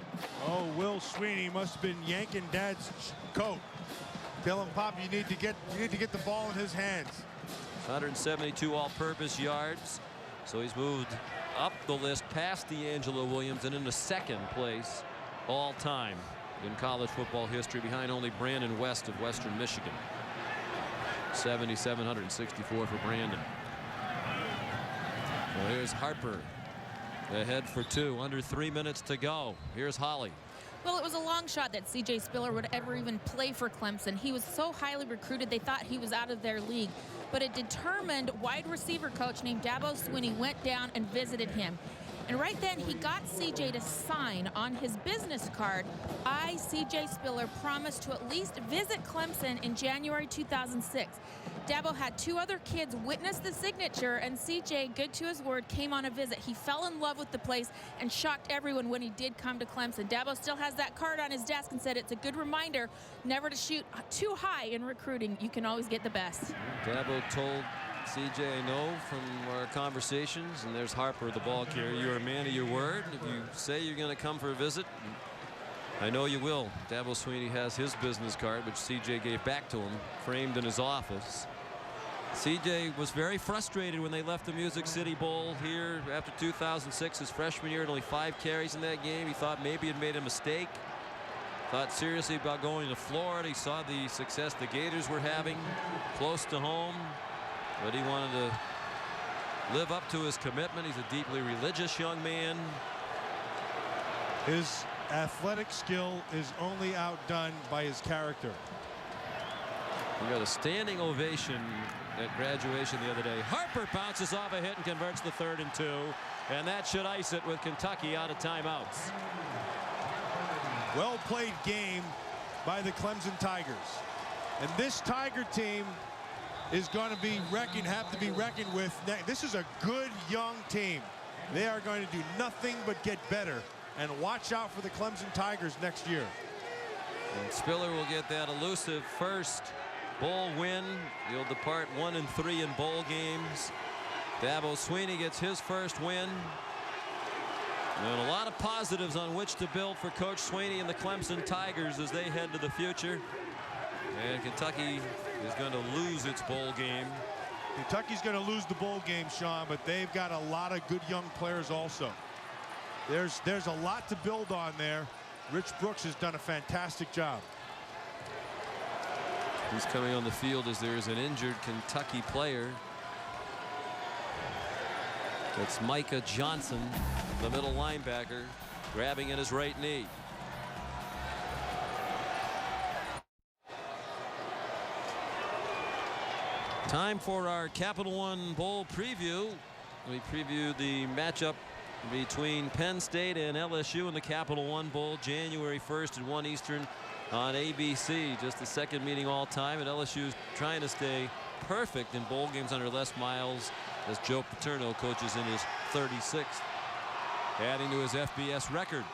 Oh, Will Swinney must have been yanking Dad's coat. Tell him, Pop, you need to get the ball in his hands. 172 all-purpose yards. So he's moved up the list past D'Angelo Williams and into second place all time in college football history, behind only Brandon West of Western Michigan. 7,764 for Brandon. Well, here's Harper ahead for 2, under 3 minutes to go. Here's Holly. Well, it was a long shot that C.J. Spiller would ever even play for Clemson. He was so highly recruited, they thought he was out of their league. But a determined wide receiver coach named Dabo Swinney went down and visited him. And right then, he got C.J. to sign on his business card, I, C.J. Spiller, promised to at least visit Clemson in January 2006. Dabo had 2 other kids witness the signature, and C.J., good to his word, came on a visit. He fell in love with the place and shocked everyone when he did come to Clemson. Dabo still has that card on his desk and said it's a good reminder never to shoot too high in recruiting. You can always get the best. Dabo told C.J. I know from our conversations, and there's Harper, the ball carrier. You're a man of your word. If you say you're going to come for a visit, I know you will. Dabo Swinney has his business card, which C.J. gave back to him, framed in his office. C.J. was very frustrated when they left the Music City Bowl here after 2006, his freshman year, and only 5 carries in that game. He thought maybe he'd made a mistake. Thought seriously about going to Florida. He saw the success the Gators were having close to home, but he wanted to live up to his commitment. He's a deeply religious young man. His athletic skill is only outdone by his character. We got a standing ovation at graduation the other day. Harper bounces off a hit and converts the 3rd and 2, and that should ice it with Kentucky out of timeouts. Well played game by the Clemson Tigers, and this Tiger team is going to be have to be reckoned with. This is a good young team. They are going to do nothing but get better, and watch out for the Clemson Tigers next year. And Spiller will get that elusive first bowl win. He'll depart 1-3 in bowl games. Dabo Swinney gets his first win. And a lot of positives on which to build for Coach Swinney and the Clemson Tigers as they head to the future. And Kentucky is going to lose its bowl game. Kentucky's going to lose the bowl game, Sean, but they've got a lot of good young players also. There's a lot to build on there. Rich Brooks has done a fantastic job. He's coming on the field as there is an injured Kentucky player. That's Micah Johnson, the middle linebacker. grabbing at his right knee. Time for our Capital One Bowl preview. We preview the matchup between Penn State and LSU in the Capital One Bowl, January 1st at 1 Eastern on ABC. Just the second meeting all time, and LSU is trying to stay perfect in bowl games under Les Miles as Joe Paterno coaches in his 36th, adding to his FBS record.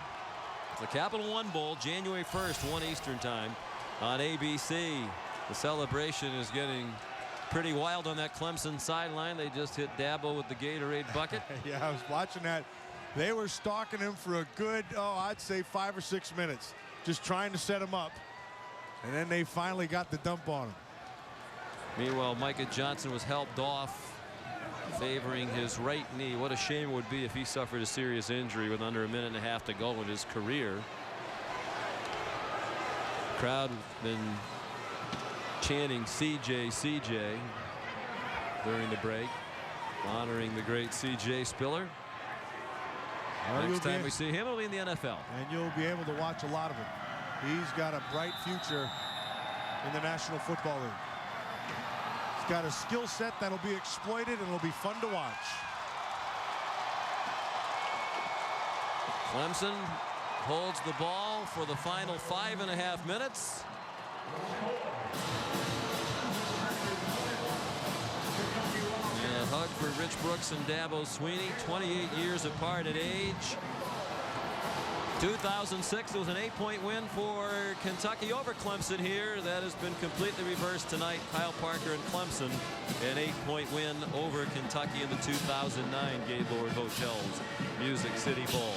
The Capital One Bowl, January 1st, 1 Eastern time on ABC. The celebration is getting pretty wild on that Clemson sideline. They just hit Dabo with the Gatorade bucket. Yeah, I was watching that. They were stalking him for a good, I'd say 5 or 6 minutes, just trying to set him up. And then they finally got the dump on him. Meanwhile, Micah Johnson was helped off, favoring his right knee. What a shame it would be if he suffered a serious injury with under a minute and a half to go in his career. The crowd has been chanting CJ, CJ during the break, honoring the great CJ Spiller. Next time we see him, it'll be in the NFL. And you'll be able to watch a lot of him. He's got a bright future in the National Football League. He's got a skill set that'll be exploited, and it'll be fun to watch. Clemson holds the ball for the final 5.5 minutes. And a hug for Rich Brooks and Dabo Sweeney, 28 years apart in age. 2006, it was an 8-point win for Kentucky over Clemson here. That has been completely reversed tonight. Kyle Parker and Clemson, an 8-point win over Kentucky in the 2009 Gaylord Hotels Music City Bowl.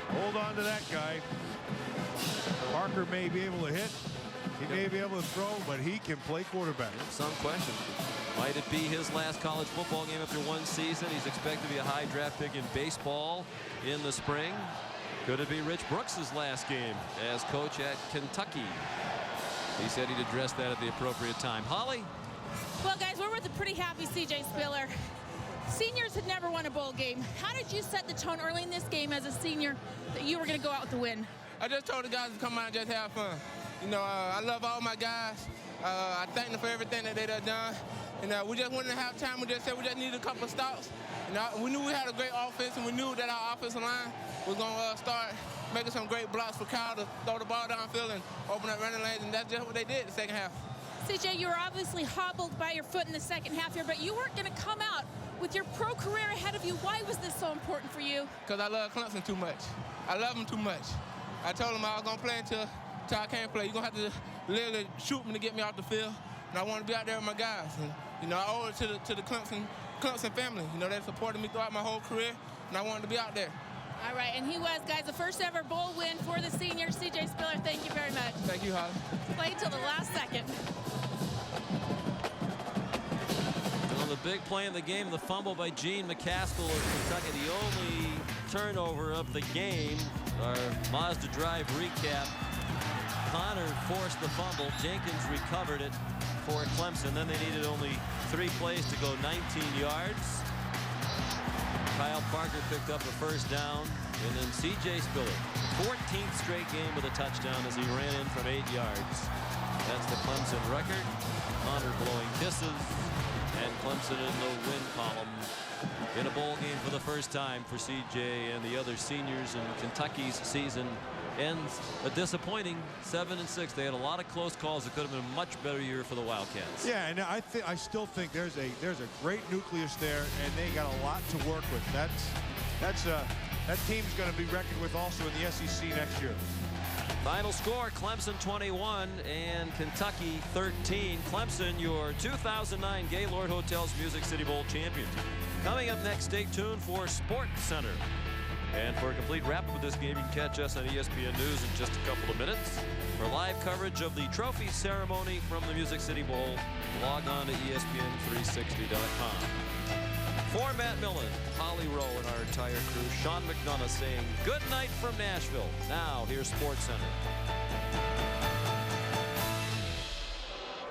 Hold on to that guy. Parker may be able to hit. He may be able to throw, but he can play quarterback. Some question. Might it be his last college football game after one season? He's expected to be a high draft pick in baseball in the spring. Could it be Rich Brooks' last game as coach at Kentucky? He said he'd address that at the appropriate time. Holly? Well, guys, we're with a pretty happy CJ Spiller. Seniors had never won a bowl game. How did you set the tone early in this game as a senior that you were going to go out with the win? I just told the guys to come out and just have fun. You know, I love all my guys. I thank them for everything that they done. And we just went in halftime. We just said we just needed a couple of stops. And we knew we had a great offense, and we knew that our offensive line was going to start making some great blocks for Kyle to throw the ball downfield and open up running lanes, and that's just what they did the second half. CJ, you were obviously hobbled by your foot in the second half here, but you weren't going to come out with your pro career ahead of you. Why was this so important for you? Because I love Clemson too much. I love them too much. I told them I was going to play until I can't play. You're going to have to literally shoot me to get me off the field, and I want to be out there with my guys. And, you know, I owe it to the Clemson family. You know, they supported me throughout my whole career, and I wanted to be out there. All right, and he was, guys, the first ever bowl win for the senior. CJ Spiller, thank you very much. Thank you, Holly. Played till the last second. Well, the big play in the game, the fumble by Gene McCaskill of Kentucky, the only turnover of the game. Our Mazda Drive recap. Connor forced the fumble. Jenkins recovered it for Clemson. Then they needed only 3 plays to go 19 yards. Kyle Parker picked up a first down, and then CJ Spiller, 14th straight game with a touchdown as he ran in from 8 yards. That's the Clemson record. Connor blowing kisses, and Clemson in the win column in a bowl game for the first time for CJ and the other seniors. And Kentucky's season ends a disappointing 7-6. They had a lot of close calls. It could have been a much better year for the Wildcats. Yeah, and I still think there's a great nucleus there, and they got a lot to work with. That team's going to be reckoned with also in the SEC next year. Final score: Clemson 21 and Kentucky 13. Clemson, your 2009 Gaylord Hotels Music City Bowl champions. Coming up next, stay tuned for Sports Center. And for a complete wrap-up of this game, you can catch us on ESPN News in just a couple of minutes. For live coverage of the trophy ceremony from the Music City Bowl, log on to ESPN360.com. For Matt Millen, Holly Rowe, and our entire crew, Sean McDonough saying good night from Nashville. Now, here's Sports Center.